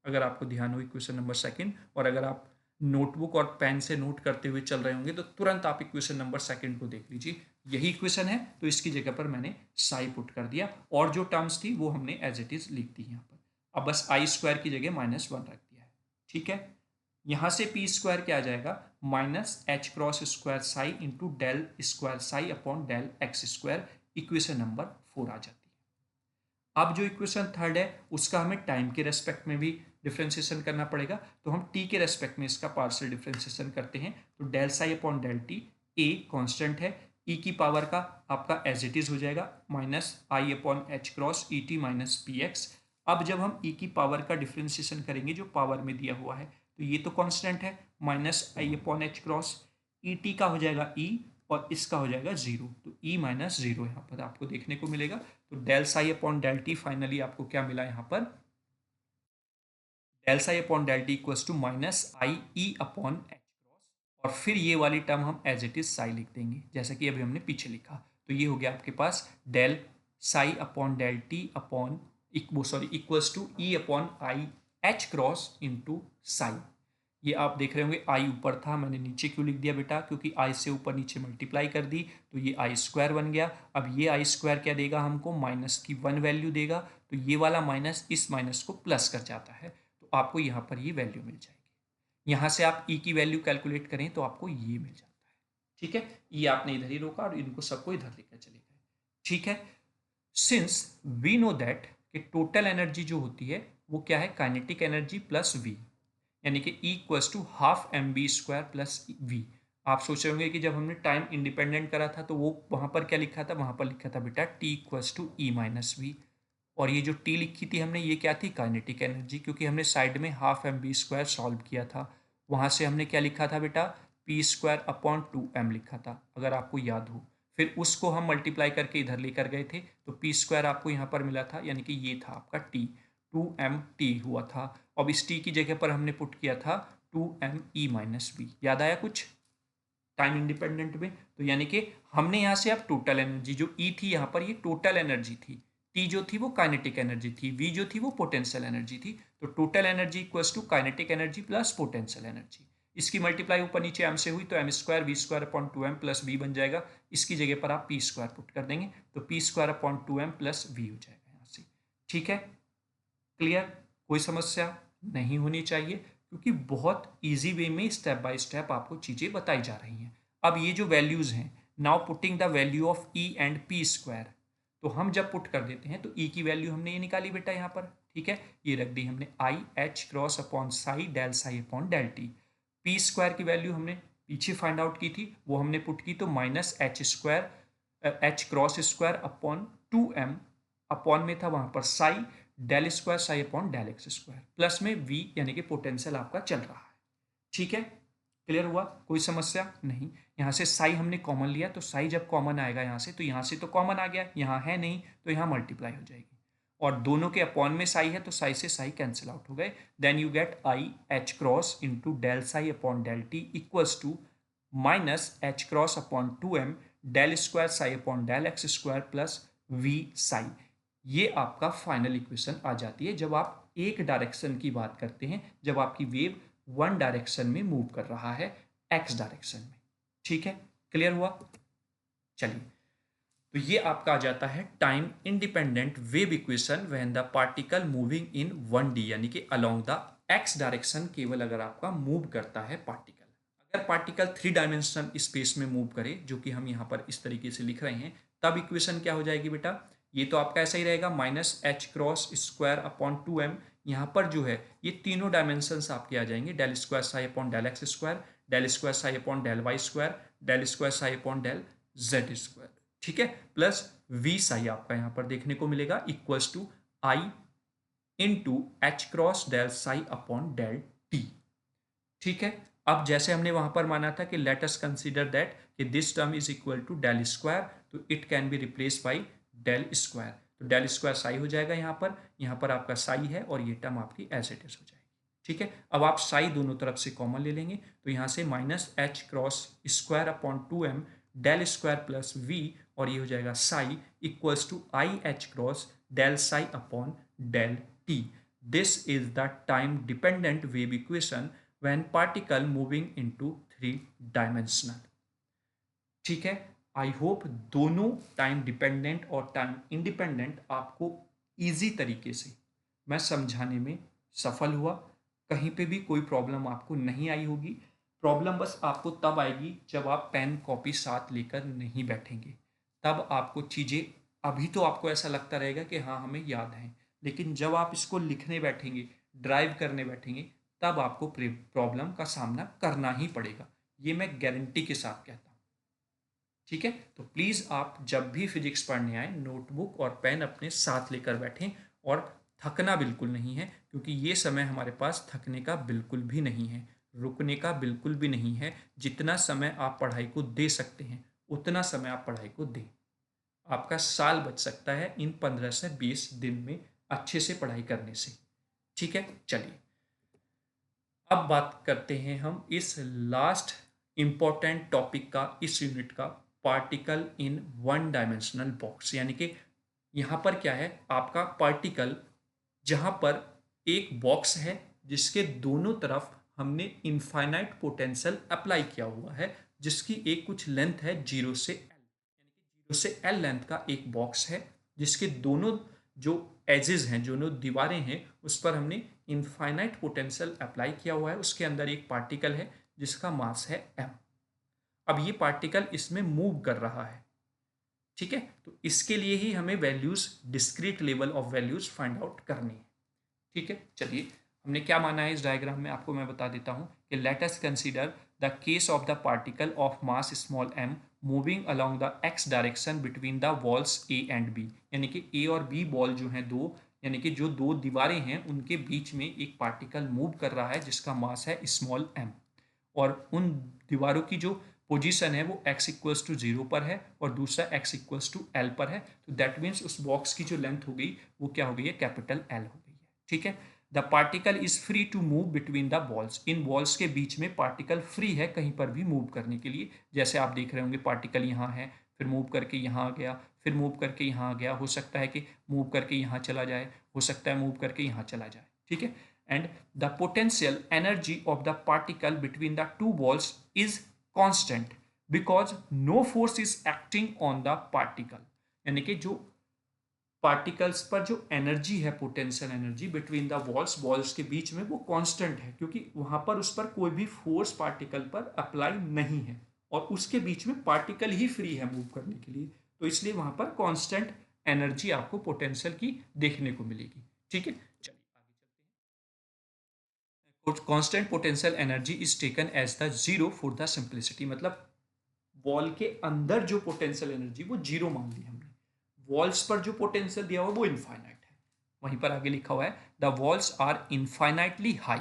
अगर आपको ध्यान हो इक्वेशन नंबर सेकंड, और अगर आप नोटबुक और पेन से नोट करते हुए चल रहे होंगे तो तुरंत आप इक्वेशन नंबर सेकंड को देख लीजिए, यही इक्वेशन है, तो इसकी जगह पर मैंने साई पुट कर दिया और जो टर्म्स थी वो हमने एज इट इज लिख दी यहाँ पर। अब बस आई स्क्वायर की जगह -1 रख दिया है, ठीक है। यहाँ से पी स्क्वायर क्या आ जाएगा, minus h cross square psi into del square psi upon del x square, equation number 4 आ जाती है। अब जो इक्वेशन थर्ड है उसका हमें टाइम के रेस्पेक्ट में भी डिफ्रेंशिएशन करना पड़ेगा, तो हम टी के रेस्पेक्ट में इसका पार्शियल डिफ्रेंशिएशन करते हैं, तो del psi upon del t, a constant है, ई की पावर का आपका एज इट इज हो जाएगा minus i upon H cross E t minus p x. अब जब हम ई की पावर का डिफ्रेंशिएशन करेंगे जो पावर में दिया हुआ है, तो ये तो कांस्टेंट है minus i upon H cross, E t का हो जाएगा ई और इसका हो जाएगा 0, तो ई माइनस 0 यहाँ पर आपको देखने को मिलेगा। तो del psi upon del t finally आपको क्या मिला यहाँ पर, del psi upon del t equals to minus i e upon H cross, और फिर ये वाली टर्म हम एज इट इज साई लिख देंगे जैसा कि अभी हमने पीछे लिखा, तो ये हो गया आपके पास del psi upon del t upon equals to E upon i h cross into psi. ये आप देख रहे होंगे आई ऊपर था, मैंने नीचे क्यों लिख दिया बेटा, क्योंकि आई से ऊपर नीचे मल्टीप्लाई कर दी तो ये आई स्क्वायर बन गया। अब ये आई स्क्वायर क्या देगा हमको, -1 वैल्यू देगा, तो ये वाला माइनस इस माइनस को प्लस कर जाता है, तो आपको यहाँ पर ये वैल्यू मिल जाएगी। यहाँ से आप ई की वैल्यू कैलकुलेट करें तो आपको ये मिल जाता है, ठीक है। ये आपने इधर ही रोका और इनको सबको इधर लेकर चले गए, ठीक है। सिंस वी नो दैट कि टोटल एनर्जी जो होती है वो क्या है, काइनेटिक एनर्जी प्लस वी, यानी कि E equals to half m v square plus v. आप सोच रहे होंगे कि जब हमने टाइम इंडिपेंडेंट करा था तो वो वहाँ पर क्या लिखा था, वहाँ पर लिखा था बेटा T equals to e minus v, और ये जो T लिखी थी हमने ये क्या थी, काइनेटिक एनर्जी, क्योंकि हमने साइड में half m v square solve किया था, वहाँ से हमने क्या लिखा था बेटा, पी स्क्वायर अपॉन 2m लिखा था अगर आपको याद हो, फिर उसको हम मल्टीप्लाई करके इधर लेकर गए थे तो पी स्क्वायर आपको यहाँ पर मिला था, यानी कि ये था आपका T, 2m हुआ था। अब इस टी की जगह पर हमने पुट किया था 2m ई माइनस बी, याद आया कुछ टाइम इंडिपेंडेंट में, तो यानी कि हमने यहाँ से अब टोटल एनर्जी जो ई थी यहाँ पर ये टोटल एनर्जी थी, टी जो थी वो काइनेटिक एनर्जी थी, वी जो थी वो पोटेंशियल एनर्जी थी, तो total energy equals to kinetic energy plus potential energy, इसकी मल्टीप्लाई ऊपर नीचे एम से हुई तो m square we square upon 2m plus v बन जाएगा, इसकी जगह पर आप पी स्क्वायर पुट कर देंगे तो p square upon 2m plus v हो जाएगा यहाँ से, ठीक है। क्लियर, कोई समस्या नहीं होनी चाहिए क्योंकि बहुत इजी वे में स्टेप बाय स्टेप आपको चीज़ें बताई जा रही हैं। अब ये जो वैल्यूज़ हैं, now putting the value of E and P square, तो हम जब पुट कर देते हैं तो ई की वैल्यू हमने ये निकाली बेटा यहाँ पर, ठीक है, ये रख दी हमने i h cross upon psi del psi upon del t. P square की वैल्यू हमने पीछे फाइंड आउट की थी, वो हमने पुट की तो minus h square h cross square upon 2m, upon में था वहाँ पर psi del square psi upon del x square, plus में वी यानी कि पोटेंशियल आपका चल रहा है, ठीक है। क्लियर हुआ, कोई समस्या नहीं। यहाँ से साई हमने कॉमन लिया तो साई जब कॉमन आएगा यहाँ से, तो यहाँ से तो कॉमन आ गया, यहाँ है नहीं तो यहाँ मल्टीप्लाई हो जाएगी, और दोनों के अपॉन में साई है तो साई से साई कैंसिल आउट हो गए, then you get i h cross into del psi upon del t equals to minus h cross upon 2m del square psi upon del x square plus v psi. ये आपका final equation आ जाती है जब आप एक direction की बात करते हैं, जब आपकी वेव वन डायरेक्शन में मूव कर रहा है एक्स डायरेक्शन में, ठीक है। क्लियर हुआ, चलिए, तो ये आपका आ जाता है time independent wave equation when the particle moving in 1D, यानी कि अलोंग द एक्स डायरेक्शन, केवल अगर आपका मूव करता है पार्टिकल। अगर पार्टिकल 3 डायमेंशन स्पेस में मूव करे, जो कि हम यहाँ पर इस तरीके से लिख रहे हैं, तब इक्वेशन क्या हो जाएगी बेटा, ये तो आपका ऐसा ही रहेगा minus h cross square upon 2m, यहाँ पर जो है ये तीनों डायमेंशंस आपके आ जाएंगे, del square psi upon del x square del square psi upon del Y square, del square psi upon del Z square, ठीक है, प्लस वी साई आपका यहाँ पर देखने को मिलेगा equals to i into h cross del psi upon del t, ठीक है। अब जैसे हमने वहां पर माना था कि लेट अस कंसीडर दैट कि this term is equal to del square, तो it can be replace by del square, तो डेल स्क्वायर साई हो जाएगा यहाँ पर आपका साई है और ये टर्म आपकी एज इट इज हो जाएगी, ठीक है। अब आप साई दोनों तरफ से कॉमन ले लेंगे, तो यहाँ से minus h cross square upon 2m del square plus v, और ये हो जाएगा psi equals to i h cross del psi upon del t. This is the time dependent wave equation when particle moving into 3 dimensional, ठीक है। I hope दोनों time dependent और time independent आपको easy तरीके से मैं समझाने में सफल हुआ, कहीं पे भी कोई प्रॉब्लम आपको नहीं आई होगी। प्रॉब्लम बस आपको तब आएगी जब आप पेन कॉपी साथ लेकर नहीं बैठेंगे, तब आपको चीज़ें, अभी तो आपको ऐसा लगता रहेगा कि हाँ हमें याद है, लेकिन जब आप इसको लिखने बैठेंगे, ड्राइव करने बैठेंगे, तब आपको प्रॉब्लम का सामना करना ही पड़ेगा, ये मैं गारंटी के साथ कहता हूँ, ठीक है। तो प्लीज़ आप जब भी फिजिक्स पढ़ने आए नोटबुक और पेन अपने साथ लेकर बैठें, और थकना बिल्कुल नहीं है, क्योंकि ये समय हमारे पास थकने का बिल्कुल भी नहीं है, रुकने का बिल्कुल भी नहीं है। जितना समय आप पढ़ाई को दे सकते हैं उतना समय आप पढ़ाई को दें, आपका साल बच सकता है इन 15 से 20 दिन में अच्छे से पढ़ाई करने से, ठीक है। चलिए अब बात करते हैं हम इस लास्ट इंपॉर्टेंट टॉपिक का, इस यूनिट का, पार्टिकल इन 1 डायमेंशनल बॉक्स। यानी कि यहाँ पर क्या है, आपका पार्टिकल जहाँ पर एक बॉक्स है जिसके दोनों तरफ हमने इनफाइनाइट पोटेंशियल अप्लाई किया हुआ है, जिसकी एक कुछ लेंथ है 0 से L, यानी कि 0 से L लेंथ का एक बॉक्स है, जिसके दोनों जो एजेस हैं, जो दीवारें हैं, उस पर हमने इनफाइनाइट पोटेंशियल अप्लाई किया हुआ है। उसके अंदर एक पार्टिकल है जिसका मास है m। अब ये पार्टिकल इसमें मूव कर रहा है, ठीक है। तो इसके लिए ही हमें values, discrete level of values find out करनी है, ठीक है। चलिए हमने क्या माना है इस डायग्राम में, आपको मैं बता देता हूं कि let us consider the case of the particle of mass small m moving along the x direction between the walls a and b, यानी कि a और b बॉल जो हैं दो, यानी कि जो दो दीवारें हैं उनके बीच में एक पार्टिकल मूव कर रहा है जिसका मास है स्मॉल m, और उन दीवारों की जो पोजीशन है वो x इक्वल्स टू 0 पर है और दूसरा x इक्वल्स टू L पर है। तो दैट मीन्स उस बॉक्स की जो लेंथ हो गई वो क्या हो गई है, कैपिटल L हो गई है, ठीक है। The particle is free to move between the walls, इन वॉल्स के बीच में पार्टिकल फ्री है कहीं पर भी मूव करने के लिए। जैसे आप देख रहे होंगे पार्टिकल यहाँ है, फिर मूव करके यहाँ आ गया, फिर मूव करके यहाँ आ गया, हो सकता है कि मूव करके यहाँ चला जाए, हो सकता है मूव करके यहाँ चला जाए, ठीक है। And the potential energy of the particle between the two walls is constant because no force is acting on the particle, यानी कि जो पार्टिकल्स पर जो एनर्जी है, potential energy between the walls, walls के बीच में, वो कांस्टेंट है, क्योंकि वहां पर उस पर कोई भी फोर्स पार्टिकल पर अप्लाई नहीं है और उसके बीच में पार्टिकल ही फ्री है मूव करने के लिए, तो इसलिए वहां पर कांस्टेंट एनर्जी आपको पोटेंशियल की देखने को मिलेगी, ठीक है। चलिए आगे चलते हैं। Constant potential energy is taken as the zero for the simplicity, मतलब वॉल के अंदर जो पोटेंशियल एनर्जी वो जीरो मान ली हमने, वॉल्स पर जो पोटेंशियल दिया हुआ वो इनफाइनाइट है। वहीं पर आगे लिखा हुआ है the walls are infinitely high,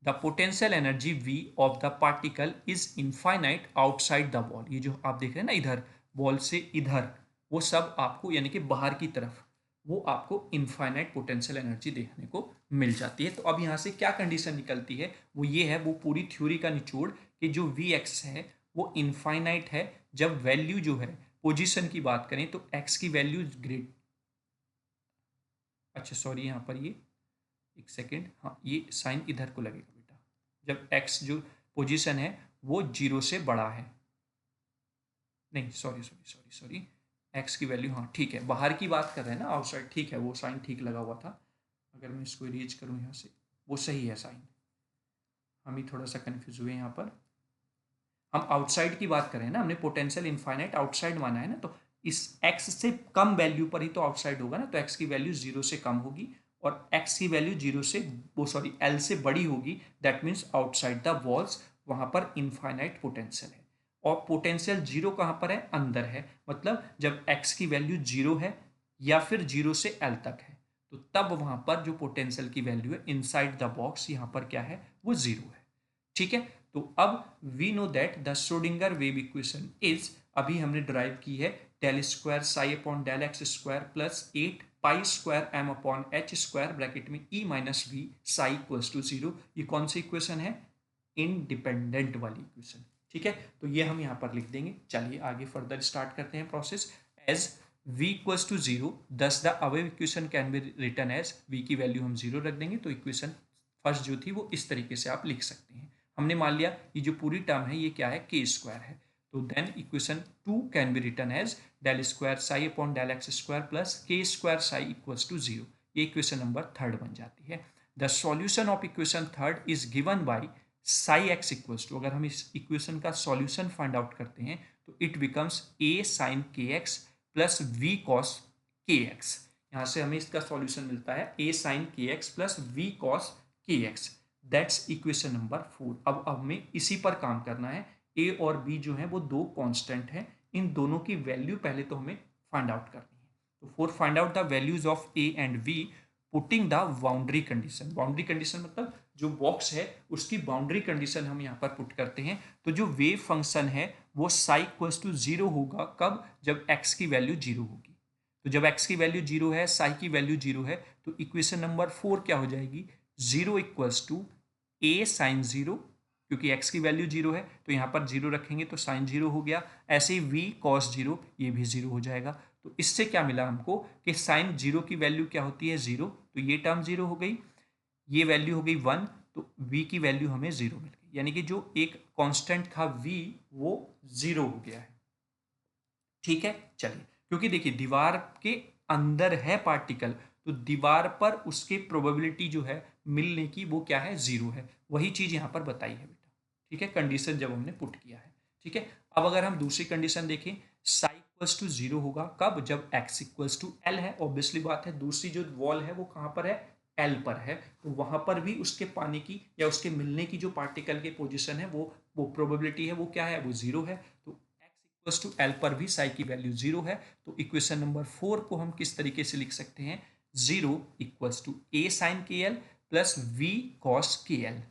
the potential energy V of the particle is infinite outside the wall. ये जो आप देख रहे हैं ना इधर, वॉल से इधर, वो सब आपको, यानी कि बाहर की तरफ, वो आपको इनफाइनाइट पोटेंशियल एनर्जी देखने को मिल जाती है। तो अब यहाँ से क्या कंडीशन निकलती है, वो ये है, वो पूरी थ्योरी का निचोड़ कि जो Vx है वो इनफाइनाइट है जब वैल्यू जो है, पोजीशन की बात करें तो x की वैल्यू ग्रेट, अच्छा सॉरी यहाँ पर ये एक सेकेंड, हाँ ये साइन इधर को लगेगा बेटा, जब x जो पोजीशन है वो 0 से बड़ा है, नहीं sorry sorry sorry sorry, x की वैल्यू, हाँ ठीक है, बाहर की बात कर रहे हैं ना, आउटसाइड, ठीक है, वो साइन ठीक लगा हुआ था। अगर मैं इसको इरेज करूँ यहाँ से, वो सही है साइन, हम ही थोड़ा सा कन्फ्यूज हुए यहाँ पर, हम आउटसाइड की बात करें ना, हमने पोटेंशियल इनफाइनाइट आउटसाइड माना है ना, तो इस x से कम वैल्यू पर ही तो आउटसाइड होगा ना, तो x की वैल्यू 0 से कम होगी और x की वैल्यू 0 से, वो सॉरी L से बड़ी होगी, that means outside the walls, वहाँ पर इनफाइनाइट पोटेंशियल है। और पोटेंशियल जीरो कहाँ पर है, अंदर है, मतलब जब x की वैल्यू जीरो है या फिर जीरो से एल तक है तो तब वहां पर जो पोटेंशियल की वैल्यू है इनसाइड द बॉक्स यहाँ पर क्या है, वो जीरो है। ठीक है, तो अब we know that the Schrodinger wave equation is, अभी हमने ड्राइव की है, del square psi upon del x square plus 8 pi square m upon h square bracket में E minus V psi equals to zero. ये कौन सी equation है, independent वाली इक्वेशन। ठीक है, तो ये हम यहाँ पर लिख देंगे। चलिए आगे फर्दर स्टार्ट करते हैं process. As v equals to zero thus the wave equation can be written as, v की वैल्यू हम जीरो रख देंगे तो इक्वेशन फर्स्ट जो थी वो इस तरीके से आप लिख सकते हैं। हमने मान लिया ये जो पूरी टर्म है ये क्या है, के स्क्वायर है, तो then equation 2 can be written as del square psi upon del x square plus k square psi equals to zero. ये इक्वेशन नंबर थर्ड बन जाती है। The solution of equation third is given by psi x equals to, अगर हम इस equation का solution find out करते हैं तो इट बिकम्स ए साइन के एक्स प्लस वी कॉस के एक्स। यहाँ से हमें इसका सॉल्यूशन मिलता है ए साइन के एक्स प्लस वी कॉस के एक्स। That's equation number 4। अब हमें इसी पर काम करना है। ए और बी जो है वो दो कांस्टेंट हैं, इन दोनों की वैल्यू पहले तो हमें फाइंड आउट करनी है। तो for find out the values of a and v putting the boundary condition, boundary condition मतलब जो बॉक्स है उसकी बाउंड्री कंडीशन हम यहाँ पर पुट करते हैं। तो जो वेव फंक्शन है वो साई इक्वल्स टू जीरो होगा, कब, जब x की वैल्यू जीरो होगी। तो जब x की वैल्यू जीरो है, साई की वैल्यू जीरो है, तो इक्वेशन नंबर 4 क्या हो जाएगी, zero equals to A sine zero, क्योंकि x की वैल्यू जीरो है तो यहाँ पर जीरो रखेंगे तो साइन जीरो हो गया। ऐसे ही v कॉस जीरो, ये भी जीरो हो जाएगा। तो इससे क्या मिला हमको कि साइन जीरो की वैल्यू क्या होती है, जीरो, तो ये टर्म जीरो हो गई, ये वैल्यू हो गई 1, तो v की वैल्यू हमें जीरो मिल गई, यानी कि जो एक कांस्टेंट था v वो जीरो हो गया है। ठीक है, चलिए, क्योंकि देखिए दीवार के अंदर है पार्टिकल तो दीवार पर उसके प्रोबेबिलिटी जो है मिलने की वो क्या है, जीरो है। वही चीज यहां पर बताई है बेटा। ठीक है, कंडीशन जब हमने पुट किया है। ठीक है, अब अगर हम दूसरी कंडीशन देखें, साई इक्वल्स टू जीरो होगा कब, जब एक्स इक्वल्स टू एल है। ऑब्वियसली बात है, दूसरी जो वॉल है वो कहां पर है, एल पर है, तो वहां पर भी उसके पाने की या उसके मिलने की जो पार्टिकल के पोजिशन है वो प्रोबेबिलिटी है वो क्या है, वो जीरो है। तो इक्वल्स टू एल पर भी साई की वैल्यू जीरो है। तो इक्वेशन नंबर 4 को हम किस तरीके से लिख सकते हैं, zero equals to A sine K L plus V cos K L.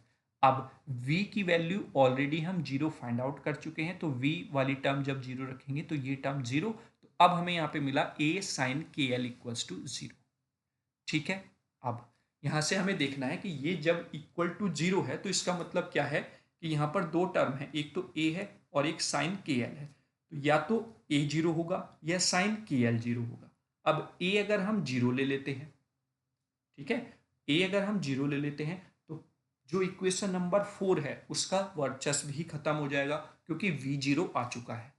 अब v की वैल्यू ऑलरेडी हम जीरो फाइंड आउट कर चुके हैं, तो v वाली टर्म जब जीरो रखेंगे तो ये टर्म जीरो, तो अब हमें यहाँ पे मिला a sign K L equals to zero. ठीक है, अब यहाँ से हमें देखना है कि ये जब इक्वल टू जीरो है तो इसका मतलब क्या है कि यहाँ पर दो टर्म है, एक तो a है और एक साइन के एल है, तो या तो a जीरो होगा या साइन के एल जीरो होगा। अब a अगर हम जीरो ले लेते हैं, ठीक है, a अगर हम जीरो ले लेते हैं तो जो इक्वेशन नंबर 4 है उसका वर्चस्व भी खत्म हो जाएगा, क्योंकि v जीरो आ चुका है,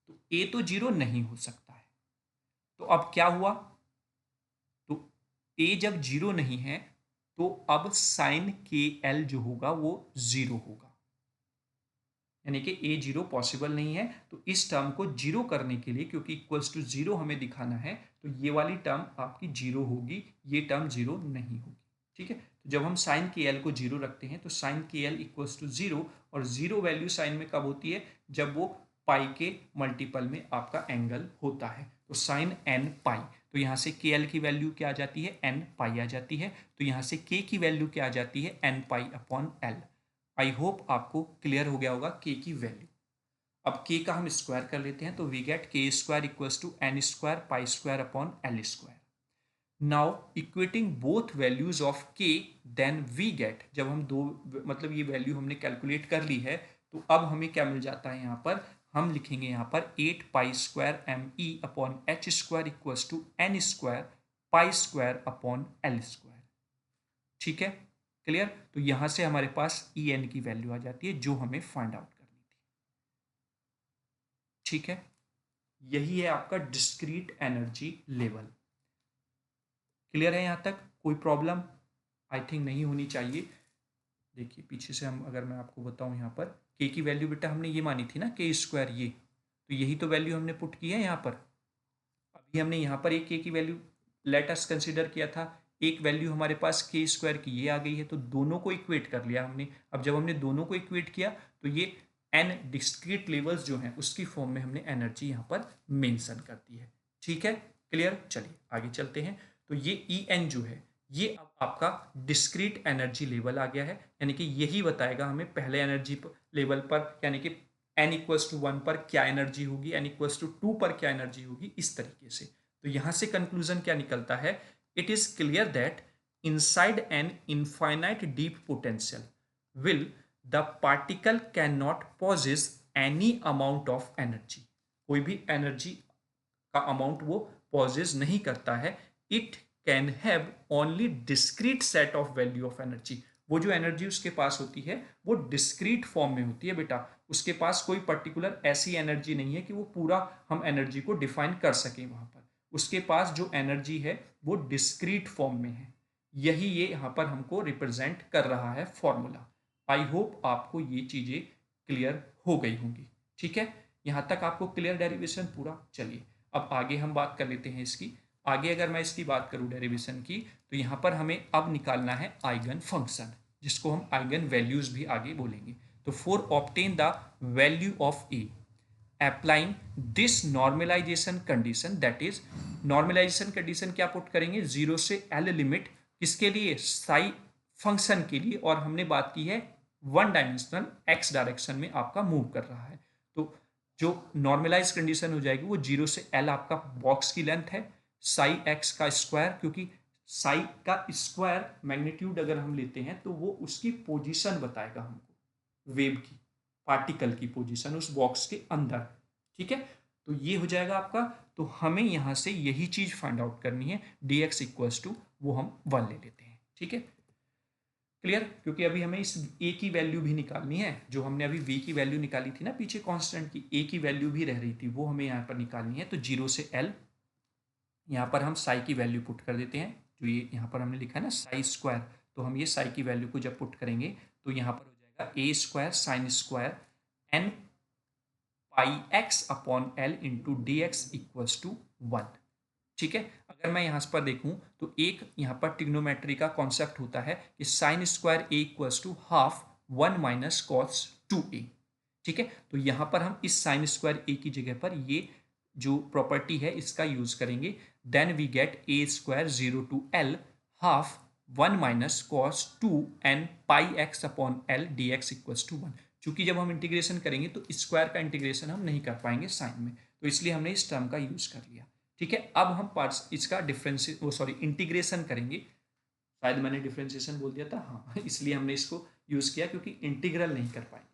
तो a तो जीरो नहीं हो सकता है। तो अब क्या हुआ, तो a जब जीरो नहीं है तो अब साइन के एल जो होगा वो जीरो होगा, यानी कि a जीरो पॉसिबल नहीं है। तो इस टर्म को जीरो करने के लिए, क्योंकि इक्वल्स टू जीरो हमें दिखाना है, तो ये वाली टर्म आपकी जीरो होगी, ये टर्म जीरो नहीं होगी। ठीक है, तो जब हम साइन के एल को जीरो रखते हैं तो sign K L equals to zero, और जीरो वैल्यू साइन में कब होती है, जब वो पाई के मल्टीपल में आपका एंगल होता है, तो साइन एन पाई। तो यहाँ से के एल की वैल्यू क्या आ जाती है, एन पाई आ जाती है, तो यहाँ से के की वैल्यू क्या आ जाती है, n pi upon l. I hope आपको क्लियर हो गया होगा के की वैल्यू। अब के का हम स्क्वायर कर लेते हैं, तो we get k square equals to n square pi square upon l square. Now equating both values of k, then we get, जब हम दो मतलब ये वैल्यू हमने कैलकुलेट कर ली है, तो अब हमें क्या मिल जाता है, यहाँ पर हम लिखेंगे यहाँ पर 8 pi square m e upon h square equals to n square pi square upon l square. ठीक है, क्लियर। तो यहां से हमारे पास ई एन की वैल्यू आ जाती है जो हमें फाइंड आउट करनी थी। ठीक है, यही है आपका डिस्क्रीट एनर्जी लेवल। क्लियर है, यहां तक कोई प्रॉब्लम आई थिंक नहीं होनी चाहिए। देखिए पीछे से हम, अगर मैं आपको बताऊं, यहाँ पर के की वैल्यू बेटा हमने ये मानी थी ना, के स्क्वायर, ये तो यही तो वैल्यू हमने पुट की है यहाँ पर। अभी हमने यहाँ पर एक के की वैल्यू लेट अस कंसिडर किया था, एक वैल्यू हमारे पास के स्क्वायर की ये आ गई है, तो दोनों को इक्वेट कर लिया हमने। अब जब हमने दोनों को इक्वेट किया तो ये n डिस्क्रीट लेवल्स जो हैं उसकी फॉर्म में हमने एनर्जी यहाँ पर मेंशन कर दी है। ठीक है, क्लियर। चलिए आगे चलते हैं। तो ये En जो है ये अब आपका डिस्क्रीट एनर्जी लेवल आ गया है, यानी कि यही बताएगा हमें पहले एनर्जी लेवल पर, यानी कि n इक्वल्स टू 1 पर क्या एनर्जी होगी, n इक्वल्स टू 2 पर क्या एनर्जी होगी, इस तरीके से। तो यहां से कंक्लूजन क्या निकलता है, it is clear that inside an infinite deep potential will the particle cannot possess any amount of energy। कोई भी एनर्जी का अमाउंट वो पॉजेज नहीं करता है। It can have only discrete set of value of energy. वो जो energy उसके पास होती है वो डिस्क्रीट फॉर्म में होती है बेटा। उसके पास कोई पर्टिकुलर ऐसी एनर्जी नहीं है कि वो पूरा हम एनर्जी को डिफाइन कर सकें वहां पर। उसके पास जो एनर्जी है वो डिस्क्रीट फॉर्म में है। यही ये यहाँ पर हमको रिप्रेजेंट कर रहा है फॉर्मूला। आई होप आपको ये चीजें क्लियर हो गई होंगी। ठीक है, यहाँ तक आपको क्लियर डेरिवेशन पूरा। चलिए अब आगे हम बात कर लेते हैं इसकी। आगे अगर मैं इसकी बात करूं डेरिवेशन की, तो यहाँ पर हमें अब निकालना है आइगन फंक्शन, जिसको हम आइगन वैल्यूज भी आगे बोलेंगे। तो for obtain the value of a applying this normalisation condition, that is normalisation condition क्या पुट करेंगे, 0 से L लिमिट किसके लिए, साई फंक्शन के लिए। और हमने बात की है वन डायमेंशनल एक्स डायरेक्शन में आपका मूव कर रहा है। तो जो नॉर्मलाइज कंडीशन हो जाएगी वो 0 से L आपका बॉक्स की लेंथ है, साई एक्स का स्क्वायर, क्योंकि साई का स्क्वायर मैग्नीट्यूड अगर हम लेते हैं तो वो उसकी पोजीशन बताएगा हमको, वेव की, पार्टिकल की पोजीशन उस बॉक्स के अंदर। ठीक है, तो ये हो जाएगा आपका। तो हमें यहां से यही चीज फाइंड आउट करनी है, dx इक्वल्स टू वो हम 1 ले लेते हैं। ठीक है, क्लियर। क्योंकि अभी हमें इस a की वैल्यू भी निकालनी है, जो हमने अभी v की वैल्यू निकाली थी ना पीछे कांस्टेंट की, a की वैल्यू भी रह रही थी, वो हमें यहाँ पर निकालनी है। तो 0 से L यहाँ पर हम साई की वैल्यू पुट कर देते हैं, जो ये यहाँ पर हमने लिखा है ना साई स्क्वायर। तो हम ये साई की वैल्यू को जब पुट करेंगे तो यहाँ पर हो जाएगा a square sine square n pi x upon L into d x equals to 1। ठीक है, अगर मैं यहाँ पर देखूं तो एक यहाँ पर ट्रिग्नोमेट्री का कॉन्सेप्ट होता है कि sine square a equals to half 1 minus cos 2a। ठीक है, तो यहाँ पर हम इस साइन स्क्वायर ए की जगह पर ये जो प्रॉपर्टी है इसका यूज करेंगे। Then we get a square 0 to L half 1 minus cos 2 n pi x upon l d x equals to 1। चूंकि जब हम इंटीग्रेशन करेंगे तो स्क्वायर का इंटीग्रेशन हम नहीं कर पाएंगे साइन में, तो इसलिए हमने इस टर्म का यूज कर लिया। ठीक है, अब हम पार्ट्स इसका डिफरेंस वो सॉरी इंटीग्रेशन करेंगे। शायद मैंने डिफरेंशिएशन बोल दिया था, हाँ इसलिए हमने इसको यूज किया क्योंकि इंटीग्रल नहीं कर पाएंगे।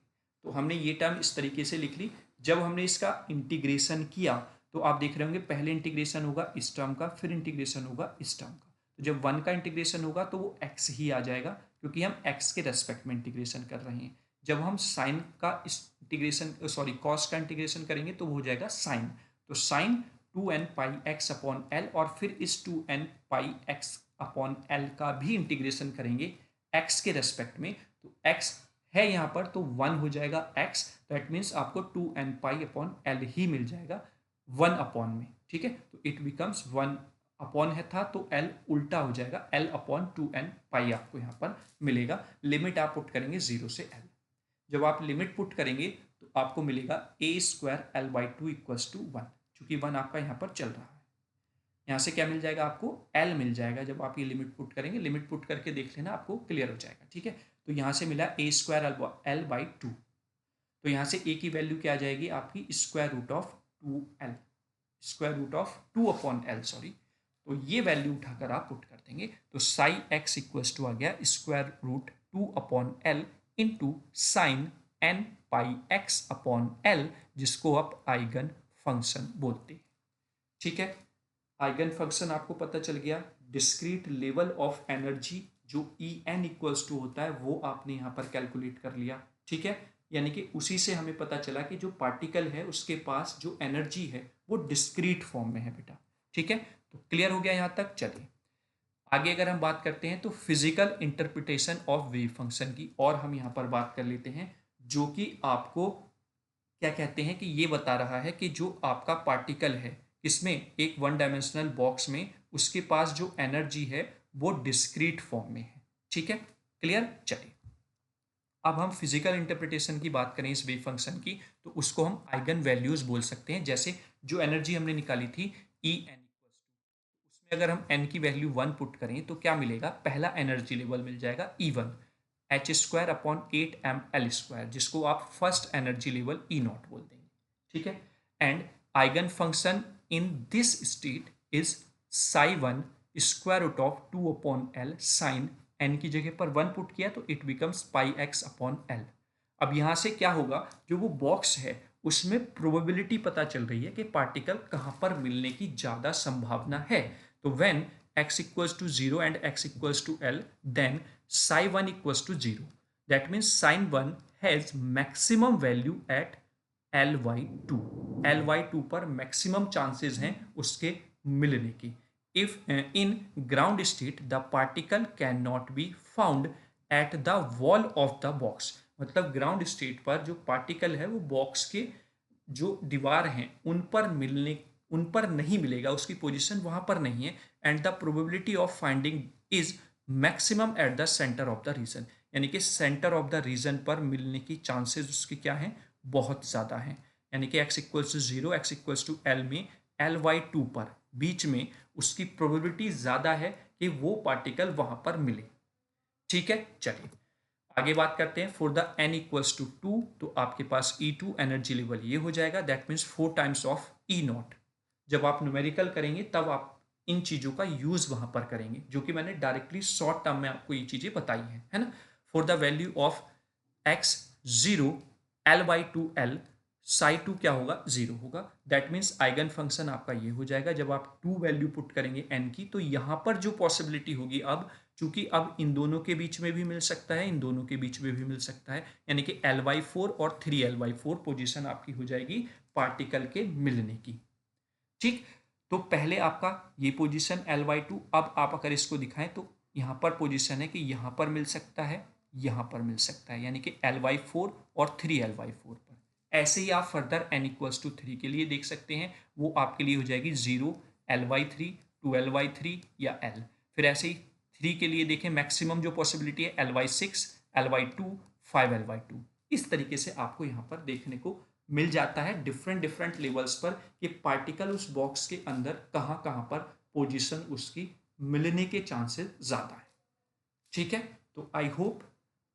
तो हमने ये टर्म इस तरीके से लिख ली। जब हमने इसका इंटीग्रेशन किया तो आप देख रहे होंगे पहले इंटीग्रेशन होगा इस टर्म का, फिर इंटीग्रेशन होगा इस टर्म का। तो जब 1 का इंटीग्रेशन होगा तो वो x ही आ जाएगा, क्योंकि हम x के रेस्पेक्ट में इंटीग्रेशन कर रहे हैं। जब हम साइन का इंटीग्रेशन सॉरी कॉस का इंटीग्रेशन करेंगे तो वो हो जाएगा साइन। तो साइन 2n पाई एक्स अपॉन एल, और फिर इस 2n पाई एक्स अपॉन एल का भी इंटीग्रेशन करेंगे x के रेस्पेक्ट में। तो x है यहाँ पर तो 1 हो जाएगा x, दैट मीन्स आपको 2n पाई अपॉन एल ही मिल जाएगा 1 अपॉन में। ठीक है, तो इट बिकम्स 1 अपॉन है था तो l उल्टा हो जाएगा, l अपॉन 2n पाई आपको यहाँ पर मिलेगा। लिमिट आप पुट करेंगे 0 से L। जब आप लिमिट पुट करेंगे तो आपको मिलेगा a square l by 2 equals to 1, चूंकि 1 आपका यहाँ पर चल रहा है। यहाँ से क्या मिल जाएगा आपको, L मिल जाएगा। जब आप ये लिमिट पुट करेंगे, लिमिट पुट करके देख लेना आपको क्लियर हो जाएगा। ठीक है, तो यहाँ से मिला a स्क्वायर एल बाई 2। तो यहाँ से a की वैल्यू क्या आ जाएगी आपकी, square root of 2L, square root of 2 upon L sorry. तो ये वैल्यू उठाकर आप पुट कर देंगे तो साई एक्स इक्वल्स टू आ गया square root 2 upon L into sine n pi x upon L, जिसको आप आइगन फंक्शन बोलते हैं। ठीक है, आइगन फंक्शन आपको पता चल गया। डिस्क्रीट लेवल ऑफ एनर्जी जो En इक्वल्स टू होता है वो आपने यहाँ पर कैलकुलेट कर लिया। ठीक है, यानी कि उसी से हमें पता चला कि जो पार्टिकल है उसके पास जो एनर्जी है वो डिस्क्रीट फॉर्म में है बेटा। ठीक है, तो क्लियर हो गया यहाँ तक। चलिए आगे अगर हम बात करते हैं तो physical interpretation of wave function की, और हम यहाँ पर बात कर लेते हैं, जो कि आपको क्या कहते हैं कि ये बता रहा है कि जो आपका पार्टिकल है इसमें एक वन डायमेंशनल बॉक्स में उसके पास जो एनर्जी है वो डिस्क्रीट फॉर्म में है। ठीक है, क्लियर। चलिए अब हम फिजिकल इंटरप्रिटेशन की बात करें इस वेव फंक्शन की, तो उसको हम आइगन वैल्यूज बोल सकते हैं। जैसे जो एनर्जी हमने निकाली थी ई एन, उसमें अगर हम एन की वैल्यू 1 पुट करें तो क्या मिलेगा, पहला एनर्जी लेवल मिल जाएगा E1 h² / 8mL², जिसको आप फर्स्ट एनर्जी लेवल E0 बोल देंगे। ठीक है। And eigen function in this state is psi1 √2/L sine n की जगह पर 1 पुट किया तो इट बिकम्स πx/L। अब यहां से क्या होगा, जो वो बॉक्स है उसमें प्रोबेबिलिटी पता चल रही है कि पार्टिकल कहां पर मिलने की ज्यादा संभावना है। तो when x equals to 0 and x equals to L, then psi1 equals to 0. That means sin 1 has maximum value at Ly2. Ly2 पर मैक्सिमम चांसेस हैं उसके मिलने की। If in ground state the particle cannot be found at the wall of the box, मतलब ground state पर जो particle है वो बॉक्स के जो दीवार हैं उन पर नहीं मिलेगा, उसकी पोजीशन वहां पर नहीं है। And the probability of finding is maximum at the centre of the region, यानी कि सेंटर ऑफ द रीजन पर मिलने की चांसेस उसके क्या हैं, बहुत ज़्यादा हैं। यानी कि x equals to 0, x equals to L में Ly2 पर बीच में उसकी प्रोबेबिलिटी ज़्यादा है कि वो पार्टिकल वहां पर मिले। ठीक है, चलिए आगे बात करते हैं। For the n equals to 2, तो आपके पास E2 एनर्जी लेवल ये हो जाएगा, that means 4 times of E0। जब आप न्यूमेरिकल करेंगे तब आप इन चीज़ों का यूज वहां पर करेंगे, जो कि मैंने डायरेक्टली शॉर्ट टर्म में आपको ये चीज़ें बताई हैं, है ना। For the value of x0 L/2L, psi2 क्या होगा, 0 होगा। दैट मीन्स आइगन फंक्शन आपका ये हो जाएगा। जब आप 2 वैल्यू पुट करेंगे n की, तो यहां पर जो पॉसिबिलिटी होगी, अब चूंकि अब इन दोनों के बीच में भी मिल सकता है, इन दोनों के बीच में भी मिल सकता है, यानी कि Ly4 और 3Ly4 पोजीशन आपकी हो जाएगी पार्टिकल के मिलने की। ठीक, तो पहले आपका ये पोजीशन Ly2, अब आप अगर इसको दिखाएं तो यहां पर पोजीशन है कि यहां पर मिल सकता है, यहां पर मिल सकता है, यानी कि Ly4 और 3Ly4 पर। ऐसे ही आप फर्दर n इक्वल्स टू 3 के लिए देख सकते हैं, वो आपके लिए हो जाएगी 0 Ly3 2Ly3 या L। फिर ऐसे ही 3 के लिए देखें, मैक्सिमम जो पॉसिबिलिटी है Ly6 Ly2 5Ly2। इस तरीके से आपको यहाँ पर देखने को मिल जाता है डिफरेंट डिफरेंट लेवल्स पर कि पार्टिकल उस बॉक्स के अंदर कहाँ कहाँ पर पोजीशन उसकी मिलने के चांसेस ज़्यादा है। ठीक है, तो I hope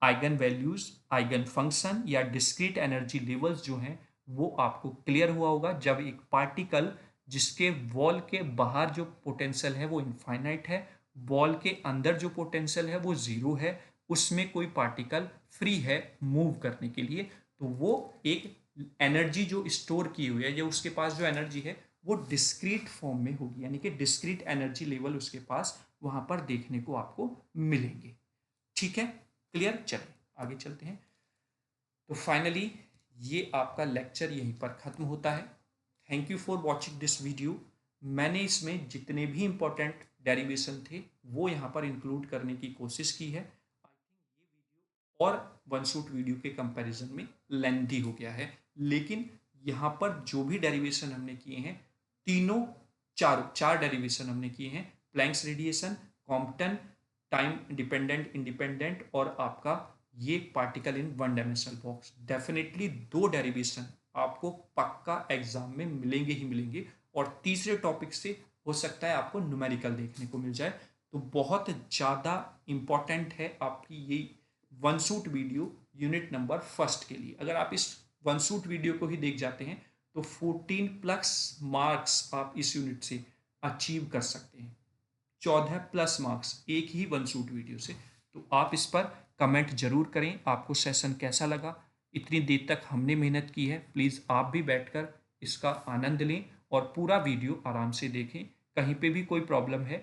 eigen values, eigen function या डिस्क्रीट एनर्जी लेवल्स जो हैं वो आपको क्लियर हुआ होगा। जब एक पार्टिकल जिसके वॉल के बाहर जो पोटेंशियल है वो इनफाइनाइट है, वॉल के अंदर जो पोटेंशियल है वो जीरो है, उसमें कोई पार्टिकल फ्री है मूव करने के लिए, तो वो एक एनर्जी जो स्टोर की हुई है या उसके पास जो एनर्जी है वो डिस्क्रीट फॉर्म में होगी, यानी कि डिस्क्रीट एनर्जी लेवल उसके पास वहां पर देखने को आपको मिलेंगे। ठीक है, क्लियर। चलिए आगे चलते हैं। तो फाइनली ये आपका लेक्चर यहीं पर ख़त्म होता है। Thank you for watching this video. मैंने इसमें जितने भी इंपॉर्टेंट डेरिवेशन थे वो यहाँ पर इंक्लूड करने की कोशिश की है। और वन शॉट वीडियो के कंपैरिजन में लेंथी हो गया है, लेकिन यहाँ पर जो भी डेरिवेशन हमने किए हैं, तीनों चार डेरिवेशन हमने किए हैं, Planck's radiation, Compton, time dependent independent, और आपका ये particle in one dimensional box. Definitely 2 derivation आपको पक्का एग्जाम में मिलेंगे ही मिलेंगे, और तीसरे टॉपिक से हो सकता है आपको न्यूमेरिकल देखने को मिल जाए। तो बहुत ज़्यादा इंपॉर्टेंट है आपकी ये one shoot video unit number first के लिए। अगर आप इस वन शूट वीडियो को ही देख जाते हैं तो 14+ मार्क्स आप इस यूनिट से अचीव कर सकते हैं, 14+ मार्क्स एक ही वन शूट वीडियो से। तो आप इस पर कमेंट जरूर करें, आपको सेशन कैसा लगा। इतनी देर तक हमने मेहनत की है, प्लीज़ आप भी बैठकर इसका आनंद लें और पूरा वीडियो आराम से देखें। कहीं पे भी कोई प्रॉब्लम है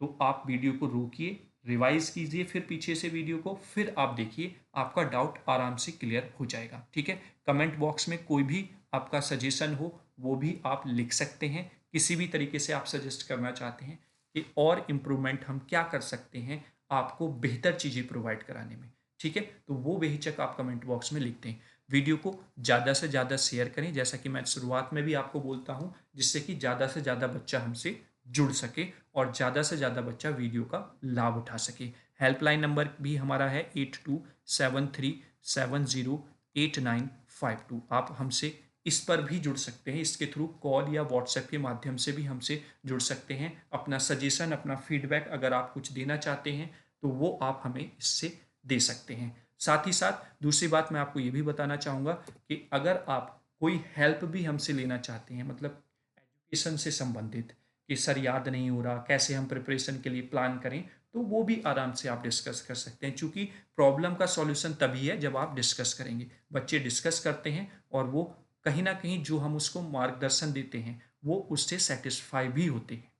तो आप वीडियो को रोकिए, रिवाइज कीजिए, फिर पीछे से वीडियो को फिर आप देखिए, आपका डाउट आराम से क्लियर हो जाएगा। ठीक है, कमेंट बॉक्स में कोई भी आपका सजेशन हो वो भी आप लिख सकते हैं। किसी भी तरीके से आप सजेस्ट करना चाहते हैं कि और इम्प्रूवमेंट हम क्या कर सकते हैं आपको बेहतर चीज़ें प्रोवाइड कराने में, ठीक है, तो वो बेहिचक आप कमेंट बॉक्स में लिखते हैं। वीडियो को ज़्यादा से ज़्यादा शेयर करें, जैसा कि मैं शुरुआत में भी आपको बोलता हूँ, जिससे कि ज़्यादा से ज़्यादा बच्चा हमसे जुड़ सके और ज़्यादा से ज़्यादा बच्चा वीडियो का लाभ उठा सके। हेल्पलाइन नंबर भी हमारा है 8273 708952। आप हमसे इस पर भी जुड़ सकते हैं, इसके थ्रू कॉल या व्हाट्सएप के माध्यम से भी हमसे जुड़ सकते हैं। अपना सजेशन, अपना फीडबैक अगर आप कुछ देना चाहते हैं तो वो आप हमें इससे दे सकते हैं। साथ ही साथ दूसरी बात मैं आपको ये भी बताना चाहूँगा कि अगर आप कोई हेल्प भी हमसे लेना चाहते हैं, मतलब एजुकेशन से संबंधित, कि सर याद नहीं हो रहा, कैसे हम प्रिपरेशन के लिए प्लान करें, तो वो भी आराम से आप डिस्कस कर सकते हैं, क्योंकि प्रॉब्लम का सॉल्यूशन तभी है जब आप डिस्कस करेंगे। बच्चे डिस्कस करते हैं और वो कहीं ना कहीं जो हम उसको मार्गदर्शन देते हैं वो उससे सेटिस्फाई भी होते हैं,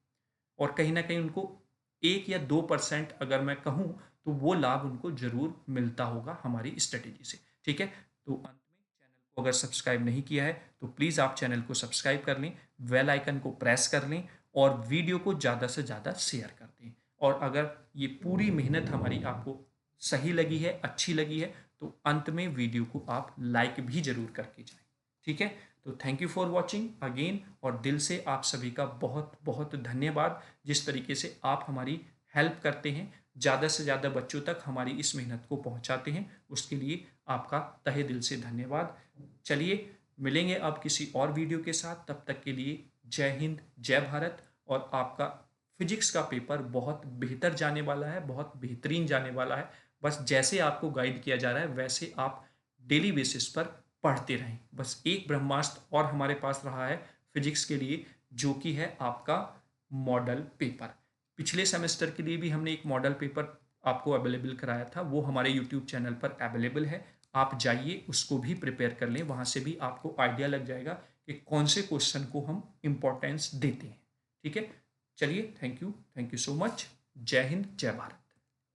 और कहीं ना कहीं उनको 1 या 2% अगर मैं कहूँ तो वो लाभ उनको जरूर मिलता होगा हमारी स्ट्रेटेजी से। ठीक है, तो अंत में चैनल को अगर सब्सक्राइब नहीं किया है तो प्लीज़ आप चैनल को सब्सक्राइब कर लें, बेल आइकन को प्रेस कर लें और वीडियो को ज़्यादा से ज़्यादा शेयर कर दें। और अगर ये पूरी मेहनत हमारी आपको सही लगी है, अच्छी लगी है, तो अंत में वीडियो को आप लाइक भी जरूर करके जाएं। ठीक है, तो thank you for watching again, और दिल से आप सभी का बहुत बहुत धन्यवाद। जिस तरीके से आप हमारी हेल्प करते हैं, ज़्यादा से ज़्यादा बच्चों तक हमारी इस मेहनत को पहुंचाते हैं, उसके लिए आपका तहे दिल से धन्यवाद। चलिए मिलेंगे अब किसी और वीडियो के साथ, तब तक के लिए जय हिंद, जय भारत। और आपका फिजिक्स का पेपर बहुत बेहतर जाने वाला है, बहुत बेहतरीन जाने वाला है। बस जैसे आपको गाइड किया जा रहा है वैसे आप डेली बेसिस पर पढ़ते रहें। बस एक ब्रह्मास्त्र और हमारे पास रहा है फिजिक्स के लिए, जो कि है आपका मॉडल पेपर। पिछले सेमेस्टर के लिए भी हमने एक मॉडल पेपर आपको अवेलेबल कराया था, वो हमारे यूट्यूब चैनल पर अवेलेबल है। आप जाइए उसको भी प्रिपेयर कर लें, वहाँ से भी आपको आइडिया लग जाएगा कि कौन से क्वेश्चन को हम इम्पोर्टेंस देते हैं। ठीक है, चलिए, थैंक यू सो मच। जय हिंद, जय भारत।